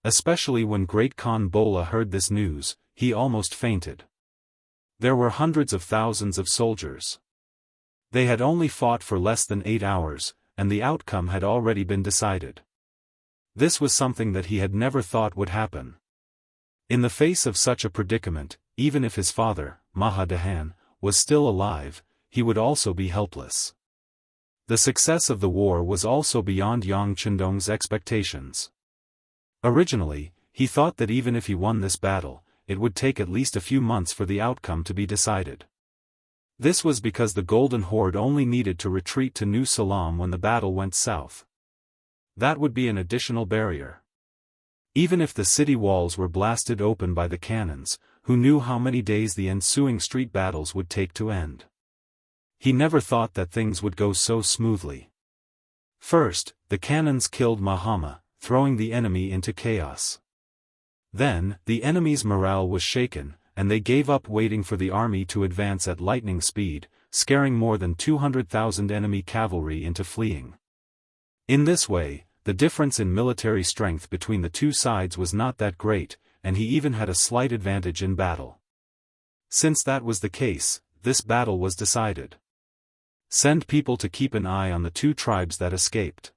[SPEAKER 1] Especially when Great Khan Bola heard this news, he almost fainted. There were hundreds of thousands of soldiers. They had only fought for less than 8 hours, and the outcome had already been decided. This was something that he had never thought would happen. In the face of such a predicament, even if his father, Mahadahan, was still alive, he would also be helpless. The success of the war was also beyond Yang Chendong's expectations. Originally, he thought that even if he won this battle, it would take at least a few months for the outcome to be decided. This was because the Golden Horde only needed to retreat to New Salam when the battle went south. That would be an additional barrier. Even if the city walls were blasted open by the cannons, who knew how many days the ensuing street battles would take to end? He never thought that things would go so smoothly. First, the cannons killed Mahama, throwing the enemy into chaos. Then, the enemy's morale was shaken, and they gave up waiting for the army to advance at lightning speed, scaring more than 200,000 enemy cavalry into fleeing. In this way, the difference in military strength between the two sides was not that great, and he even had a slight advantage in battle. Since that was the case, this battle was decided. Send people to keep an eye on the two tribes that escaped.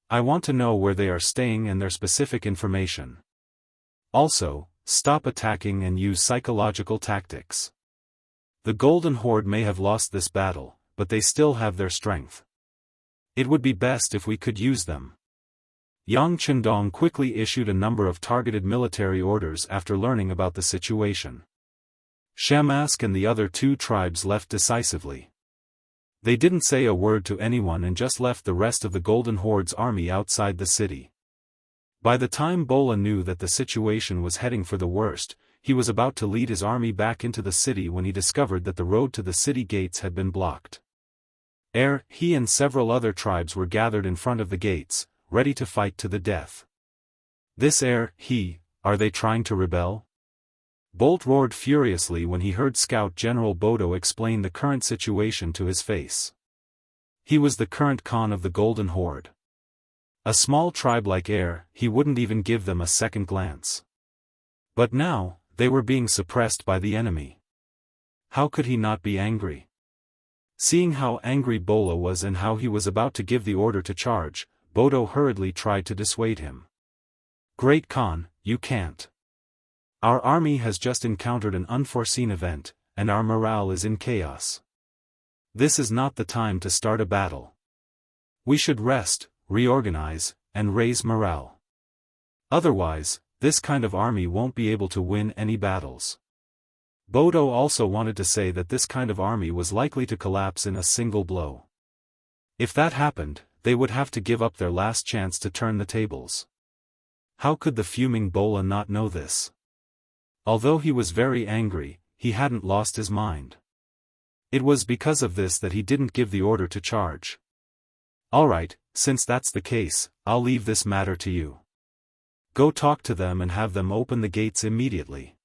[SPEAKER 1] I want to know where they are staying and their specific information. Also, stop attacking and use psychological tactics. The Golden Horde may have lost this battle, but they still have their strength. It would be best if we could use them. Yang Chendong quickly issued a number of targeted military orders after learning about the situation. Shamask and the other two tribes left decisively. They didn't say a word to anyone and just left the rest of the Golden Horde's army outside the city. By the time Bola knew that the situation was heading for the worst, he was about to lead his army back into the city when he discovered that the road to the city gates had been blocked. He and several other tribes were gathered in front of the gates, ready to fight to the death. This are they trying to rebel? Bolt roared furiously when he heard Scout General Bodo explain the current situation to his face. He was the current Khan of the Golden Horde. A small tribe like he wouldn't even give them a second glance. But now, they were being suppressed by the enemy. How could he not be angry? Seeing how angry Bola was and how he was about to give the order to charge, Bodo hurriedly tried to dissuade him. Great Khan, you can't. Our army has just encountered an unforeseen event, and our morale is in chaos. This is not the time to start a battle. We should rest, reorganize, and raise morale. Otherwise, this kind of army won't be able to win any battles. Bodo also wanted to say that this kind of army was likely to collapse in a single blow. If that happened, they would have to give up their last chance to turn the tables. How could the fuming Bola not know this? Although he was very angry, he hadn't lost his mind. It was because of this that he didn't give the order to charge. Alright, since that's the case, I'll leave this matter to you. Go talk to them and have them open the gates immediately.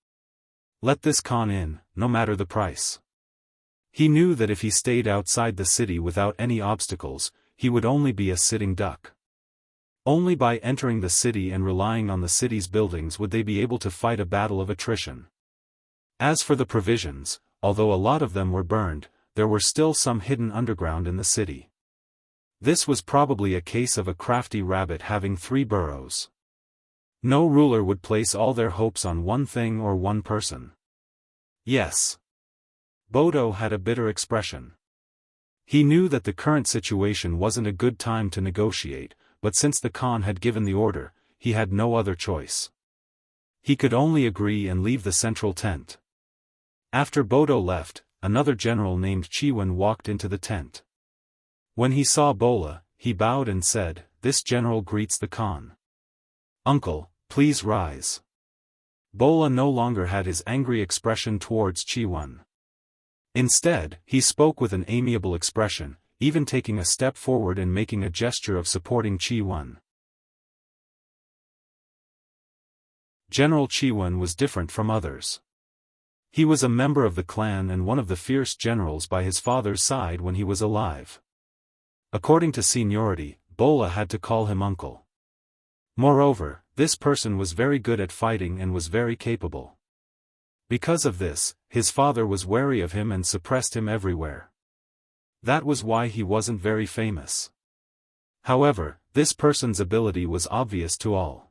[SPEAKER 1] Let this Khan in, no matter the price. He knew that if he stayed outside the city without any obstacles, he would only be a sitting duck. Only by entering the city and relying on the city's buildings would they be able to fight a battle of attrition. As for the provisions, although a lot of them were burned, there were still some hidden underground in the city. This was probably a case of a crafty rabbit having 3 burrows. No ruler would place all their hopes on one thing or one person. Yes. Bodo had a bitter expression. He knew that the current situation wasn't a good time to negotiate, but since the Khan had given the order, he had no other choice. He could only agree and leave the central tent. After Bodo left, another general named Chiwen walked into the tent. When he saw Bola, he bowed and said, "This general greets the Khan. Uncle, please rise." Bola no longer had his angry expression towards Chiwen. Instead, he spoke with an amiable expression, even taking a step forward and making a gesture of supporting Chiwen. General Chiwen was different from others. He was a member of the clan and one of the fierce generals by his father's side when he was alive. According to seniority, Bola had to call him uncle. Moreover, this person was very good at fighting and was very capable. Because of this, his father was wary of him and suppressed him everywhere. That was why he wasn't very famous. However, this person's ability was obvious to all.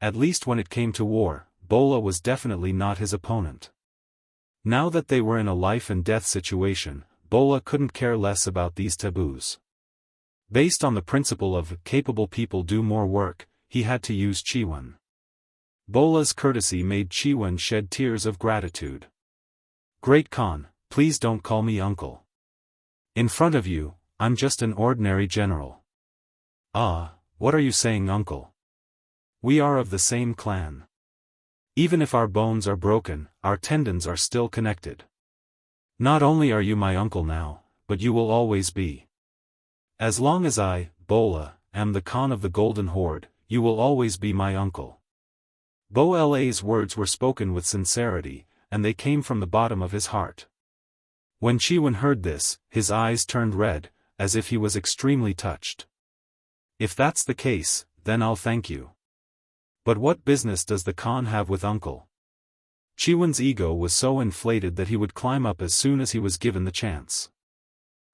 [SPEAKER 1] At least when it came to war, Bola was definitely not his opponent. Now that they were in a life-and-death situation, Bola couldn't care less about these taboos. Based on the principle of capable people do more work, he had to use Yuan. Bola's courtesy made Yuan shed tears of gratitude. "Great Khan, please don't call me uncle. In front of you, I'm just an ordinary general." "Ah, what are you saying, uncle? We are of the same clan. Even if our bones are broken, our tendons are still connected. Not only are you my uncle now, but you will always be. As long as I, Bola, am the Khan of the Golden Horde, you will always be my uncle." Bola's words were spoken with sincerity, and they came from the bottom of his heart. When Yuan heard this, his eyes turned red, as if he was extremely touched. "If that's the case, then I'll thank you. But what business does the Khan have with uncle?" Yuan's ego was so inflated that he would climb up as soon as he was given the chance.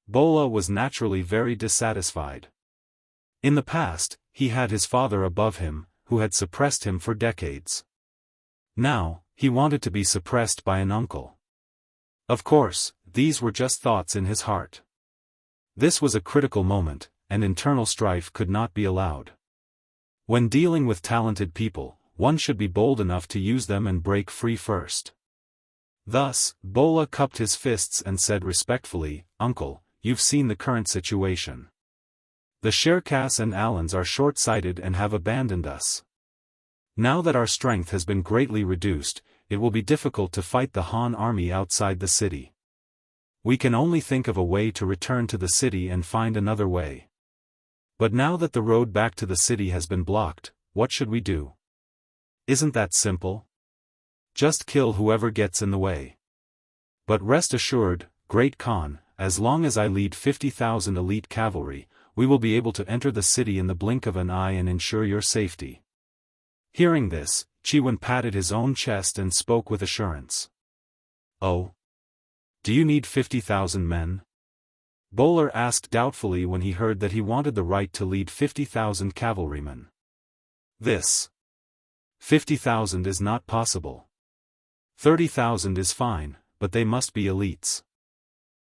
[SPEAKER 1] Bola was naturally very dissatisfied. In the past, he had his father above him, who had suppressed him for decades. Now, he wanted to be suppressed by an uncle. Of course, these were just thoughts in his heart. This was a critical moment, and internal strife could not be allowed. When dealing with talented people, one should be bold enough to use them and break free first. Thus, Bola cupped his fists and said respectfully, "Uncle, you've seen the current situation. The Sherkas and Alans are short-sighted and have abandoned us. Now that our strength has been greatly reduced, it will be difficult to fight the Han army outside the city. We can only think of a way to return to the city and find another way. But now that the road back to the city has been blocked, what should we do? Isn't that simple? Just kill whoever gets in the way. But rest assured, Great Khan, as long as I lead 50,000 elite cavalry, we will be able to enter the city in the blink of an eye and ensure your safety." Hearing this, Yuan patted his own chest and spoke with assurance. "Oh? Do you need 50,000 men?" Bola asked doubtfully when he heard that he wanted the right to lead 50,000 cavalrymen. "This 50,000 is not possible. 30,000 is fine, but they must be elites.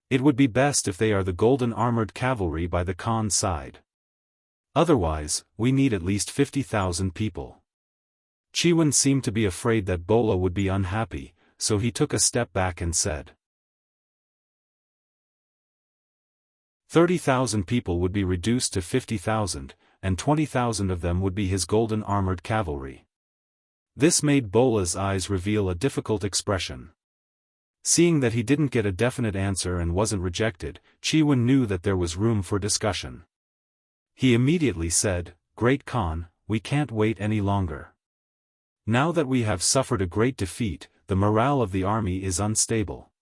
[SPEAKER 1] It would be best if they are the golden armored cavalry by the Khan's side. Otherwise, we need at least 50,000 people." Yuan seemed to be afraid that Bola would be unhappy, so he took a step back and said, 30,000 people would be reduced to 50,000, and 20,000 of them would be his golden armored cavalry. This made Bola's eyes reveal a difficult expression. Seeing that he didn't get a definite answer and wasn't rejected, Yuan knew that there was room for discussion. He immediately said, "Great Khan, we can't wait any longer. Now that we have suffered a great defeat, the morale of the army is unstable.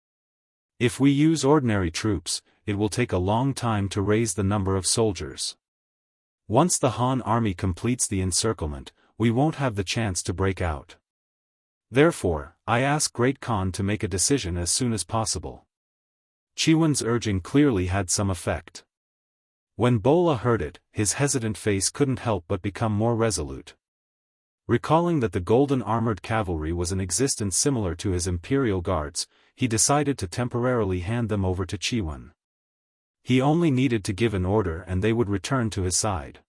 [SPEAKER 1] If we use ordinary troops, it will take a long time to raise the number of soldiers. Once the Han army completes the encirclement, we won't have the chance to break out. Therefore, I ask Great Khan to make a decision as soon as possible." Yuan's urging clearly had some effect. When Bola heard it, his hesitant face couldn't help but become more resolute. Recalling that the golden armored cavalry was an existence similar to his imperial guards, he decided to temporarily hand them over to Yuan. He only needed to give an order and they would return to his side.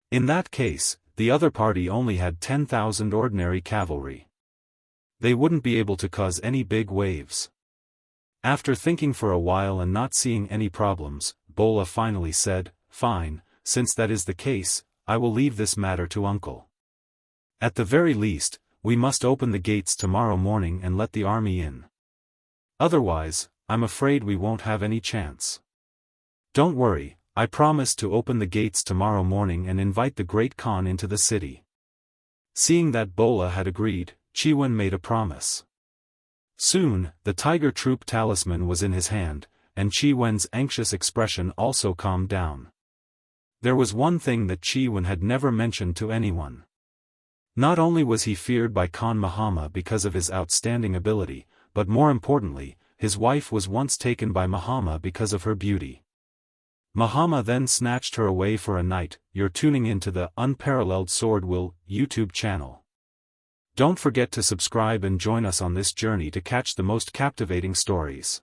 [SPEAKER 1] In that case, the other party only had 10,000 ordinary cavalry. They wouldn't be able to cause any big waves. After thinking for a while and not seeing any problems, Bola finally said, "Fine, since that is the case, I will leave this matter to uncle. At the very least, we must open the gates tomorrow morning and let the army in. Otherwise, I'm afraid we won't have any chance. Don't worry, I promise to open the gates tomorrow morning and invite the Great Khan into the city." Seeing that Bola had agreed, Yuan made a promise. Soon, the tiger troop talisman was in his hand, and Yuan's anxious expression also calmed down. There was one thing that Yuan had never mentioned to anyone. Not only was he feared by Khan Mahama because of his outstanding ability, but more importantly, his wife was once taken by Mahama because of her beauty. Mahama then snatched her away for a night. You're tuning into the Unparalleled SwordWill YouTube channel. Don't forget to subscribe and join us on this journey to catch the most captivating stories.